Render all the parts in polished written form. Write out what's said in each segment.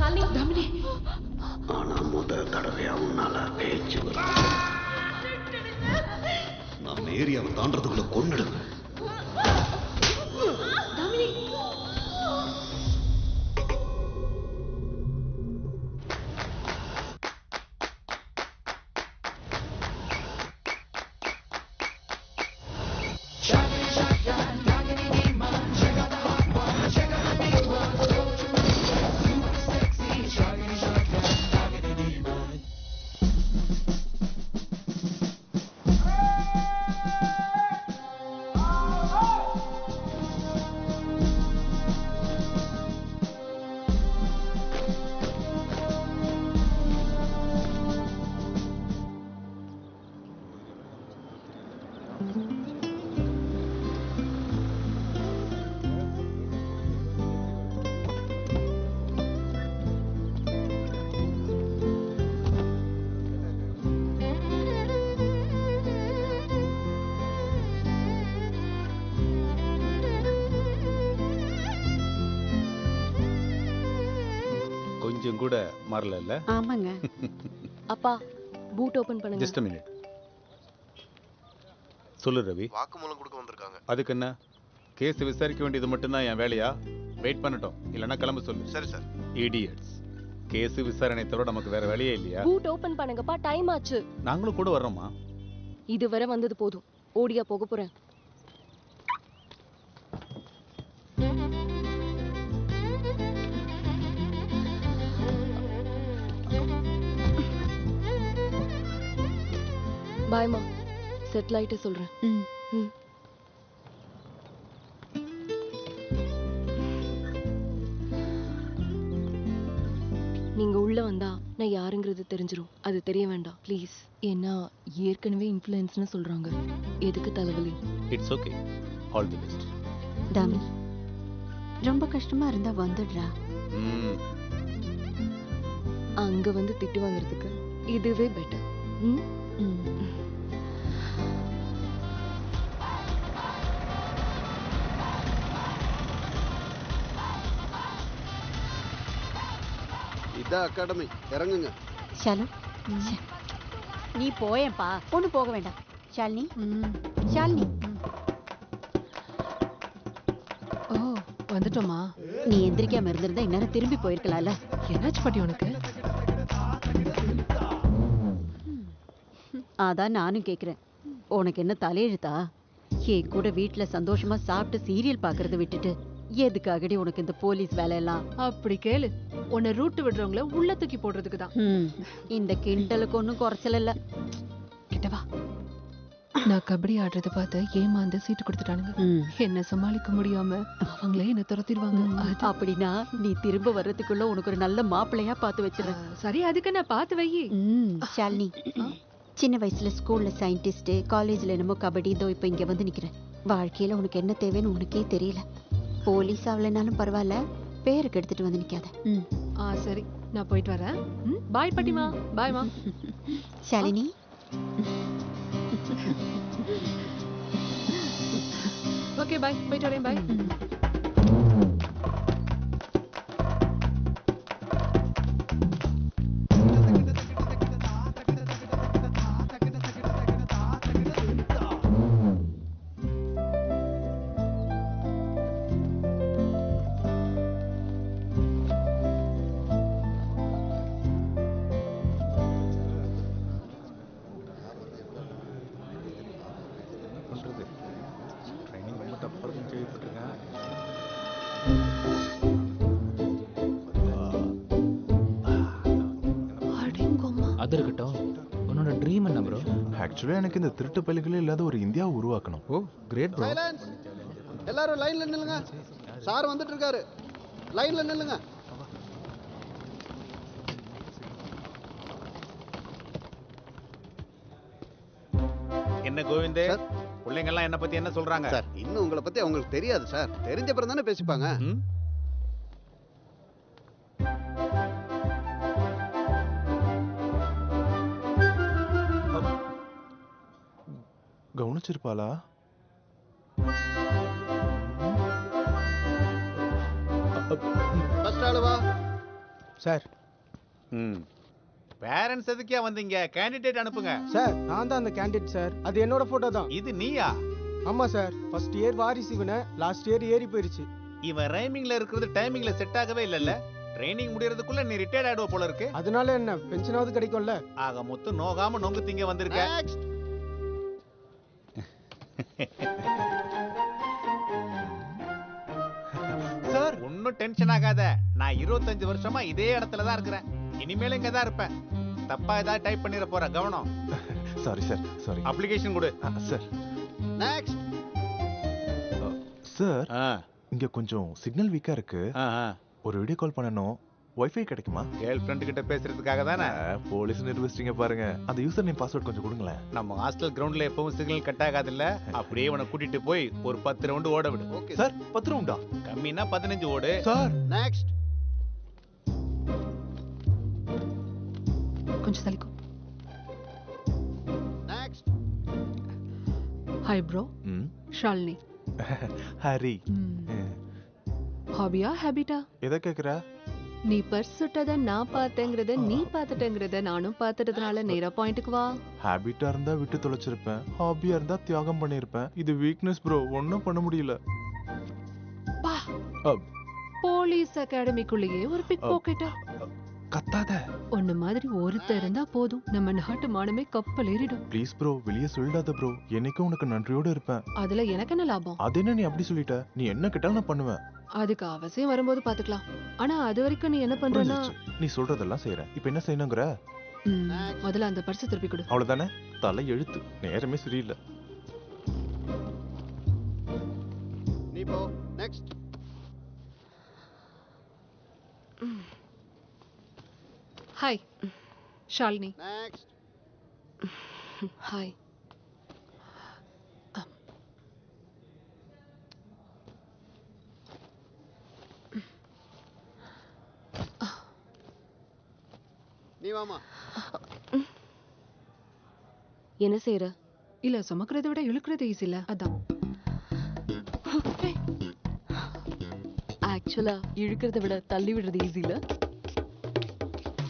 ஷாலினி தாமினி. ஆனா முதல் தடவையா உன்னால பேச்சு வரும். நான் ஏரியாவை தாண்டதுக்குள்ள கொன்னுடுவேன். தாமினி கொஞ்சம் கூட மாறல இல்ல? ஆமாங்க. அப்பா பூட் ஓபன் பண்ணுங்க. Just a minute. சொல்லு ரவி. வாக்குமூலம் கொடுக்க வந்திருக்காங்க. அதுக்கு என்ன? கேஸ் விசாரிக்க வேண்டியது மட்டும்தான் என் வேலையா? வெயிட் பண்ணட்டும், இல்லைன்னா கிளம்ப சொல்லு. சரி சார். இடியட்ஸ். கேஸ் விசாரணை தவிர நமக்கு வேற வேலையே இல்லையா? பூட் ஓபன் பண்ணுங்கப்பா, டைம் ஆச்சு. நாங்களும் கூட வர்றோமா? இதுவரை வந்தது போதும், ஓடியா போக போறேன். பாய்மா, செட்டில் ஆயிட்டு சொல்றேன். நீங்க உள்ள வந்தா நான் யாருங்கிறது தெரிஞ்சிரும். அது தெரிய வேண்டாம் ப்ளீஸ். ஏன்னா ஏற்கனவே இன்ஃப்ளூயன்ஸ்னு சொல்றாங்க. எதுக்கு தலைவலி? It's okay. All the best. Dhami, ரொம்ப கஷ்டமா இருந்தா வந்துடுறா. அங்க வந்து திட்டு வாங்குறதுக்கு இதுவே பெட்டர். இதான் அகாடமி, இறங்குங்க. ஷாலு, நீ போயேப்பா. ஒண்ணு போக வேண்டாம். ஷாலினி, ஷாலினி. ஓ, வந்துட்டோமா? நீ எந்திரிக்காம இருந்திருந்தா இந்நேரம் திரும்பி போயிருக்கலாம்ல. என்னாச்சு பாட்டி உனக்கு? அதான் நானும் கேக்குறேன், உனக்கு என்ன தலையெழுத்தா? என் கூட வீட்டுல சந்தோஷமா சாப்பிட்டு சீரியல் பாக்குறத விட்டுட்டு எதுக்காகடி உனக்கு இந்த போலீஸ் வேலையெல்லாம்? அப்படி கேளு, உன்னை ரூட்டு விடுறவங்கள உள்ள தூக்கி போடுறதுக்கு தான். இந்த கிண்டலுக்கு ஒன்னும் குறைச்சல் இல்ல. கிட்டவா, நான் கபடி ஆடுறத பார்த்து ஏமாந்து சீட்டு கொடுத்துட்டானுங்க. என்ன சமாளிக்க முடியாம அவங்களே என்ன துரத்திடுவாங்க. அப்படின்னா நீ திரும்ப வர்றதுக்குள்ள உனக்கு ஒரு நல்ல மாப்பிள்ளையா பார்த்து வச்சிருக்கேன். சரி, அதுக்கு நான் பார்த்து வை. ஷாலினி, சின்ன வயசுல ஸ்கூல்ல சயின்டிஸ்ட், காலேஜ்ல என்னமோ கபடி, இதோ இப்ப இங்க வந்து நிக்கிறேன். வாழ்க்கையில உனக்கு என்ன தேவைன்னு உனக்கே தெரியல. போலீஸ் ஆகலைனாலும் பரவாயில்ல, பேருக்கு எடுத்துட்டு வந்து நிக்காத. சரி, நான் போயிட்டு வரேன். பாய் பாட்டிமா. பாய்மா. ஷாலினி. ஓகே, பாய். போயிட்டு வரேன். பாய். அது இருக்கட்டும், உன்னோட ட்ரீம் என்ன ப்ரோ? ஆக்சுவலா எனக்கு இந்த திருட்டு பள்ளிகளே இல்லாத ஒரு இந்தியாவை உருவாக்கணும். ஓ, கிரேட் ப்ரோ. எல்லாரும் லைன்ல நில்லுங்க. சார் வந்துட்டு இருக்காரு. லைன்ல நில்லுங்க. என்ன கோவிந்தே, பிள்ளைங்க எல்லாம் என்ன பத்தி என்ன சொல்றாங்க? சார், இன்னும் உங்களை பத்தி அவங்களுக்கு தெரியாது சார். தெரிஞ்ச அப்புறம் தானே பேசிப்பாங்க. கவனிச்சிருப்பாளா? ஃபர்ஸ்ட் ஆளு வா. சார் ம் பேரண்ட்ஸ் எதுக்கே வந்தீங்க? கேண்டிடேட் அனுப்புங்க. சார் நான் தான் அந்த கேண்டிடேட் சார். அது என்னோட போட்டோ தான். இது நீயா? ஆமா சார். ஃபர்ஸ்ட் இயர் வாரிசு இவனை, லாஸ்ட் இயர் ஏறி போயிருச்சு. இவன் ரைமிங்ல இருக்கிறது டைமிங்ல செட் ஆகவே இல்லல்ல. ட்ரைனிங் முடியறதுக்குள்ள நீ ரிட்டையர்ட் ஆயிடுவ போல இருக்கு. அதனால என்ன பென்ஷனாவது கிடைக்கும்ல. ஆக மொத்தம் நோகாம நொங்கு திங்க வந்திருக்க. சார் ஒன்னும் டென்ஷன் ஆகாத. நான் 25 வருஷமா இதே இடத்துல தான் இருக்கிறேன். இனிமேலும் இங்க தான் இருப்பேன். தப்பா ஏதாவது டைப் பண்ணிர போற. கவனம். Sorry sir, sorry. அப்ளிகேஷன் கொடு. Sir next. சார் இங்க கொஞ்சம் சிக்னல் வீக்கா இருக்கு. ஒரு வீடியோ கால் பண்ணனும். வைஃபை கிடைக்குமா? கேர்ள் ஃப்ரெண்ட் கிட்ட பேசுறதுக்காக தானே. போலீஸ் நிர்வகிச்சிங்க பாருங்க. அந்த யூசர் நேம் பாஸ்வேர்ட் கொஞ்சம் கொடுங்களேன். நம்ம ஹாஸ்டல் கிரவுண்ட்ல எப்பவும் சிக்னல் கட் ஆகாது இல்ல. அப்படியே உன கூட்டிட்டு போய் ஒரு 10 ரவுண்ட் ஓட விடு. ஓகே சார் 10 ரவுண்டா? கம்மினா 15 ஓடு. Sir next. கொஞ்சம் தள்ளிக்கோ. Next. Hi bro. Shalini. Hari. ஹாபியா ஹேபிட்டா? எதை கேக்குற? நீ பர்ஸ் சுட்டத நான் பார்த்தேங்கிறத நீ பார்த்துட்டேங்கிறத நானும் பார்த்துட்டதுனால நேரா பாயிண்ட்டுக்கு வா. ஹேபிட்டா இருந்தா விட்டு தொலைச்சிருப்பேன். ஹாபியா இருந்தா தியாகம் பண்ணிருப்பேன். இது வீக்னஸ் ப்ரோ. ஒன்னும் பண்ண முடியல. பா போலீஸ் அகாடமிக்குள்ளேயே ஒரு பிக் பாக்கெட். கத்தாத. ஒன்னு மாதிரி ஒருத்தர் இருந்தா போதும் நம்ம நாட்டு மானமே கப்பல் ஏறிடும். ப்ளீஸ் ப்ரோ வெளியே சொல்லிடாத ப்ரோ. என்னைக்கும் உனக்கு நன்றியோட இருப்பேன். அதுல எனக்கு என்ன லாபம்? அது என்ன நீ அப்படி சொல்லிட்ட? நீ என்ன கேட்டாலும் நான் பண்ணுவேன். அதுக்கு அவசியம் வரும்போது பாத்துக்கலாம். ஆனா அது வரைக்கும் நீ என்ன பண்றனா? நீ சொல்றதெல்லாம் செய்யறேன். இப்போ என்ன செய்யணும்ங்கற? முதல்ல அந்த பர்ஸ் திருப்பி கொடு. அவ்வளவுதானே? தலை எழுத்து. நேரமே சரியில்லை. நீ போ. Next. Hi Shalini. Next. Hi. நீ வாமா. என்ன செய்யற? இல்ல சுமக்கிறதை விட இழுக்கிறது ஈஸி இல்ல, அதான். ஆக்சுவலா இழுக்கிறத விட தள்ளி விடுறது ஈஸி இல்ல.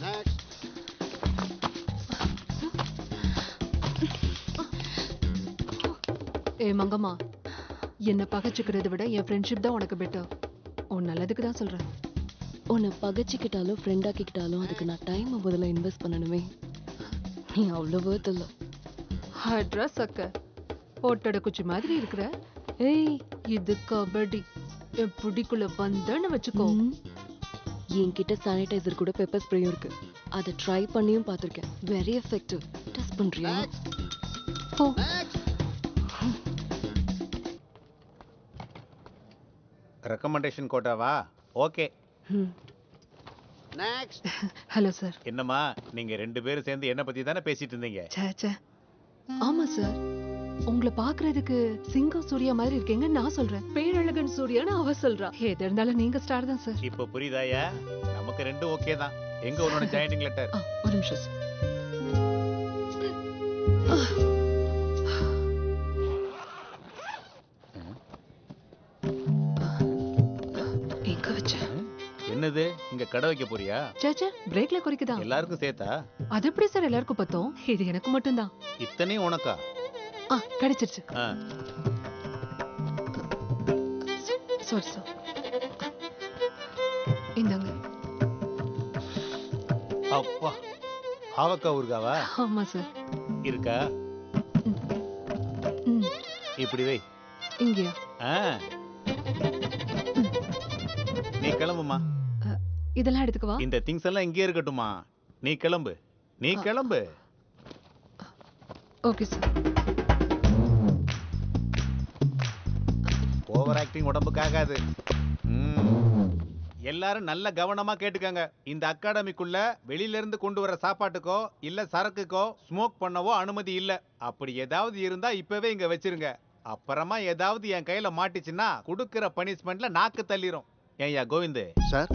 நெக்ஸ்ட். ஏ மங்கம்மா, என்ன பகைச்சுக்கிறத விட என் ஃப்ரெண்ட்ஷிப் தான் உனக்கு பெட்டர். உன் நல்லதுக்கு தான் சொல்றேன். உன்னை பகைச்சிக்கிட்டாலும் ஃப்ரெண்ட் ஆக்கிக்கிட்டாலும் அதுக்கு நான் டைம் முதல்ல இன்வெஸ்ட் பண்ணணுமே. நீ அவ்வளோ வேர்த் இல்லை. அட்ரஸ் அக்க ஓட்டட குச்சி மாதிரி இருக்கிற. ஏய் இது கபடி. என் புடிக்குள்ள வந்தன்னு வச்சுக்கோ. என்கிட்ட சானிடைசர் கூட பெப்பர் ஸ்ப்ரேயும் இருக்கு. அதை ட்ரை பண்ணியும் பார்த்துருக்கேன். Very effective. டெஸ்ட் பண்றியா? போ. ரெக்கமெண்டேஷன் கோட்டாவா? ஓகே. நெக்ஸ்ட். Hello sir. என்னம்மா நீங்க ரெண்டு பேரும் சேர்ந்து என்ன பத்தி தானே பேசிட்டு இருந்தீங்க? சே ஆமா சார். உங்களை பாக்குறதுக்கு சிங்கம் சூர்யா மாதிரி இருக்கீங்க நான் சொல்றேன். பேரழகன் சூர்யான்னு அவ சொல்றா. எது இருந்தாலும் நீங்க ஸ்டார் தான் சார். இப்போ புரியுதாயா? நமக்கு ரெண்டும் ஓகே தான். எங்க உன்னோட ஜாயினிங் லெட்டர்? ஒரு நிமிஷம் சார். எங்க வச்ச? என்னது இங்க கடை வைக்க போறியா? சேச்சே பிரேக்ல குறிக்குதா? எல்லாருக்கும் சேர்த்தா? அது எப்படி சார் எல்லாருக்கும் பத்தோம்? இது எனக்கு மட்டும் தான். இத்தனையும் உனக்கா? கிடைச்சிருச்சு. Sorry sir. இந்தாங்க. அப்பா ஆவக்காய் ஊர்காவா? ஆமா சார். இருக்கா? இப்படி வை. இங்கயா? நீ கிளம்புமா. இதெல்லாம் எடுத்துக்கவா? இந்த திங்ஸ் எல்லாம் இங்கே இருக்கட்டுமா. நீ கிளம்பு. நீ கிளம்பு. Okay sir. ஓவர் ஆக்டிங் உடம்புக்கு ஆகாது. எல்லாரும் நல்ல கவனமா கேட்டுக்கங்க. இந்த அகாடமிக்குள்ள வெளியில இருந்து கொண்டு வர சாப்பாட்டுக்கோ இல்ல சரக்குக்கோ ஸ்மோக் பண்ணவோ அனுமதி இல்ல. அப்படி ஏதாவது இருந்தா இப்பவே இங்க வச்சிருங்க. அப்புறமா ஏதாவது என் கையில மாட்டிச்சுன்னா குடுக்கிற பனிஷ்மெண்ட்ல நாக்கு தள்ளிரும். ஏய்யா கோவிந்த் சார்,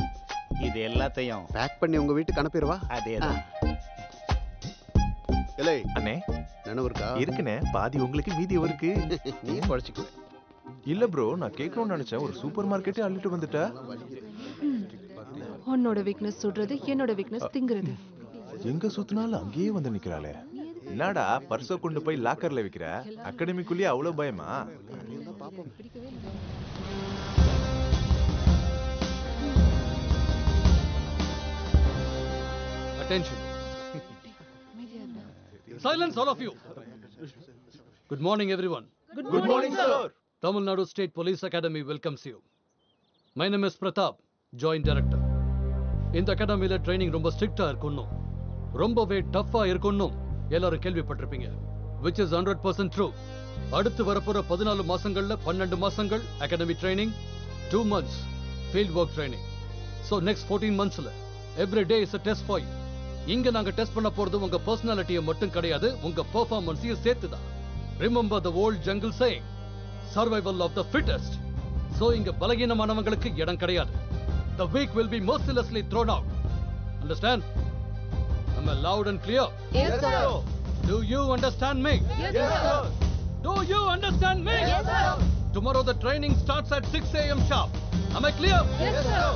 இது எல்லாத்தையும் பேக் பண்ணி உங்க வீட்டுக்கு அனுப்பிடுவா? அதேதான். இல்லை அண்ணே நினைவு இருக்கா? இருக்குண்ணே. பாதி உங்களுக்கு மீதி இவருக்கு. நீ குழச்சிக்குவேன். இல்ல ப்ரோ, நான் கேட்கணும்னு நினைச்சேன். ஒரு சூப்பர் மார்க்கெட்டே அள்ளிட்டு வந்துட்ட. உன்னோட வீக்னஸ் சுடுறது, என்னோட வீக்னஸ் திங்கிறது. எங்க சுத்தினாலும் அங்கேயே வந்து நிக்கிறாளே. என்னடா பர்ஸ கொண்டு போய் லாக்கர்ல வைக்கிற? அகாடமிக்குள்ளேயே அவ்வளவு பயமா? Attention. Silence, all of you. Good morning, everyone. Good morning, sir. Tamil Nadu State Police Academy welcomes you. My name is Pratap, Joint Director. இந்த அகாடமியில ட்ரைனிங் ரொம்ப ஸ்ட்ரிக்டா இருக்கணும், ரொம்பவே டஃப்பா இருக்கணும் எல்லாரும் கேள்விப்பட்டிருப்பீங்க. which is 100% true. அடுத்து வரப்போற 14 மாசங்கள்ல 12 மாசங்கள் academy training, 2 months field work training. So next 14 monthsல every day is a test for you. இங்க நாங்க டெஸ்ட் பண்ண போறது உங்க பர்சனாலிட்டியை மட்டும் கிடையாது, உங்க பெர்ஃபார்மன்ஸையும் சேர்த்துதான். Remember the old jungle saying, survival of the fittest. So இங்க பலகீனமானவங்களுக்கு இடம் கிடையாது. The weak will be mercilessly thrown out. Understand? Am I loud and clear? Yes, sir. Do you understand me? Yes, sir. Do you understand me? Yes, sir. Tomorrow the training starts at 6 a.m. sharp. Am I clear? Yes, sir.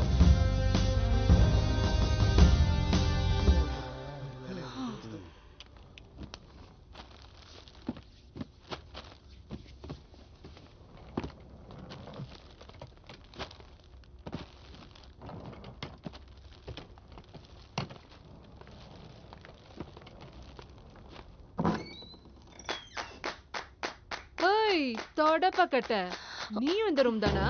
ஏய், தொடப்பக்கட்ட, நீயும் இந்த room தானா?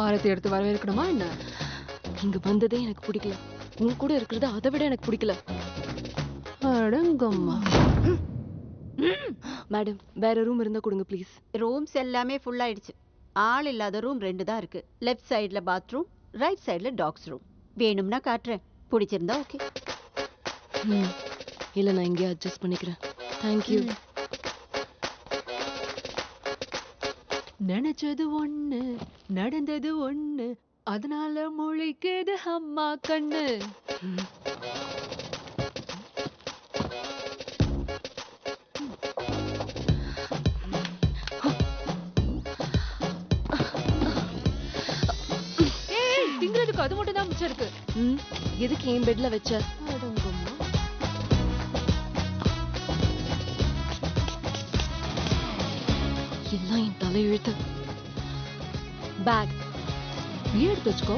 ஆரத்தி எடுத்து வரவேற்கணுமா என்ன? இங்க வந்ததே எனக்கு பிடிக்கல. உன் கூட இருக்கிறது அதை விட எனக்கு பிடிக்கல. அடங்கம்மா. மேடம், வேற ரூம் இருந்தா கொடுங்க ப்ளீஸ். ரூம்ஸ் எல்லாமே ஃபுல் ஆயிடுச்சு. ஆள் இல்லாத ரூம் 2 தான் இருக்கு. லெஃப்ட் சைடுல பாத்ரூம், ரைட் சைடுல டாக்ஸ் ரூம். வேணும்னா காட்டுறேன், பிடிச்சிருந்தா ஓகே. இல்ல நான் இங்கே அட்ஜஸ்ட் பண்ணிக்கிறேன். தேங்க்யூ. நினைச்சது ஒண்ணு, நடந்தது ஒண்ணு, அதனால முழிக்குது அம்மா கண்ணு. ஏய், திங்கிறதுக்கு அது மட்டும் தான் மிச்சம் இருக்கு. எதுக்கு என் பெட்ல வச்ச? அடங்கம்மா. எல்லாம் என் தலையெழுத்து. பேக் நீ எடுத்து வச்சுக்கோ.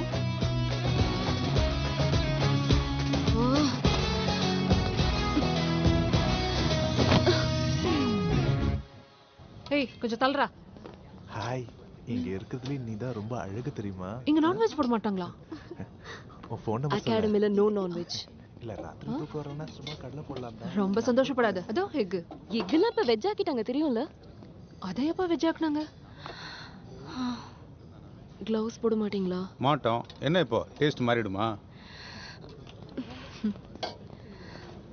ஏய், கொஞ்சம் தள்ளுறா. ஹாய், இங்க இருக்கிறதுல நீ தான் ரொம்ப அழகு தெரியுமா? இங்க நான்வெஜ் போட மாட்டாங்களா? உன் ஃபோன் நம்பர் சொல்லு. அகாடமில நோ நான்வெஜ். இல்ல ராத்திரி தூக்கம் வரனா சும்மா கடலை போடலாம் தான். ரொம்ப சந்தோஷப்படாத. அதோ எக். எக்லாம் இப்ப வெஜ் ஆக்கிட்டாங்க தெரியும்ல? அதை எப்ப வெஜ் ஆக்குனாங்க? க்ளவுஸ் போட மாட்டீங்களா? மாட்டோம். என்ன இப்போ டேஸ்ட் மாறிடுமா?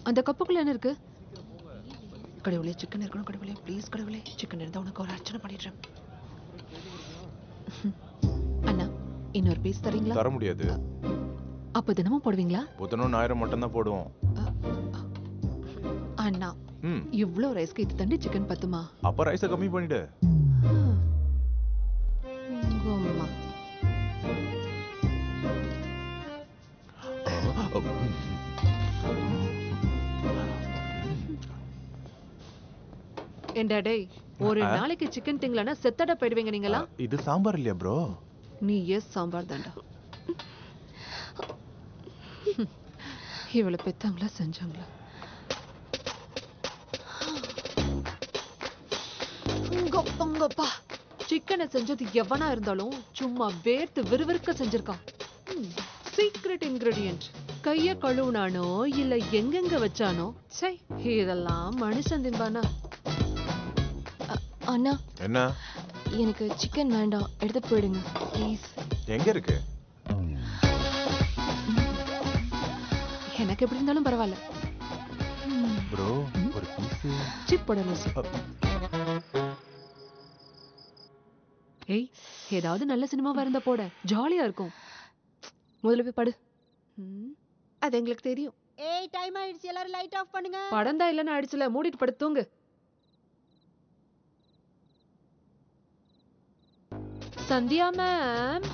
அந்த கப்புக்குள்ள என்ன இருக்கு? கடவுளே, சிக்கன் இருக்கணும் கடவுளே, ப்ளீஸ் கடவுளே, சிக்கன் இருந்தா உனக்கு ஒரு அர்ச்சனை பண்ணிடுறேன். அண்ணா, இன்னொரு பீஸ் தரீங்களா? தர முடியாது. அப்ப தினமும் போடுவீங்களா? புதனும் ஞாயிறு மட்டும் தான் போடுவோம். அண்ணா, இவ்ளோ ரைஸ்க்கு இது தண்டி சிக்கன் பத்துமா? அப்ப ரைஸை கம்மி பண்ணிடு. அம்மா. ஏண்டா டேய், ஒரு நாளைக்கு சிக்கன் திங்கலனா செத்தட போயிடுவீங்க நீங்களா? இது சாம்பார் இல்லையா ப்ரோ? நீ எஸ் சாம்பார் தான்டா. இவளை பெத்தாங்களா செஞ்சாங்களா? உங்கப்பா சிக்கனை செஞ்சது எவனா இருந்தாலும் சும்மா வேர்த்து விறுவிறுக்க செஞ்சிருக்கான். Secret ingredient. கைய கழுவுனானோ இல்ல எங்கெங்க வச்சானோ, சை இதெல்லாம் மனுஷன் தின்பானா? அண்ணா, என்ன? எனக்கு சிக்கன் வேண்டாம், எடுத்து போயிடுங்க ப்ளீஸ். எங்க இருக்கு? எனக்கு எப்படி இருந்தாலும் பரவாயில்ல ப்ரோ. ஒரு பீஸ் சிப் போடணும். ஏய், ஏதாவது நல்ல சினிமாவா இருந்தா போட, ஜாலியா இருக்கும். முதல்ல போய் படு. அது எங்களுக்கு தெரியும். ஏய், டைம் ஆயிடுச்சு, எல்லாரும் லைட் ஆஃப் பண்ணுங்க. படம் தான் இல்லைன்னு ஆயிடுச்சுல, மூடிட்டு படுத்து தூங்கு. சந்தியா மேம்.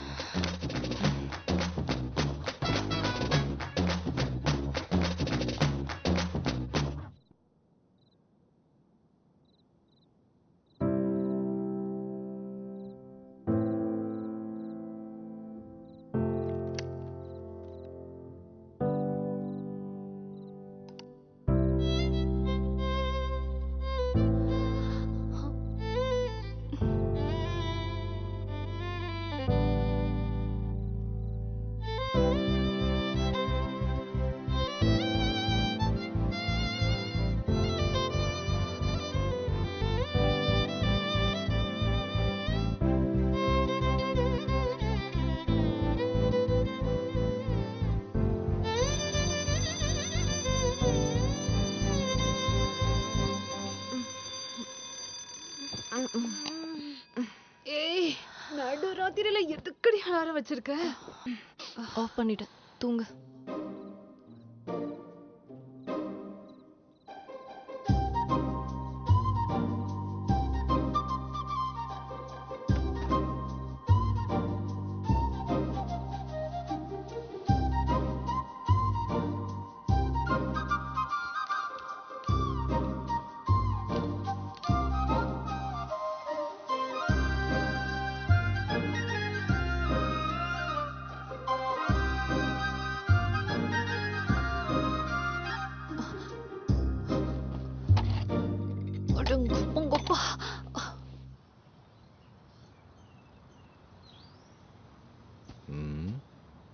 ஏய், நடுராத்திரியில எதுக்கடி அலாரம் வச்சிருக்க? ஆஃப் பண்ணிட்டேன், தூங்கு. உங்கப்பா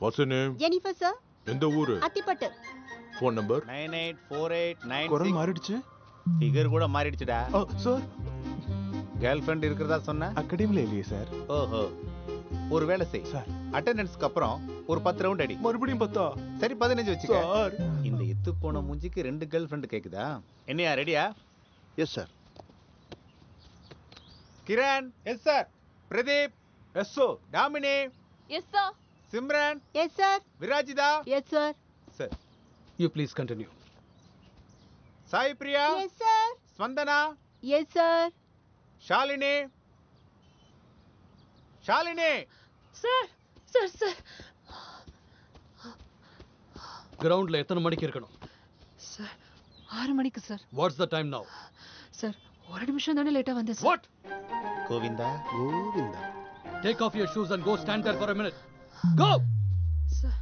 what's your name? Jennifer sir. எந்த ஊரு? அத்திப்பட்டு. Phone number? 984896. குரல் மாறிடுச்சு. ஃபிகர் கூட மாறிடுச்சுடா. சார், கேர்ள் ஃப்ரெண்ட் இருக்கிறதா சொன்ன? அகாடமில இல்லையே சார். ஓஹோ, ஒரு வேலை செய் சார். அட்டெண்டன்ஸ்க்கு அப்புறம் ஒரு 10 ரவுண்ட் அடி. மறுபடியும் 10? சரி 15 வச்சுக்க. சார், இந்த எத்து போன மூஞ்சிக்கு 2 கேர்ள் ஃப்ரெண்ட் கேக்குதா? என்னையா ரெடியா? Yes sir. Kiran? Yes sir. Pradeep? Yes sir. Damini? Yes sir. Simran? Yes sir. Virajitha? Yes sir. Sir. You please continue. Sai Priya? Yes sir. Swanthana? Yes sir. Shalini? Shalini? Sir sir sir கிரவுண்ட்ல எத்தனை மணிக்கு இருக்கணும்? சார் 6 மணிக்கு sir. What's the time now? Sir ஒரு நிமிஷம் தானே லேட்டா வந்தேன் sir. What? Govinda? Govinda. Take off your shoes and go stand there for a minute. Go! Sir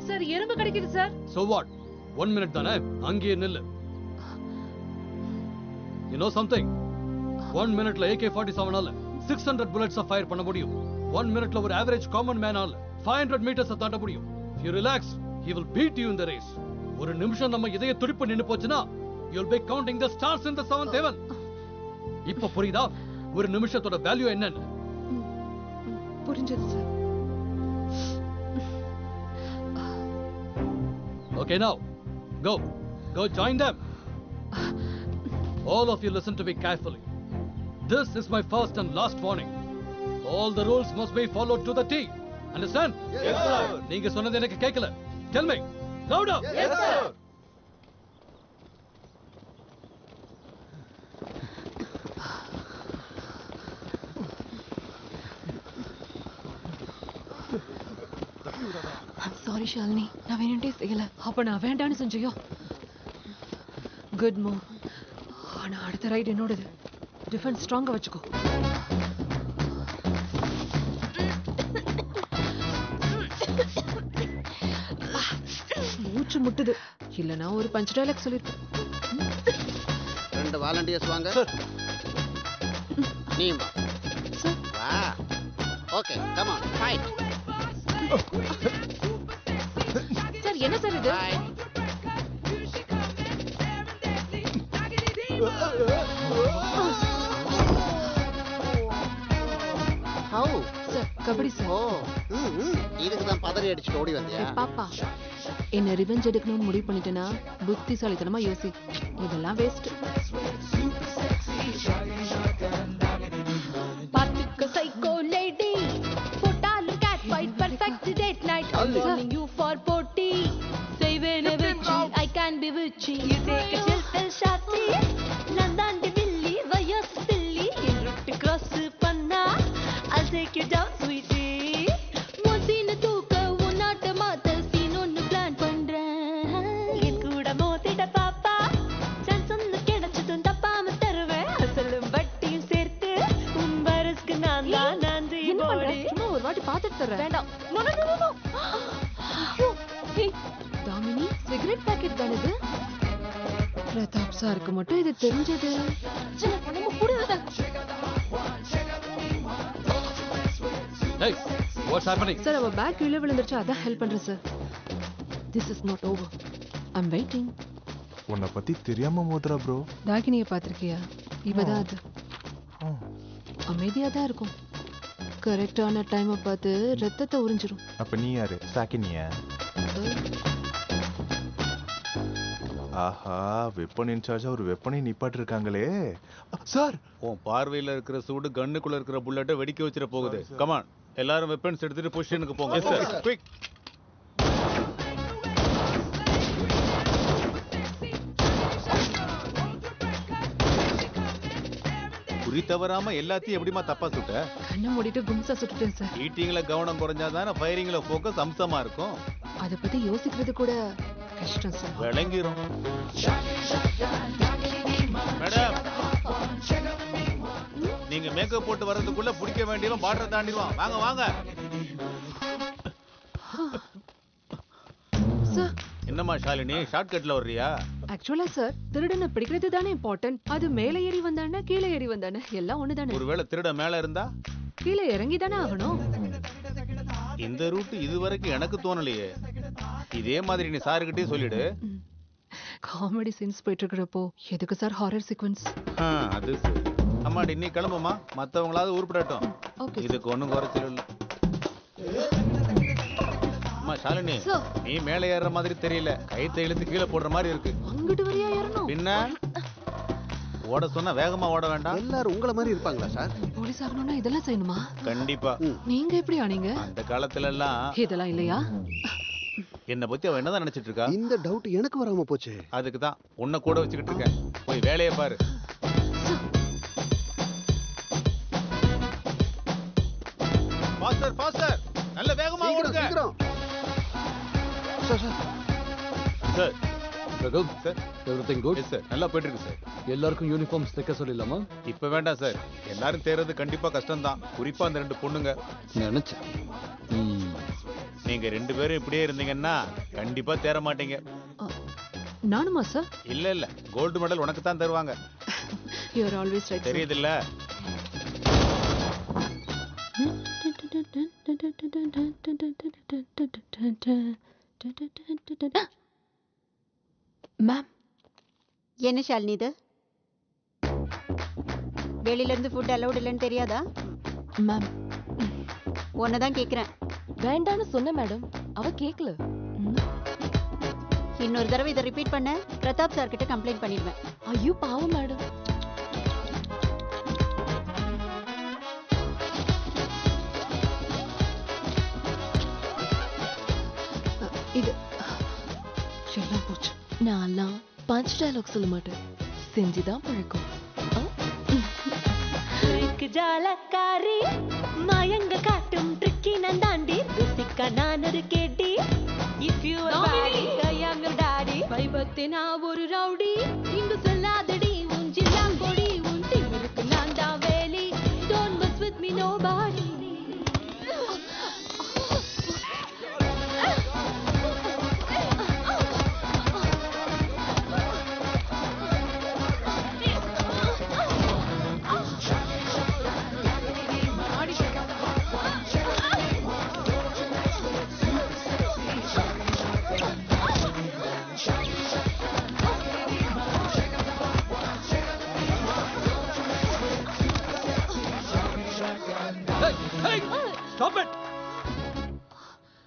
sir எறும்பு கிடைக்குது சார். So what? 1 minute தானே, அங்கேயே நில்லு. You know something? 1 minuteல AK-47 ஆல 600 bullets fire பண்ண முடியும். 1 minuteல ஒரு average common man ஆல 500 meters தாண்ட முடியும். If you relax, he will beat you in the race. ஒரு நிமிஷம் நம்ம இதய துடிப்பு நின்னு போச்சுனா, you'll be counting the stars in the seventh heaven. இப்ப புரியுதா ஒரு நிமிஷத்தோட வேல்யூ என்னன்னு? புரிஞ்சது sir. Okay, now go join them. All of you listen to me carefully. This is my first and last warning. All the rules must be followed to the T. Understand? Yes, sir. நீங்க சொன்னது எனக்கு கேட்கல. Tell me. Louder. Yes, sir. Sorry Shalini, நான் வேணும்ட்டே செய்யல. அப்ப நான் வேண்டான்னு செஞ்சியோ? Good move. ஆனா அடுத்த ரைட் என்னோடது. டிஃபென்ஸ் ஸ்ட்ராங்கா வச்சுக்கோ. மூச்சு முட்டுது. இல்லனா ஒரு பஞ்ச் டயலாக் சொல்லிருப்பேன். 2 வாலண்டியர்ஸ் வாங்க. நீ வா. வா. Okay, come on, fight. Sir என்ன சார் இது? How? Sir kabaddi sir. ஓ இதுக்கு தான் பதறி அடிச்சுட்டு ஓடி வந்தியா? பாப்பா என்ன ரிவெஞ்ச் எடுக்கணும்னு முடிவு பண்ணிட்டேன்னா புத்திசாலித்தனமா யோசி. இதெல்லாம் வேஸ்ட். பார்த்துக்க சைக்கோ லேடி போட்டாலும் cat fight perfect date night calling you for போட்டி செய்வேனே வெச்சி I can be witchy you take a chill shotty நந்தாண்டி பில்லி வயசு பில்லி இருட்டு cross பண்ணா I'll take you down sweetie மோசின தூக்க உன்னாட்ட மாத்த சீன் ஒன்னு பிளான் பண்றேன் என் கூட மோதிட பாப்பா சான்ஸ் ஒன்னு கிடைச்சதும் தப்பாம தருவேன் அசலும் வட்டியும் சேர்த்து உன் வரஸ்க்கு நான் தான் நன்றி போடி சும்மா ஒரு வாட்டி பார்த்துட்டு தர்றேன். வேண்டாம் நோ நோ நோ நோ ஐயோ ஹே தாமினி சிகரெட் பாக்கெட் தானே இது? பிரதாப் சாருக்கு மட்டும் இது தெரிஞ்சது. சின்ன பொண்ணு புடிடா Hey, what's happening? சார் அவ பேக் கீழே விழுந்துருச்சு, அதான் ஹெல்ப் பண்றேன் sir. This is not over. I'm waiting. உன்னை பத்தி தெரியாம மோதுறா ப்ரோ. தாகினியை பார்த்திருக்கியா? இவதான் அது. அமைதியா தான் இருக்கும். கரெக்டான டைமை பார்த்து ரத்தத்தை உறிஞ்சிரும். அப்ப நீ யாரு? சாக்கினியா? ஆஹா, வெப்பன் இன்சார்ஜா ஒரு வெப்பனை நிப்பாட்டு இருக்காங்களே. சார், உன் பார்வையில இருக்கிற சூடு கன்னுக்குள்ள இருக்கிற புல்லட்டை வெடிக்க வச்சிட போகுது. கமான், எல்லாரும் வெப்பன்ஸ் எடுத்துட்டு பொசிஷனுக்கு போங்க. Yes sir, quick. குறி தவறாம எல்லாத்தையும் எப்படிமா தப்பா சுட்ட? கண்ணை மூடிட்டு கும்சா சுட்டுட்டேன் சார். ஈட்டிங்ல கவனம் குறைஞ்சாதானே ஃபயரிங்ல ஃபோக்கஸ் அம்சமா இருக்கும். அதை பத்தி யோசிக்கிறது கூட கஷ்டம் சார். விளங்கிரும். மேடம், நீங்க மேக்கப் போட்டு வர்றதுக்குள்ள பிடிக்க வேண்டியவன் பார்டர் தாண்டிடுவான். வாங்க வாங்க. சார், என்னம்மா ஷாலினி, ஷார்ட்கட்ல வர்றியா? ஆக்சுவலா சார், திருடனை பிடிக்கிறது தானே இம்பார்ட்டன்ட். அது மேலே ஏறி வந்தானே கீழே ஏறி வந்தானே எல்லாம் ஒண்ணுதானே. ஒருவேளை திருட மேல இருந்தா கீழே இறங்கி தானே ஆகணும். இந்த ரூட் இதுவரைக்கும் எனக்கு தோணலையே. இதே மாதிரி நீ சாருக்கிட்டே சொல்லிடு. காமெடி சீன்ஸ் போயிட்டு இருக்கிறப்போ எதுக்கு சார் ஹாரர் சீக்வென்ஸ்? அது சரி. அம்மாடி நீ கிளம்புமா, மத்தவங்களாவது உருப்பிடட்டும். இதுக்கு ஒண்ணும் குறைச்சல் இல்லை. அம்மா ஷாலினி, நீ மேலே ஏறுற மாதிரி தெரியல, கைத்தை இழுத்து கீழே போடுற மாதிரி இருக்கு. அங்கிட்டு வரையா ஏறணும்? பின்ன ஓட சொன்னா வேகமா ஓட வேண்டாம். எல்லாரும் உங்களை மாதிரி இருப்பாங்களா சார்? போலீஸ் ஆகணும்னா இதெல்லாம் செய்யணுமா? கண்டிப்பா. நீங்க எப்படி ஆனீங்க? அந்த காலத்துல எல்லாம் இதெல்லாம் இல்லையா? என்ன பத்தி அவ என்னதான் நினைச்சிட்டு இருக்கா? இந்த டவுட் எனக்கு வராம போச்சு. அதுக்கு தான் உன்னை கூட வச்சுக்கிட்டு இருக்கேன். போய் வேலையை பாரு. பாஸ்டர் பாஸ்டர், நல்ல வேகமா ஓடுங்க. சீக்கிரம். Sir sir Raghu sir, everything good? Yes sir, நல்லா போயிட்டு இருக்கு சார். எல்லாருக்கும் யூனிஃபார்ம்ஸ் தைக்க சொல்லிடலாமா? இப்ப வேண்டாம் சார், எல்லாரும் தேர்றது கண்டிப்பா கஷ்டம் தான், குறிப்பா அந்த 2 பொண்ணுங்க. நினைச்சேன். நீங்க 2 பேரும் இப்படியே இருந்தீங்கன்னா கண்டிப்பா தேர மாட்டீங்க. நானுமா சார்? இல்ல இல்ல, கோல்டு மெடல் உனக்கு தான் தருவாங்க. You are always right. தெரியுது இல்ல? மேம், என்ன ஷாலினி இது? வெளியில இருந்து ஃபுட் அலௌட் இல்லைன்னு தெரியாதா? மேம், உன்னதான் கேக்குறேன். வேண்டான்னு சொன்ன மேடம், அவ கேக்கல. இன்னொரு தடவை இதை ரிப்பீட் பண்ண பிரதாப் சார் கிட்ட கம்ப்ளைண்ட் பண்ணிடுவேன். ஐயோ பாவம் மேடம். இது எல்லாம் போச்சு. நான்லாம் பஞ்ச் டயலாக் சொல்ல மாட்டேன், செஞ்சுதான் பழக்கம். ஜாலக்காரி மயங்க காட்டும் ட்ரிக்கி நந்தாண்டி ருசிக்க நான் ஒரு கேட்டி. If you are baddie I am your daddy. வைபத்தே நான் ஒரு ரவுடி, இங்கு சொல்லாதடி உன் ஜில்லா கொடி. உன் திமிருக்கு நான் தான் வேலி. Don't mess with me nobody.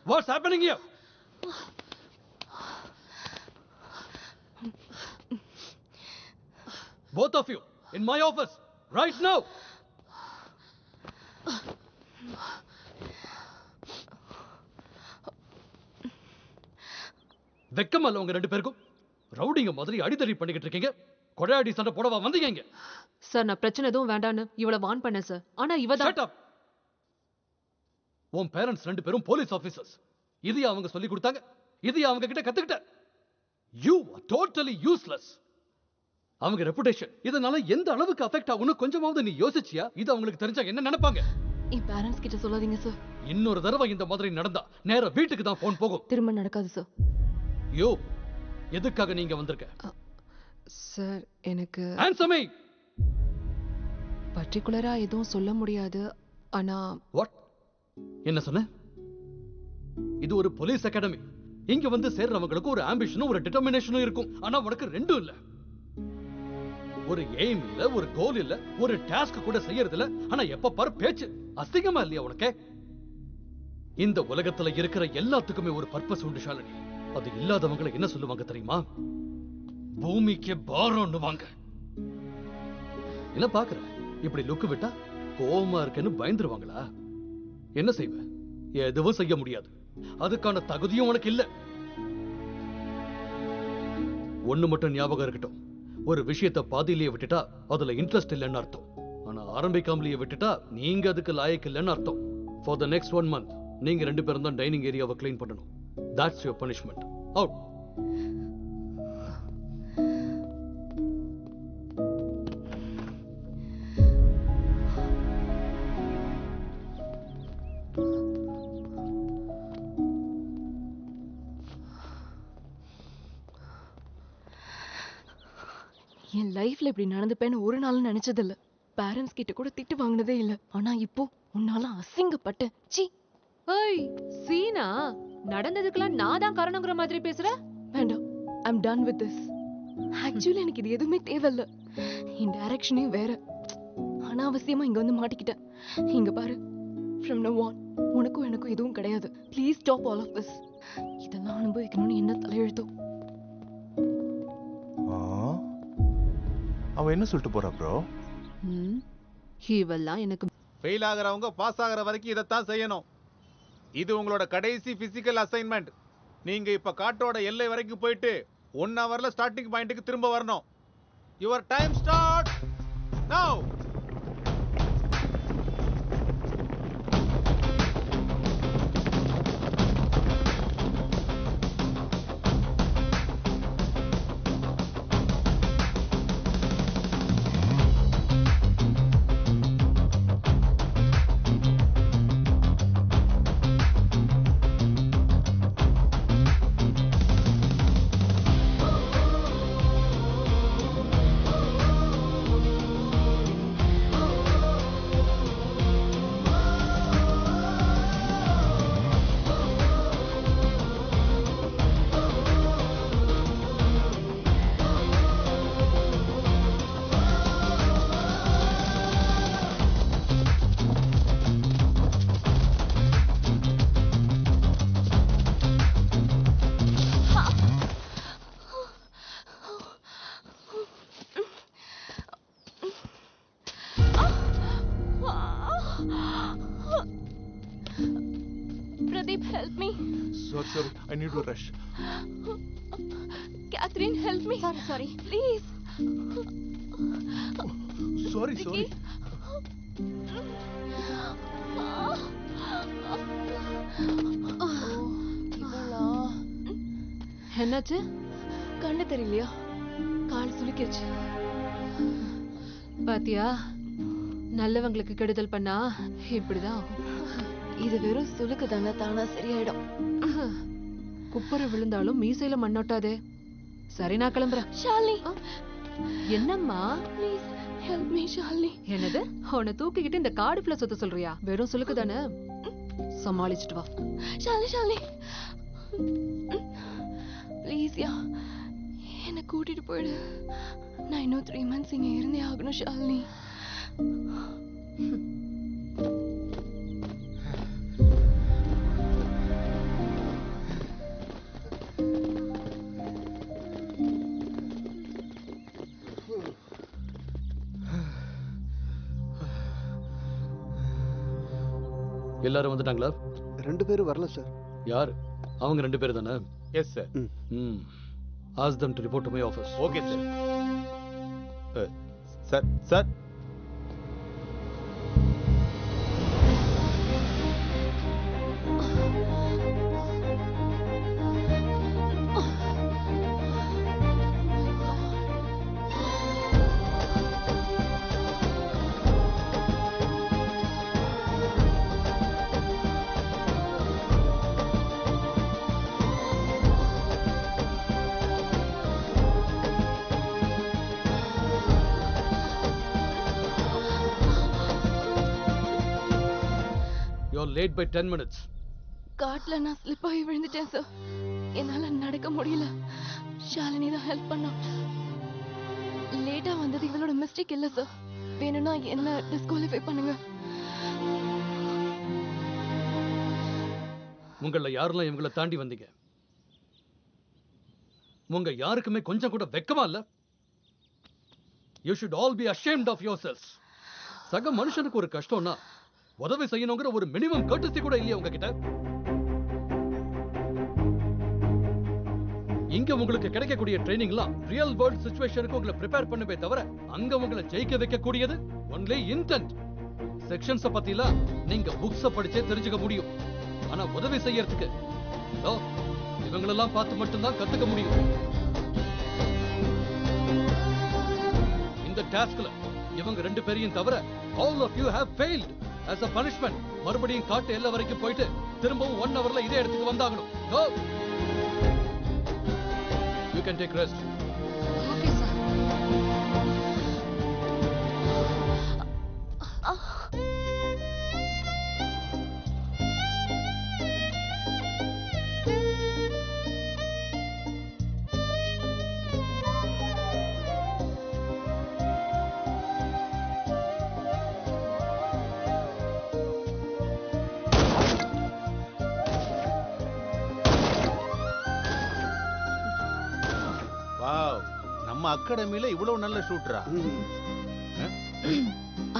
What's happening here? Both of you, in my office, right now. வெக்கமல்ல உங்க ரெண்டு பேருக்கும். ரவுடிங்க மாதிரி அடிதடி பண்ணிக்கிட்டு இருக்கீங்க. கொடையாடி சண்டை போடவா வந்தீங்க இங்க? சார் நான் பிரச்சனை எதுவும் வேண்டான்னு இவளை வார்ன் பண்ணேன் சார். ஆனா இவ Shut up. உன் பேரண்ட்ஸ் ரெண்டு பேரும் போலீஸ் ஆபீசர்ஸ். இதையா அவங்க சொல்லி கொடுத்தாங்க? இதையா அவங்க கிட்ட கத்துக்கிட்ட? You are totally useless. அவங்க ரெபுடேஷன் இதனால எந்த அளவுக்கு அஃபெக்ட் ஆகும்னு கொஞ்சமாவது நீ யோசிச்சியா? இது அவங்களுக்கு தெரிஞ்சா என்ன நினைப்பாங்க? என் பேரண்ட்ஸ் கிட்ட சொல்லாதீங்க சார். இன்னொரு தடவை இந்த மாதிரி நடந்தா நேரா வீட்டுக்கு தான் போன் போகும். திரும்ப நடக்காது சார். யோ, எதுக்காக நீங்க வந்திருக்க? சார் எனக்கு ஆன்சர் மீ. பர்டிகுலரா எதுவும் சொல்ல முடியாது. ஆனா வாட்? என்ன சொன்ன? இது ஒரு போலீஸ் அகாடமி. இங்க வந்து சேர்றவங்களுக்கு ஒரு ஆம்பிஷனும் ஒரு டிட்டர்மினேஷனும் இருக்கும். ஆனா உனக்கு ரெண்டும் இல்ல. ஒரு எய்ம் இல்ல, ஒரு கோல் இல்ல, ஒரு டாஸ்க் கூட செய்யறது இல்ல. ஆனா எப்ப பாரு பேச்சு. அசிங்கமா இல்லையா உனக்கு? இந்த உலகத்துல இருக்கிற எல்லாத்துக்குமே ஒரு பர்பஸ் உண்டு ஷாலினி. அது இல்லாதவங்களை என்ன சொல்லுவாங்க தெரியுமா? பூமிக்கு பாரம்னுவாங்க. என்ன பாக்குற? இப்படி லுக்கு விட்டா கோவமா இருக்கேன்னு பயந்துருவாங்களா? என்ன செய்வ? எதுவும் செய்ய முடியாது. அதுக்கான தகுதியும் உனக்கு இல்ல. ஒண்ணு மட்டும் ஞாபகம் இருக்கட்டும். ஒரு விஷயத்தை பாதியிலேயே விட்டுட்டா அதுல இன்ட்ரெஸ்ட் இல்லைன்னு அர்த்தம். ஆனா ஆரம்பிக்காமலேயே விட்டுட்டா நீங்க அதுக்கு லாயக்கு இல்லைன்னு அர்த்தம். ஃபார் த நெக்ஸ்ட் 1 month நீங்க ரெண்டு பேரும் தான் டைனிங் ஏரியாவை கிளீன் பண்ணணும். That's your punishment. Out. என் லைஃப்ல இப்படி நடந்துப்பேன்னு ஒரு நாளும் நினைச்சதில்ல. பேரண்ட்ஸ் கிட்ட கூட திட்டு வாங்கினதே இல்ல. ஆனா இப்போ உன்னால அசிங்கப்பட்டேன். சீ. ஏய் சீனா, நடந்ததுக்கெல்லாம் நான் தான் காரணங்கிற மாதிரி பேசுற? வேண்டாம். I'm done with this. Actually எனக்கு இது எதுவுமே தேவையில்ல. என் டைரக்ஷனே வேற. அனாவசியமா இங்க வந்து மாட்டிக்கிட்டேன். இங்க பாரு, from now on உனக்கும் எனக்கும் எதுவும் கிடையாது. Please stop all of this. இதெல்லாம் அனுபவிக்கணும்னு என்ன தலையெழுத்தோ. அவ என்ன சொல்லிட்டு போறா ப்ரோ? இவெல்லாம் எனக்கு ஃபெயில் ஆகுறவங்க பாஸ் ஆகுற வரைக்கும் இதைத்தான் செய்யணும். இது உங்களோட கடைசி பிசிக்கல் அசைன்மெண்ட். நீங்க இப்ப காட்டோட எல்லை வரைக்கும் போயிட்டு 1 hourல ஸ்டார்டிங் பாயிண்ட்டுக்கு திரும்ப வரணும். யுவர் டைம் ஸ்டார்ட் நவ. Pradeep, help me. Sorry, I need to rush. Catherine, help me. Sorry. Please. Sorry. என்னாச்சு? கண்ணு தெரியலையா? கால் சுளுக்கிடுச்சு. பாத்தியா, நல்லவங்களுக்கு கெடுதல் பண்ணா இப்படிதான் ஆகும். இது வெறும் சுளுக்கு தானே, தானா சரியாயிடும். குப்புற விழுந்தாலும் மீசையில மண்ணோட்டாதே. சரி, நான் கிளம்புறேன். ஷாலினி, என்னம்மா? Please help me Shalini. என்னது? உன்னை தூக்கிக்கிட்டு இந்த காடு ஃபுல்லா சுத்த சொல்றியா? வெறும் சுளுக்கு தானே, சமாளிச்சுட்டு வா. ஷாலினி ப்ளீஸ் யா, என்னை கூட்டிட்டு போயிடு. நான் இன்னும் 3 months இங்க இருந்தே ஆகணும் ஷாலினி. எல்லாரும் வந்துட்டாங்களா? 2 பேரும் வரல சார். யார்? அவங்க 2 பேர் தானே? Yes sir. Ask them to report to my office. Okay sir. Sir You're late by 10 minutes. காட்டுல நான் ஸ்லிப் ஆகி விழுந்துட்டேன் சார். என்னால நடக்க முடியல. ஷாலினி தான் ஹெல்ப் பண்ணா. லேட்டா வந்தது இவளோட மிஸ்டேக் இல்ல சார். வேணும்னா என்ன டிஸ்குவாலிஃபை பண்ணுங்க. உங்கள யாரெல்லாம் இவங்கள தாண்டி வந்தீங்க? உங்க யாருக்குமே கொஞ்சம் கூட வெக்கமா இல்ல? You should all be ashamed of yourselves. சக மனுஷனுக்கு ஒரு கஷ்டம்னா உதவி செய்யணுங்கிற ஒரு மினிமம் courtesy கூட இல்லையா உங்ககிட்ட? இங்க உங்களுக்கு கிடைக்கக்கூடிய ட்ரைனிங்லாம் ரியல் வேர்ல்ட் சிச்சுவேஷனுக்கு உங்களை ப்ரிப்பேர் பண்ணவே தவிர அங்க உங்களை ஜெயிக்க வைக்க கூடியது ஒன்லி இன்டென்ட். செக்ஷன்ஸ பத்திலாம் நீங்க புக்ஸ படிச்சே தெரிஞ்சுக்க முடியும். ஆனா உதவி செய்யறதுக்கு இவங்களெல்லாம் பார்த்து மட்டும்தான் கத்துக்க முடியும். இந்த டாஸ்க்ல இவங்க 2 பேரையும் தவிர all of you have failed. As a punishment, மறுபடியும் காட்டு எல்லை வரைக்கும் போயிட்டு திரும்பவும் 1 hourல இதே இடத்துக்கு வந்தாகணும். Go. You can take rest. Okay sir. நம்ம அகாடமில இவ்வளவு நல்ல ஷூட்டரா?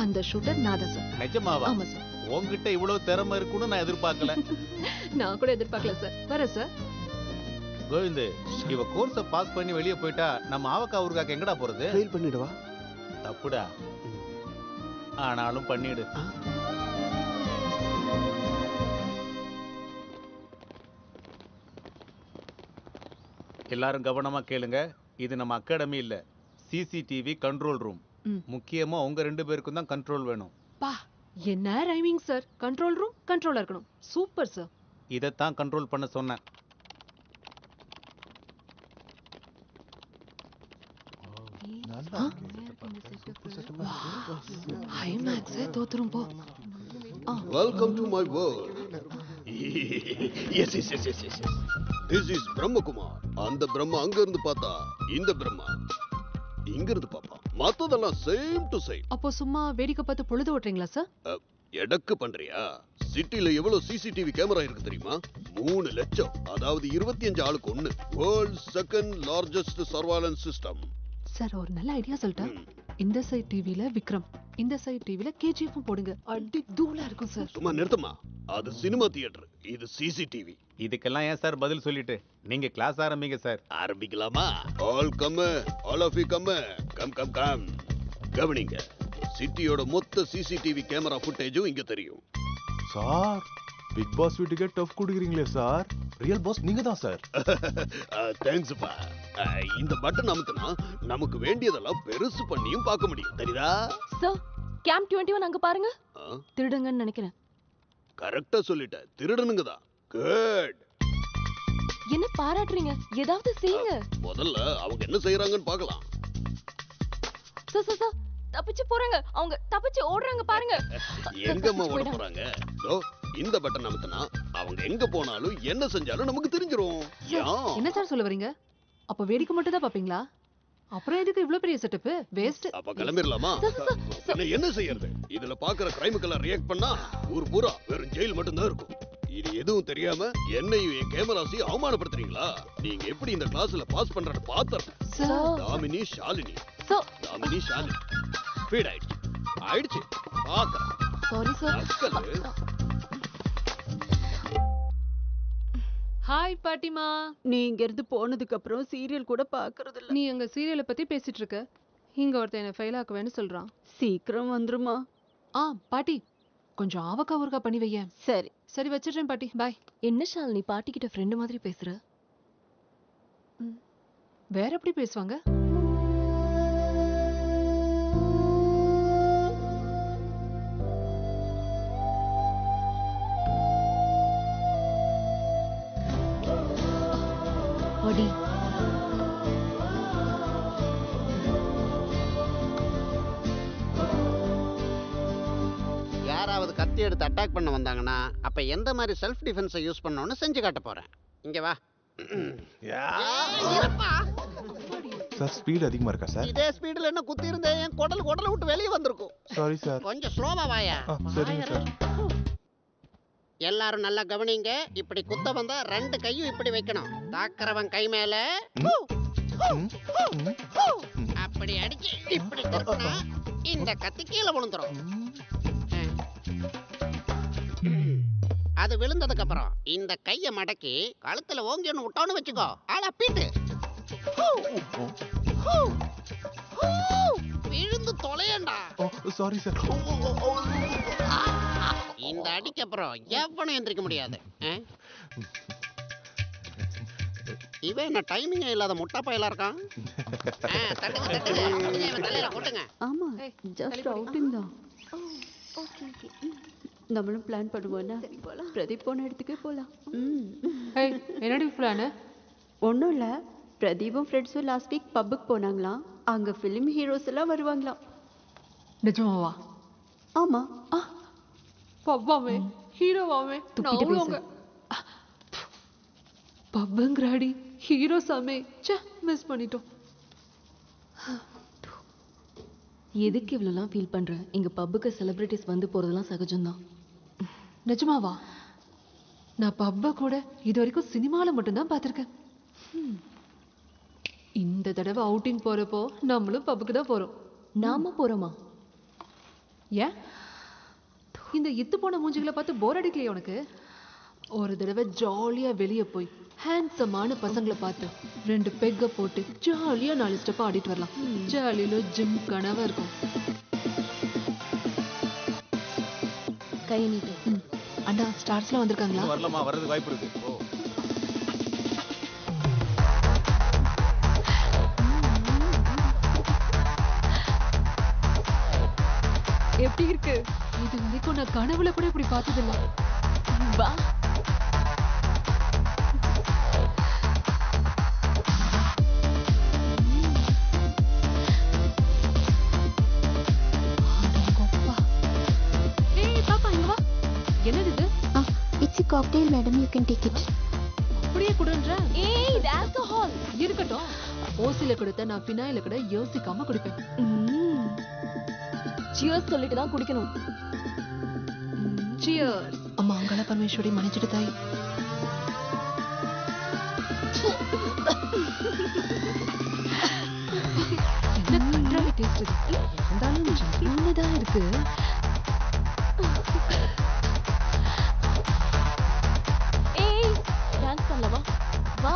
அந்த ஷூட்டர் நான் தான் சார். நிஜமாவா? ஆமா சார். உன்கிட்ட இவ்வளவு திறமை இருக்குன்னு நான் எதிர்பார்க்கல. நான் கூட எதிர்பார்க்கல சார். வரேன் சார். கோவிந்த், இவ கோர்ஸ பாஸ் பண்ணி வெளியே போயிட்டா நம்ம ஆவக்கா ஊருக்காக்கு எங்கடா போறது? ஃபெயில் பண்ணிடுவா. தப்புடா. ஆனாலும் பண்ணிடு. எல்லாரும் கவனமா கேளுங்க. இது நம்ம அகாடமி இல்ல, சிசிடிவி கண்ட்ரோல் ரூம். முக்கியமா உங்க 2 பேருக்கும் தான் கண்ட்ரோல் வேணும். பா, என்ன ரைமிங் சார். கண்ட்ரோல் ரூம் கண்ட்ரோலா இருக்கணும். Super sir. இதத்தான் கண்ட்ரோல் பண்ண சொன்னேன். ஹை மேக்ஸ் தோத்துரும் போ. Welcome to my world. Yes. This is Brahmakumar. அந்த பிரம்மா அங்க இருந்து பார்த்தா இந்த பிரம்மா இங்க இருந்து பாப்பா. மத்ததெல்லாம் சேம் டு சேம். அப்போ சும்மா வேடிக்கை பார்த்து பொழுது ஓட்டுறீங்களா சார்? எடக்கு பண்றியா? சிட்டில எவ்வளவு சிசிடிவி கேமரா இருக்கு தெரியுமா? 3 லட்சம். அதாவது 25 ஆளுக்கு 1. World second largest surveillance system. Sir, ஒரு நல்ல ஐடியா சொல்லிட்டேன். இந்த சைட் டிவில விக்ரம், இந்த சைட் டிவில கேஜிஎஃப் போடுங்க. அடி தூளா இருக்கும் சார். சும்மா நிறுத்துமா. அது சினிமா தியேட்டர், இது சிசிடிவி. இதுக்கெல்லாம் ஏன் சார் பதில் சொல்லிட்டு நீங்க கிளாஸ் ஆரம்பிங்க சார். ஆரம்பிக்கலாமா? All come, all of you come. Come. கவனிங்க. சிட்டியோட மொத்த சிசிடிவி கேமரா ஃபுட்டேஜும் இங்க தெரியும். சார், பிக் பாஸ் வீட்டுக்கு டஃப் கொடுக்குறீங்களே சார். ரியல் பாஸ் நீங்க தான் சார். தேங்க்ஸ் பா. இந்த பட்டன் அமுத்துனா நமக்கு வேண்டியதெல்லாம் பெருசு பண்ணியும் பார்க்க முடியும். தெரியுதா? சார், கேம்ப் 21 அங்க பாருங்க. திருடுங்கன்னு நினைக்கிறேன். கரெக்ட்டா சொல்லிட்ட. திருடனுங்க தான். குட். என்ன பாராட்டுறீங்க? ஏதாவது செய்யுங்க. முதல்ல அவங்க என்ன செய்யறாங்கன்னு பார்க்கலாம். சார், தப்பிச்சு போறாங்க. அவங்க தப்பிச்சு ஓடுறாங்க பாருங்க. எங்கம்மா ஓட போறாங்க? இந்த பட்டன் அமுத்துனா அவங்க எங்க போனாலும் என்ன செஞ்சாலும் நமக்கு தெரிஞ்சிரும். என்ன சார் சொல்ல வரீங்க? அப்ப வேடிக்கை மட்டும் தான் பாப்பீங்களா? அப்புறம் எதுக்கு இவ்ளோ பெரிய செட்டப்? வேஸ்ட். அப்ப கிளம்பிரலாமா? என்ன செய்யறது? இதுல பாக்குற கிரைமுக்கெல்லாம் ரியாக்ட் பண்ணா ஊர் பூரா வெறும் ஜெயில் மட்டும் தான் இருக்கும். இது எதுவும் தெரியாம என்னையும் என் கேமராஸையும் அவமானப்படுத்துறீங்களா? நீங்க எப்படி இந்த கிளாஸ்ல பாஸ் பண்றத பாத்துறேன். தாமினி ஷாலினி. ஃபீட் ஆயிடுச்சு. பாக்குறேன். Sorry sir. ஹாய் பாட்டிமா. நீ இங்க இருந்து போனதுக்கு அப்புறம் சீரியல் கூட பாக்குறது இல்ல. நீ அங்க சீரியலை பத்தி பேசிட்டு இருக்க. இங்க ஒருத்தன் என்ன ஃபெயில் ஆக்குவேன்னு சொல்றான். சீக்கிரம் வந்துருமா? பாட்டி கொஞ்சம் ஆவக்கா ஊறுகாய் பண்ணி வையேன். சரி சரி வச்சிடுறேன் பாட்டி. பாய். என்ன ஷால் நீ பாட்டி கிட்ட ஃப்ரெண்டு மாதிரி பேசுற? வேற எப்படி பேசுவாங்க? ஒடி யாராவது கத்தி எடுத்து அட்டாக் பண்ண வந்தாங்கன்னா அப்ப எந்த மாதிரி செல்ஃப் டிஃபென்ஸை யூஸ் பண்ணணும்னு செஞ்சு காட்ட போறேன். இங்க வா. சார் ஸ்பீட் அதிகமா இருக்கா சார்? இதே ஸ்பீடுல என்ன குத்தி இருந்தேன் என் குடல் விட்டு வெளியே வந்திருக்கும். Sorry sir. கொஞ்சம் ஸ்லோவா வாயா. சரிங்க சார். எல்லாரும் நல்லா கவனிங்க. இப்படி குத்த வந்தா 2 கையும் இப்படி வைக்கணும். தாக்குறவன் கை மேல அப்படி அடிச்சு இப்படி திருப்பினா இந்த கத்தி கீழே விழுந்துரும். அது விழுந்ததுக்கு அப்புறம் இந்த கைய மடக்கி கழுத்துல ஓங்கி ஒண்ணு விட்டோன்னு வச்சுக்கோ. ஆளா பீட்டு விழுந்து தொலையண்டா. Sorry sir. இந்த அடிக்கு அப்புறம் எவனும் எந்திரிக்க முடியாது. இவன் என்ன டைமிங்கே இல்லாத முட்டா பயலா இருக்கான். தட்டுங்க தட்டுங்க இவன் தலையில போட்டுங்க. ஆமா ஜஸ்ட் அவுட்டிங் தான். ஓகே ஓகே நம்மளும் பிளான் பண்ணுவோம்னா பிரதீப் போன இடத்துக்கே போலாம். என்னடி பிளான்? ஒன்றும் இல்லை, பிரதீப்பும் ஃப்ரெண்ட்ஸும் லாஸ்ட் வீக் பப்புக்கு போனாங்களாம். அங்கே ஃபிலிம் ஹீரோஸ் எல்லாம் வருவாங்களாம். நிஜமாவா? ஆமா. பப்பாவே ஹீரோவாவே துப்பிட்டு பேசு. பப்புங்கறாடி ஹீரோ சாமே. மிஸ் பண்ணிட்டோம். எதுக்கு இவ்வளோலாம் ஃபீல் பண்ற? இங்க பப்புக்கு செலிபிரிட்டிஸ் வந்து போறதெல்லாம் சகஜம்தான். நிஜமாவா? நான் பப்ப கூட இது வரைக்கும் சினிமால மட்டும்தான் பார்த்திருக்கேன். இந்த தடவை அவுட்டிங் போறப்போ நம்மளும் பப்புக்கு தான் போறோம். நாம போறோமா? ஏன் இந்த இத்து போன மூஞ்சிகளை பார்த்து போர் அடிக்கலையே உனக்கு? ஒரு தடவை ஜாலியா வெளியே போய் ஹேண்ட்ஸமான பசங்களை பார்த்து 2 பெக்க போட்டு ஜாலியா 4 ஸ்டெப் ஆடிட்டு வரலாம். ஜாலியில ஜிம் கனவா இருக்கும். கை நீட்டு. அண்ணா ஸ்டார்ஸ்லாம் வந்திருக்காங்களா? வரலமா, வரது வாய்ப்பு இருக்கு. எப்படி இருக்கு? இது வரைக்கும் நான் கனவுல கூட இப்படி பார்த்ததில்ல. வா. என்னது இது? It's a cocktail, madam. You can take it. அப்படியே குடுன்ற? இது ஆல்கஹால். இருக்கட்டும். ஓசில கொடுத்த நான் பினாயில கூட யோசிக்காம குடிப்பேன். சியர்ஸ் சொல்லிட்டு தான் குடிக்கணும். சியர்ஸ். அம்மா அங்காள பரமேஸ்வரி மன்னிச்சிடு தாய். என்ன கன்றாவி டேஸ்ட் இது. இருந்தாலும் ஜில்லுதான் இருக்கு. டான்ஸ் பண்ணலவா? வா.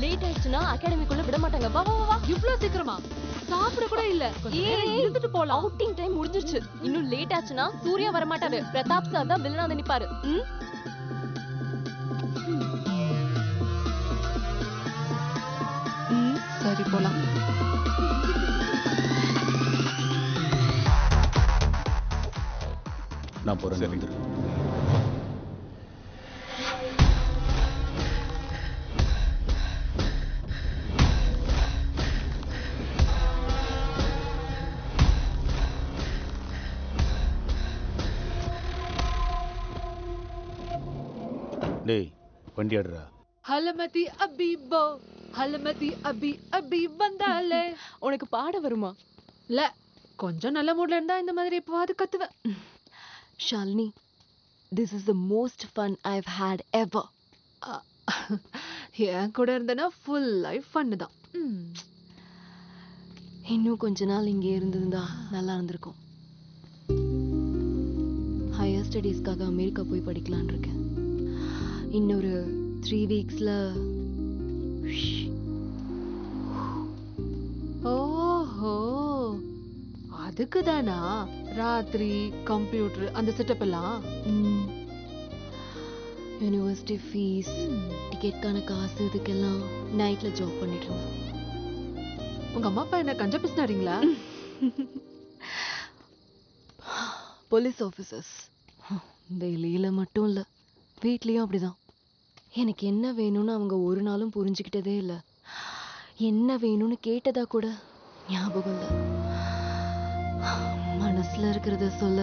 லேட் ஆயிடுச்சுனா அகாடமிக்குள்ள விட மாட்டாங்க. வா வா வா. இவ்ளோ சீக்கிரமா? சாப்பிட கூட இல்ல. இருந்துட்டு போலாம். அவுட்டிங் டைம் முடிஞ்சிருச்சு. இன்னும் லேட் ஆச்சுனா சூர்யா வர மாட்டாரு. பிரதாப் சார் தான் வில்லனா வந்து நிப்பாரு. சரி போலாம். நான் போறேன் வந்துரு. டேய் வண்டி ஆடுறா. ஹலமதி அபிபோ ஹலமதி அபி அபி வந்தாலே. உனக்கு பாட வருமா? இல்ல, கொஞ்சம் நல்ல மூட்ல இருந்தா இந்த மாதிரி எப்பவாது கத்துவேன். Shalini, this is the most fun I have had ever. என் கூட இருந்தனா ஃபுல் லைஃப் ஃபன் தான். இன்னும் கொஞ்ச நாள் இங்கே இருந்திருந்தா நல்லா இருந்திருக்கும். ஹையர் ஸ்டடீஸ்க்காக அமெரிக்கா போய் படிக்கலான் இருக்கேன். இன்னொரு 3 வீக்ஸ்ல. ஓஹோ, அதுக்கு தானா ராத்திரி கம்ப்யூட்டர் அந்த செட்டப் எல்லாம்? யூனிவர்சிட்டி ஃபீஸ், டிக்கெட்கான காசு, இதுக்கெல்லாம் நைட்ல ஜாப் பண்ணிட்டு இருந்தேன். உங்க அம்மா அப்பா என்ன கஞ்ச பிசினாரிங்களா? Police officers. டெய்லியில மட்டும் இல்ல, வீட்லயும் அப்படிதான். எனக்கு என்ன வேணும்னு அவங்க ஒரு நாளும் புரிஞ்சுக்கிட்டதே இல்லை. என்ன வேணும்னு கேட்டதா கூட ஞாபகம் இல்லை. மனசுல இருக்கிறத சொல்ல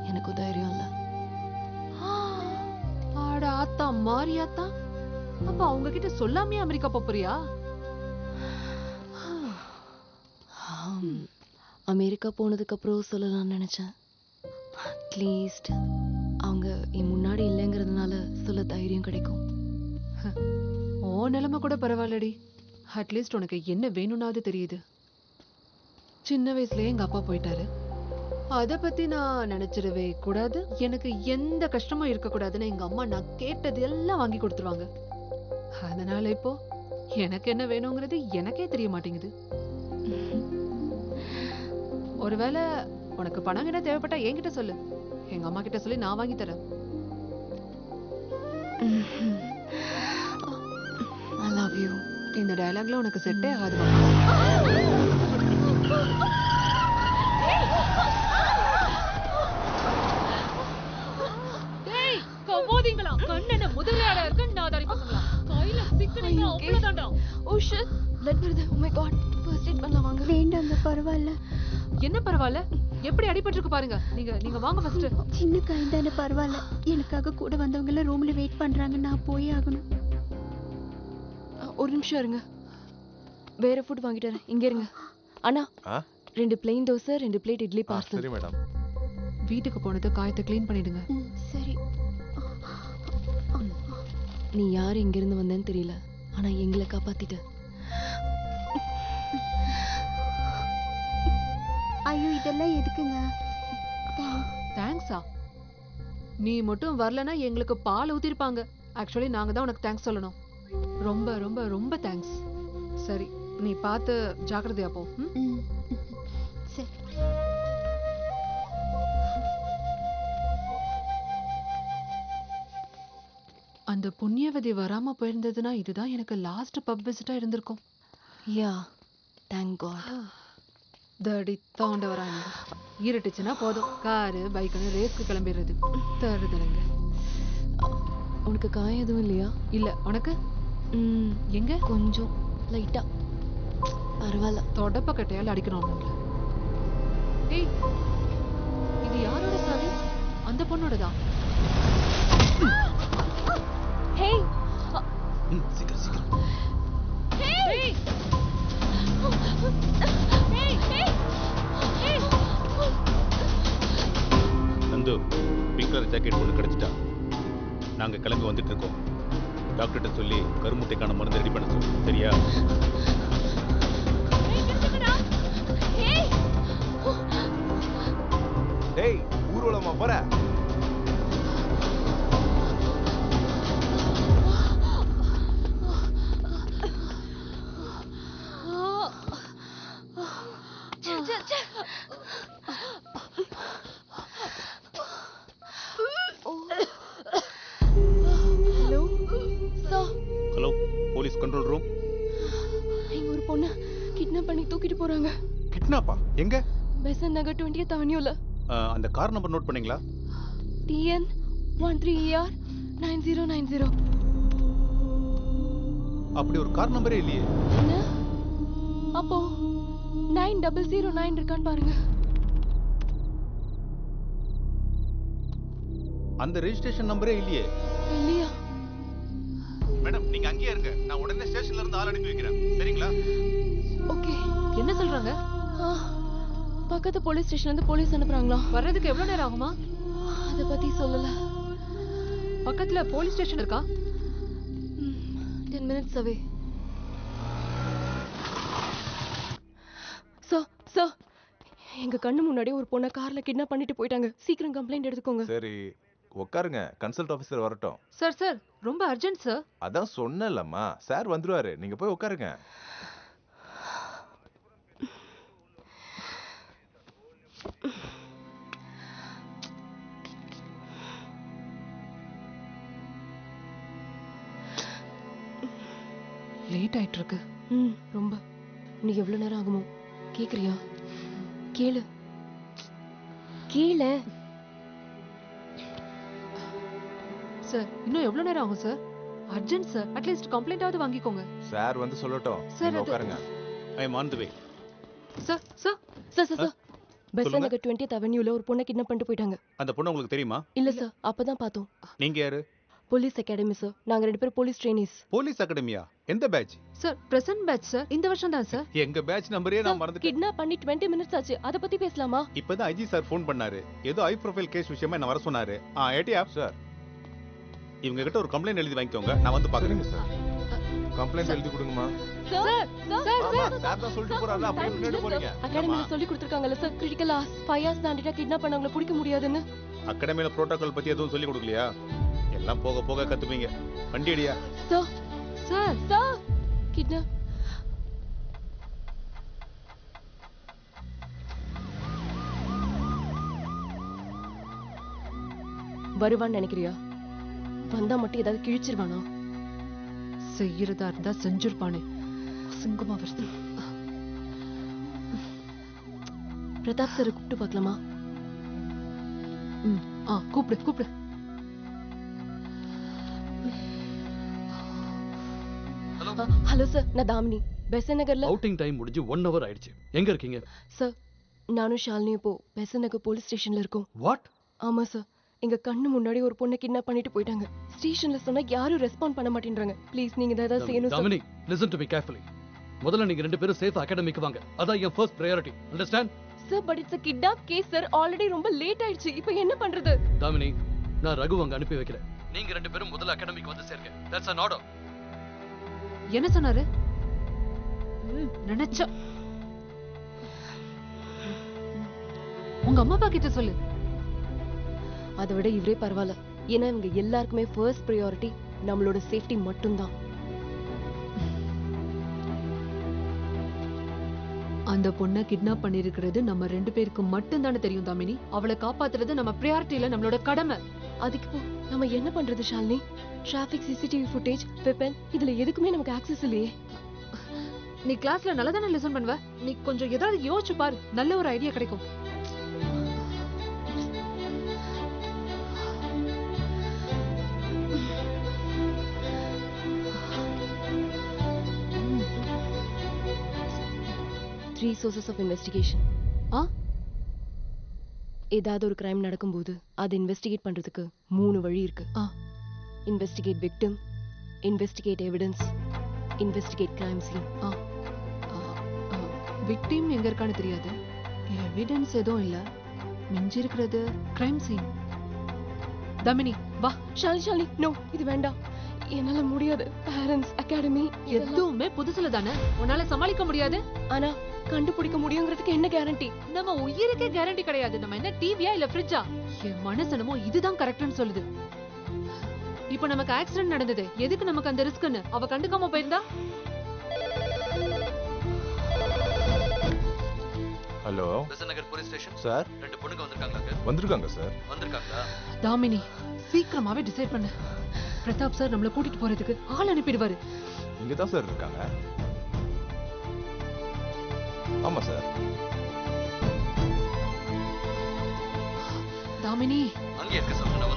எனக்கு தைரியம் இல்லை. ஆட ஆத்தா மாரியாத்தா, அப்ப அவங்க கிட்ட சொல்லாமே அமெரிக்கா போறியா? அமெரிக்கா போனதுக்கு அப்புறம் சொல்லலாம்னு நினைச்சேன். அட்லீஸ்ட் அவங்க என் முன்னாடி இல்லைங்கிறதுனால சொல்ல தைரியம் கிடைக்கும். ஓ நிலைமை கூட பரவாயில்லடி. அட்லீஸ்ட் உனக்கு என்ன வேணும்னாவது தெரியுது. சின்ன வயசுலயே எங்க அப்பா போயிட்டாரு. அத பத்தி நான் நினைச்சிடவே கூடாது. எனக்கு எந்த கஷ்டமும் இருக்க கூடாதுன்னு எங்க அம்மா நான் கேட்டது எல்லாம் வாங்கி கொடுத்துருவாங்க. அதனால இப்போ எனக்கு என்ன வேணுங்கிறது எனக்கே தெரிய மாட்டேங்குது. ஒருவேளை உனக்கு பணம் கிட்ட தேவைப்பட்டா என்கிட்ட சொல்லு, எங்க அம்மா கிட்ட சொல்லி நான் வாங்கி தரேன். I love you. இந்த டயலாக்ல உனக்கு செட்டே ஆகாது. டேய் கவோதிங்களா, கண்ணன முதலையாட இருக்க நாதாரி பசங்களா, கையில சிக்கனீங்க அவ்வளவுதான்டா. Oh shit, blood வருது. Oh my god, first aid பண்ணலாம் வாங்க. வேண்டாங்க, பரவாயில்ல. என்ன பரவாயில்ல? எப்படி அடிபட்டிருக்கு பாருங்க. நீங்க வாங்க ஃபர்ஸ்ட். சின்ன காயம் தானே, பரவாயில்ல. எனக்காக கூட வந்தவங்க எல்லாம் ரூம்ல வெயிட் பண்றாங்க, நான் போய் ஆகணும். ஒரு நிமிஷம் இருங்க, வேற ஃபுட் வாங்கிட்டு வரேன். இங்க இருங்க அண்ணா. 2 plain dosai, 2 plate idli parcel. சரி மேடம். வீட்டுக்கு போனது காயத்தை க்ளீன் பண்ணிடுங்க. சரி. நீ யார் எங்க இருந்து வந்தேன்னு தெரியல, ஆனா எங்களை காப்பாத்திட்ட. ஐயோ, இதெல்லாம் எதுக்குங்க? தேங்க்ஸா? நீ மட்டும் வரலனா எங்களுக்கு பால் ஊத்திருப்பாங்க. ஆக்சுவலி நாங்க தான் உனக்கு தேங்க்ஸ் சொல்லணும். ரொம்ப ரொம்ப ரொம்ப தேங்க்ஸ். சரி, நீ பார்த்து ஜாக்கிரதையா போ. சரி. அந்த புண்ணியவதி வராம போயிருந்ததுன்னா இதுதான் எனக்கு லாஸ்ட் பப் விசிட்டா இருந்திருக்கும். யா, தேங்க் காட். தடி தாண்ட வராங்க. இருட்டுச்சுன்னா போதும், காரு பைக்குன்னு ரேஸ்க்கு கிளம்பிடுறது. தருதலைங்க. உனக்கு காயம் எதுவும் இல்லையா? இல்ல. உனக்கு? எங்க? கொஞ்சம் லைட்டா. பரவாயில்ல. தொடப்ப கட்டையால் அடிக்கணும் அவங்கள. ஏய், இது யாரோட சாவி? அந்த பொண்ணோடதான். ஹேய், சீக்கிரம் சீக்கிரம். Hey, Nandu, pink colour jacket ஒன்று கிடைச்சிட்டா. நாங்க கிளம்பி வந்துட்டு இருக்கோம். டாக்டர்கிட்ட சொல்லி கருமுட்டைக்கான மருந்து ரெடி பண்ண சொல்லு, சரியா? டேய், ஊர்வலமா போற? Hello sir. Hello, police control room. இங்க ஒரு பொண்ணு கிட்னாப் பண்ணி தூக்கிட்டு போறாங்க. கிட்னாப்பா? எங்க? பெசன்ட் நகர் 20th அவென்யூல. அந்த கார் நம்பர் நோட் பண்ணீங்களா? TN 13ER 9090. அப்படி ஒரு கார் நம்பரே இல்லையே. என்ன? அப்போ 9009 இருக்கான்னு பாருங்க. அந்த ரெஜிஸ்ட்ரேஷன் நம்பரே இல்லையே. இல்லையா? மேடம் நீங்க அங்கேயே இருங்க, நான் உடனே ஸ்டேஷன்ல இருந்து ஆள் அனுப்பி வைக்கிறேன், சரிங்களா? ஓகே. என்ன சொல்றாங்க? பக்கத்து போலீஸ் ஸ்டேஷன்ல இருந்து போலீஸ் அனுப்புறாங்களா? வர்றதுக்கு எவ்வளவு நேரம் ஆகுமா? அத பத்தி சொல்லல. பக்கத்துல போலீஸ் ஸ்டேஷன் இருக்கா? 10 minutes away. சார் எங்க கண்ணு முன்னாடி ஒரு பொண்ணை கார்ல கிட்னாப் பண்ணிட்டு போயிட்டாங்க. சீக்கிரம் கம்ப்ளைண்ட் எடுத்துக்கோங்க. சரி உட்காருங்க, கன்சல்ட் ஆபீசர் வரட்டும். சார் ரொம்ப அர்ஜென்ட் சார். அதான் சொன்னேன்லம்மா, சார் வந்துருவாரு, நீங்க போய் உட்காருங்க. லேட் ஆயிட்டு இருக்கு. ரொம்ப. நீ எவ்வளவு நேரம் ஆகுமோ? கேக்குறியா? கேளு. சார் இன்னும் எவ்வளவு நேரம் ஆகும் சார்? Urgent sir. அட்லீஸ்ட் கம்ப்ளைண்டாவது வாங்கிக்கோங்க. சார் வந்து சொல்லட்டும், சார் நீங்க உட்காருங்க. I am on the way. Sir Besant Nagar 20th அவென்யூல ஒரு பொண்ணை கிட்னாப் பண்ணிட்டு போயிட்டாங்க. அந்த பொண்ணு உங்களுக்கு தெரியுமா? இல்ல சார், அப்பதான் பார்த்தோம். நீங்க யாரு? Police academy sir. நாங்க 2 பேரும் போலீஸ் ட்ரெயினிஸ். போலீஸ் அகாடமியா? எந்த batch? Sir present batch sir. இந்த வருஷம் தான் சார். எங்க பேட்ச் நம்பரே நான் மறந்துட்டேன். கிட்னாப் பண்ணி 20 minutes ஆச்சு. அத பத்தி பேசலாமா? இப்பதான் ஐஜி சார் ஃபோன் பண்ணாரு. ஏதோ ஹை ப்ரொஃபைல் கேஸ் விஷயமா என்ன வர சொன்னாரு. ஏடியா சார், இவங்க கிட்ட ஒரு கம்ப்ளைண்ட் எழுதி வாங்கிக்கோங்க, நான் வந்து பாக்குறேன். சார் கம்ப்ளைண்ட் எழுதி கொடுங்கம்மா. சார் சார் தான் சொல்லிட்டு போறாரு, அப்படியே முன்னாடி போறீங்க. அகாடமில சொல்லி கொடுத்திருக்காங்கல சார், கிரிட்டிக்கல் ஹார்ஸ் 5 hours தாண்டிட்டா கிட்னாப் பண்ணவங்கள பிடிக்க முடியாதுன்னு. அகாடமில புரோட்டோகால் பத்தி எதுவும் சொல்லி கொடுக்கலையா? எல்லாம் போக போக கத்துப்பீங்க. வண்டி அடியா. Sir kidnap. வருவான்னு நினைக்கிறியா? வந்தா மட்டும் ஏதாவது கிழிச்சிருவானா? செய்யறதா இருந்தா செஞ்சிருப்பானே. சிங்கமா வருது. பிரதாப் சார் கூப்பிட்டு பார்க்கலாமா? கூப்பிடு. ஹலோ சார், நான் தாமினி. பெசன் நகர்ல அவுட்டிங் டைம் முடிஞ்சு 1 hour ஆயிடுச்சு. எங்க இருக்கீங்க? சார் நானும் ஷாலினியும் இப்போ பெசன் நகர் போலீஸ் ஸ்டேஷன்ல இருக்கோம். வாட்? ஆமா சார், எங்க கண்ணு முன்னாடி ஒரு பொண்ணை கிட்னாப் பண்ணிட்டு போயிட்டாங்க. ஸ்டேஷன்ல சொன்னா யாரும் ரெஸ்பாண்ட் பண்ண மாட்டேன்றாங்க. ப்ளீஸ் நீங்க ஏதாவது செய்யணும் sir. Damini, listen to me carefully. முதல்ல நீங்க 2 பேரும் சேஃப் அகாடமிக்கு வாங்க. அதான் என் first priority. Understand? Sir but it's a kidnap case sir. Already ரொம்ப லேட் ஆயிடுச்சு. இப்போ என்ன பண்றது? தாமினி, நான் ரகு அங்க அனுப்பி வைக்கிறேன். நீங்க 2 பேரும் முதல்ல அகாடமிக்கு வந்து சேருங்க. That's an order. என்ன சொன்னாரு? நினைச்ச உங்க அம்மா அப்பா கிட்ட சொல்லு. அதை விட இவரே பரவாயில்ல. ஏன்னா இவங்க எல்லாருக்குமே ஃபர்ஸ்ட் ப்ரையாரிட்டி நம்மளோட சேஃப்டி மட்டும்தான். அந்த பொண்ணை கிட்னாப் பண்ணிருக்கிறது நம்ம 2 பேருக்கு மட்டும் தானே தெரியும் தாமினி. அவளை காப்பாத்துறது நம்ம பிரையாரிட்டில நம்மளோட கடமை. அதுக்கு இப்போ நம்ம என்ன பண்றது Shalini? Traffic, CCTV footage, weapon, இதுல எதுக்குமே நமக்கு ஆக்சஸ் இல்லையே. நீ கிளாஸ்ல நல்லா தானே லிசன் பண்ணுவ. நீ கொஞ்சம் ஏதாவது யோசிச்சு பாரு, நல்ல ஒரு ஐடியா கிடைக்கும். Three sources of investigation. ஏதாவது ஒரு கிரைம் நடக்கும்போது அதை இன்வெஸ்டிகேட் பண்றதுக்கு 3 வழி இருக்கு. Investigate victim, investigate evidence, investigate crime scene. Victim எங்க இருக்கான்னு தெரியாது, எவிடன்ஸ் எதுவும் இல்ல, மிஞ்சி இருக்கிறது கிரைம் சீன். தாமினி வா. ஷாலினி நோ, இது வேண்டாம். என்னால முடியாது. பேரண்ட்ஸ், அகாடமி எதுவுமே புதுசுல தானே, உன்னால சமாளிக்க முடியாது. ஆனா கண்டுபிடிக்க முடியுங்கிறதுக்கு என்ன கேரண்டி? நம்ம உயிருக்கே கேரண்டி கிடையாது. நம்ம என்ன டிவியா இல்ல ஃப்ரிட்ஜா? என் மனசனமோ இதுதான் கரெக்ட்னு சொல்லுது. இப்போ நமக்கு ஆக்சிடென்ட் நடந்தது, எதுக்கு நமக்கு அந்த ரிஸ்க்னு அவ கண்டுக்காம போயிருந்தா? Hello, Besant Nagar police station sir. 2 பொண்ணுங்க வந்திருக்காங்க. வந்திருக்காங்க சார். வந்திருக்காங்களா? தாமினி சீக்கிரமாவே டிசைட் பண்ணு. பிரதாப் சார் நம்மள கூட்டிட்டு போறதுக்கு ஆள் அனுப்பிடுவாரு. இங்க தான் சார் இருக்காங்க. ஆமா சார். தாமினி அங்க இருக்க சொல்லுங்க.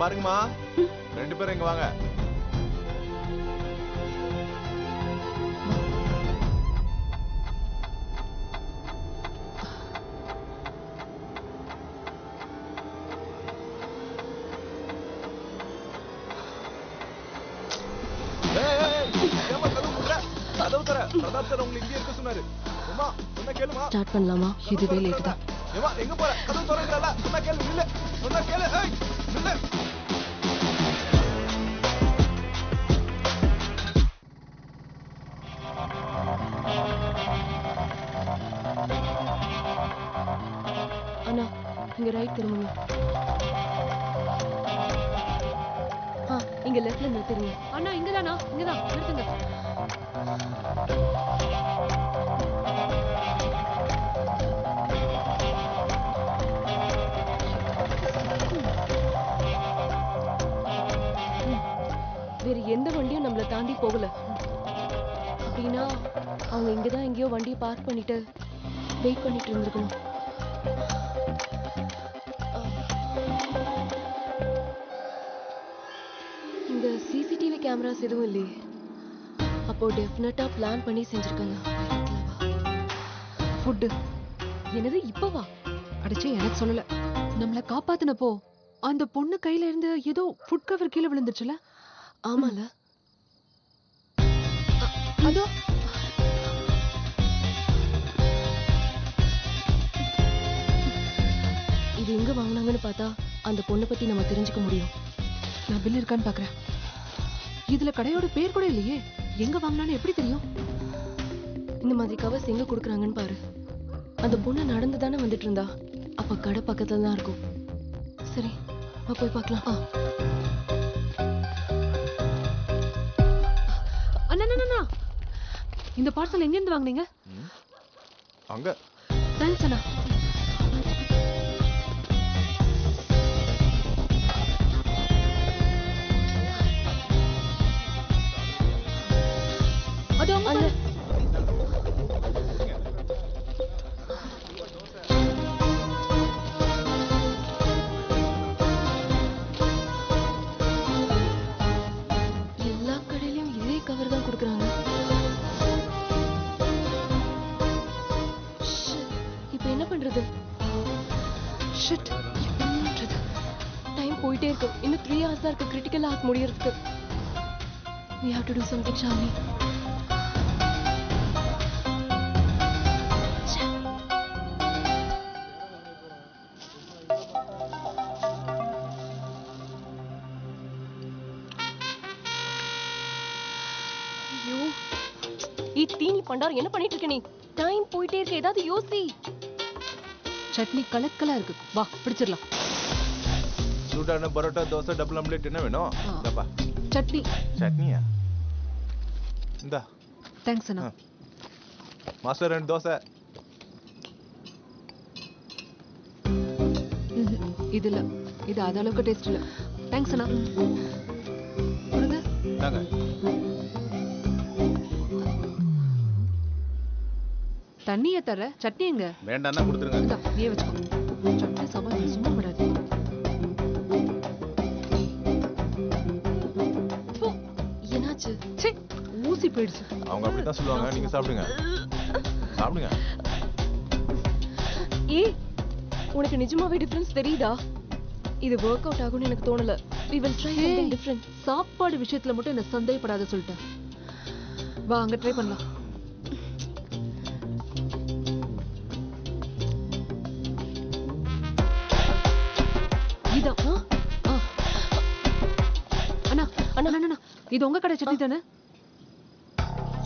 பாருங்கம்மா, 2 பேரும் இங்க வாங்க. பிரதாப் சார் உங்களை இங்கே இருக்க சொன்னாரு. அம்மா சொன்னா கேளுமா? ஸ்டார்ட் பண்ணலாமா? இதுவே லேட் தான். ஏமா எங்க போற? கதவு திறங்கறல. சொன்னா கேளு. இல்ல. சொன்னா கேளு. ஏய் இல்ல. அண்ணா இங்க ரைட் திரும்புங்க. இங்க லெஃப்ட்ல நிறுத்துங்க. அண்ணா இங்கதானா? இங்கதான் நிறுத்துங்க. வேற எந்த வண்டியும் நம்மள தாண்டி போகல. அப்படின்னா அவங்க இங்கதான் எங்கேயோ வண்டியை பார்க் பண்ணிட்டு வெயிட் பண்ணிட்டு இருந்திருக்கணும். இந்த சிசிடிவி கேமராஸ் எதுவும் இல்லையே. அப்போ டெஃபினட்டா பிளான் பண்ணி செஞ்சிருக்காங்க. ஃபுட்டு என்னது இப்பவா? அடிச்சு எனக்கு சொல்லல. நம்மள காப்பாத்துனப்போ அந்த பொண்ணு கையில இருந்து ஏதோ ஃபுட் கவர் கீழே விழுந்துச்சுல? ஆமால. அதோ இது எங்க வாங்குனாங்கன்னு பார்த்தா அந்த பொண்ணை பத்தி நம்ம தெரிஞ்சுக்க முடியும். நான் பில் இருக்கான்னு பாக்குறேன். இதுல கடையோட பேர் கூட இல்லையே. எங்க வாங்கினான்னு எப்படி தெரியும்? இந்த மாதிரி கவர்ஸ் எங்க கொடுக்குறாங்கன்னு பாரு. அந்த பொண்ணு நடந்து தானே வந்துட்டு இருந்தா. அப்ப கடை பக்கத்துல தான் இருக்கும். சரி போய் பார்க்கலாம். அண்ணா இந்த பார்சல் எங்க இருந்து வாங்குனீங்க? அங்க. தேங்க்ஸ் அண்ணா. அது அங்க. எல்லா கடையிலயும் இதே கவர் தான் கொடுக்குறாங்க. இப்போ என்ன பண்றது? ஷிட், என்ன பண்றது? டைம் போயிட்டே இருக்கு. இன்னும் 3 hours தான் இருக்கு கிரிட்டிக்கல் ஹார்ட் முடியறதுக்கு. We have to do something, Shalini. தீனி பண்டார் என்ன பண்ணிட்டு இருக்க நீ? டைம் போயிட்டே இருக்கு. ஏதாவது யோசி. சட்னி கலக்கலா இருக்கு. வா பிடிச்சிடலாம். சூடான பரோட்டா, தோசை, டபுள் ஆம்லெட் என்ன வேணும்? இந்தப்பா. சட்னி. சட்னியா? இந்தா. தேங்க்ஸ் அண்ணா. மாஸ்டர் 2 தோசை. இது இல்ல. இது அத அளவுக்கு டேஸ்ட் இல்ல. தேங்க்ஸ் அண்ணா. கொடுங்க. தாங்க. தண்ணிய தர. சட்னி எங்க? வேண்டாம்னா கொடுத்துருங்க. இந்தா நீயே வச்சுக்கோ. சட்னி சாம்பார் சும்மா படாது. என்னாச்சு? சே ஊசி போயிடுச்சு. அவங்க அப்படி தான் சொல்லுவாங்க. நீங்க சாப்பிடுங்க. சாப்பிடுங்க. ஏய் உனக்கு நிஜமாவே டிஃபரன்ஸ் தெரியுதா? இது வொர்க் அவுட் ஆகும்னு எனக்கு தோணல. We will try something different. சாப்பாடு விஷயத்துல மட்டும் என்ன சந்தேகப்படாத சொல்லிட்டேன். வா அங்க ட்ரை பண்ணலாம். அண்ணா இது உங்க கடை சட்னி தானே?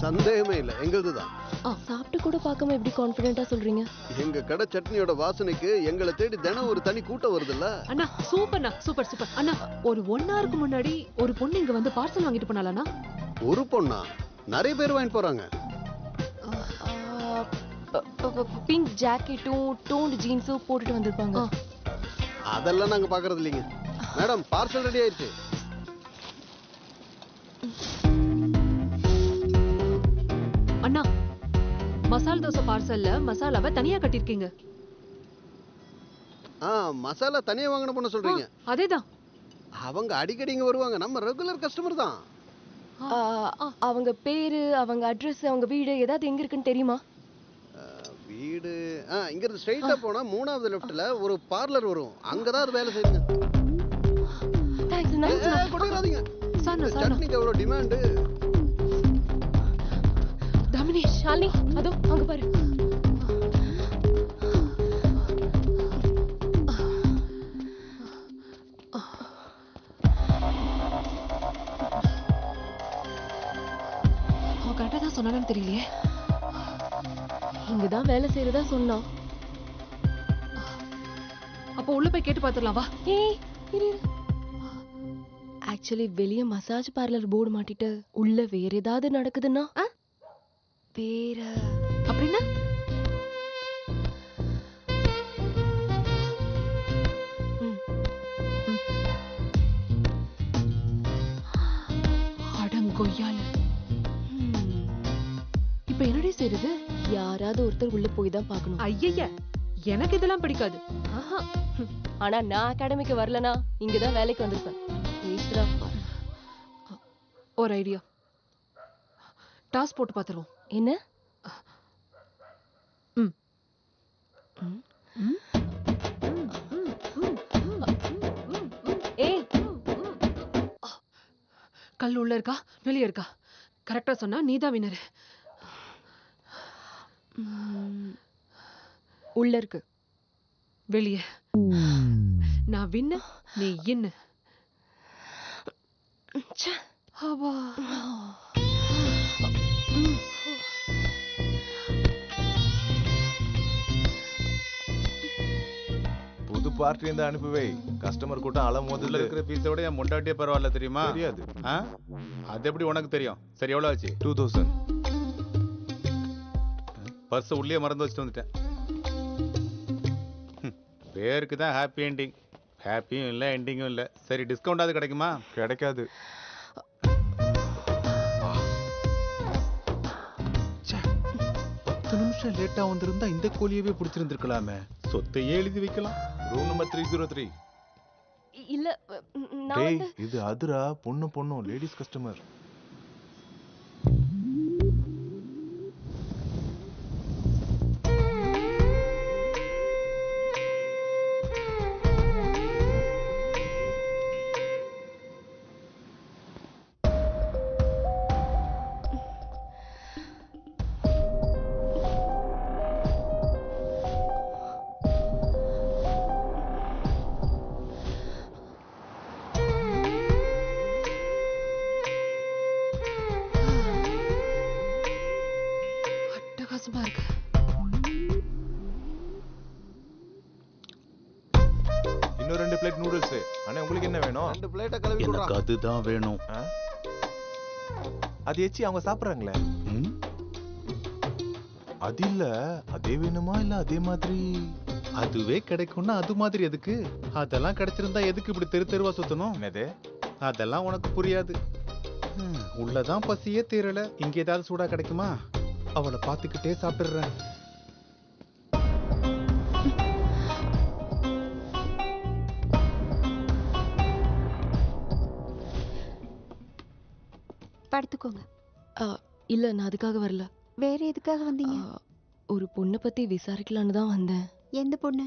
சந்தேகமே இல்ல, எங்களுது தான். சாப்பிட்டு கூட பார்க்காம எப்படி கான்ஃபிடென்ட்டா சொல்றீங்க? எங்க கடை சட்னியோட வாசனைக்கு எங்களை தேடி தினம் ஒரு தனி கூட்டம் வருதுல்ல. அண்ணா சூப்பர்ண்ணா, சூப்பர் சூப்பர். அண்ணா ஒரு 1 ஹவருக்கு முன்னாடி ஒரு பொண்ணு இங்க வந்து பார்சல் வாங்கிட்டு போனாலண்ணா. ஒரு பொண்ணா? நிறைய பேர் வாங்கிட்டு போறாங்க. பிங்க் ஜாக்கெட்டும் டோன்ட் ஜீன்ஸும் போட்டுட்டு வந்திருப்பாங்க. அதெல்லாம் நாங்க பாக்குறது இல்லைங்க. மேடம் பார்சல் ரெடி ஆயிடுச்சு. அண்ணா மசால் தோசை பார்சல்ல மசாலாவை தனியா கட்டிருக்கீங்க. மசாலா தனியா வாங்கணும் பண்ண சொல்றீங்க? அதேதான். அவங்க அடிக்கடி இங்க வருவாங்க, நம்ம ரெகுலர் கஸ்டமர் தான். அவங்க பேரு, அவங்க அட்ரஸ், அவங்க வீடு ஏதாவது எங்க இருக்குன்னு தெரியுமா? வீடு இங்க இருந்து ஸ்ட்ரைட்டா போனா 3வது லெஃப்ட்ல ஒரு பார்லர் வரும், அங்கதான் அது வேலை செய்யுங்க. தேங்க்ஸ் நான் கொடுக்காதீங்க. சார் சட்னிக்கு எவ்வளவு டிமாண்ட்? தாமினி, ஷாலினி, அதோ அங்க பாரு. அவன் கரெக்டா தான் சொன்னானு தெரியலையே. இங்கதான் வேலை செய்யறதா சொன்னான். அப்போ உள்ள போய் கேட்டு பாத்துடலாம் வா. ஏய் இரு. ஆக்சுவலி வெளிய மசாஜ் பார்லர் போர்டு மாட்டிட்டு உள்ள வேற ஏதாவது நடக்குதுன்னா வேற அப்படின்னா அடங்கொய்யால. இப்ப என்னடி செய்யுது? யாராவது ஒருத்தர் உள்ள போய் தான் பார்க்கணும். ஐயய்ய, எனக்கு இதெல்லாம் பிடிக்காது. ஆனா நான் அகாடமிக்கு வரலனா இங்கதான் வேலைக்கு வந்திருப்பேன். ஒரு ஐடியா, டாஸ் போட்டு பாத்துருவோம். என்ன? ஏய், கல் உள்ள இருக்கா வெளியே இருக்கா? கரெக்டா சொன்னா நீதான் வினர். உள்ள இருக்கு. வெளியே நான் வின்னு, நீ இன்னு. ஹவா புது பார்ட்டி இருந்தா அனுப்பி வை. கஸ்டமர் கூட்டம் முதல்ல இருக்கிற பீஸோட என் முண்டாட்டியே பரவாயில்ல தெரியுமா? தெரியாது. அது எப்படி உனக்கு தெரியும்? சரி, எவ்வளவு ஆச்சு? 2000. பர்ஸ் உள்ளே மறந்து வச்சுட்டு வந்துட்டேன். பேருக்கு தான் ஹாப்பி எண்டிங். ஹாப்பியும் இல்லை, எண்டிங்கும் இல்லை. சரி, டிஸ்கவுண்டாவது கிடைக்குமா? கிடைக்காது. 10 நிமிஷம் லேட்டா வந்திருந்தா இந்த கோழியவே பிடிச்சிருந்துருக்கலாமே. சொத்தையே எழுதி வைக்கலாம். Room number 303. இல்ல நான் இது அதுரா, பொண்ணு லேடிஸ் கஸ்டமர். இன்னும் 2 பிளேட் நூடுல்ஸ். அண்ணே உங்களுக்கு என்ன வேணும்? 2 பிளேட்ட கலவி குடுறா. எனக்கு அதுதான் வேணும். அது எச்சி அவங்க சாப்பிடுறாங்களே. அது இல்ல, அதே வேணுமா இல்ல அதே மாதிரி? அதுவே கிடைக்கும்னா அது மாதிரி எதுக்கு? அதெல்லாம் கிடைச்சிருந்தா எதுக்கு இப்படி தெரு தெருவா சுத்தணும்? என்னது? அதெல்லாம் உனக்கு புரியாது. உள்ளதான் பசியே தீரல. இங்க ஏதாவது சூடா கிடைக்குமா? அவளை பாத்துக்கிட்டே சாப்பிடுறேன். படுத்துக்கோங்க. இல்ல நான் அதுக்காக வரல. வேற எதுக்காக வந்தீங்க? ஒரு பொண்ணை பத்தி விசாரிக்கலான்னு தான் வந்தேன். எந்த பொண்ணு?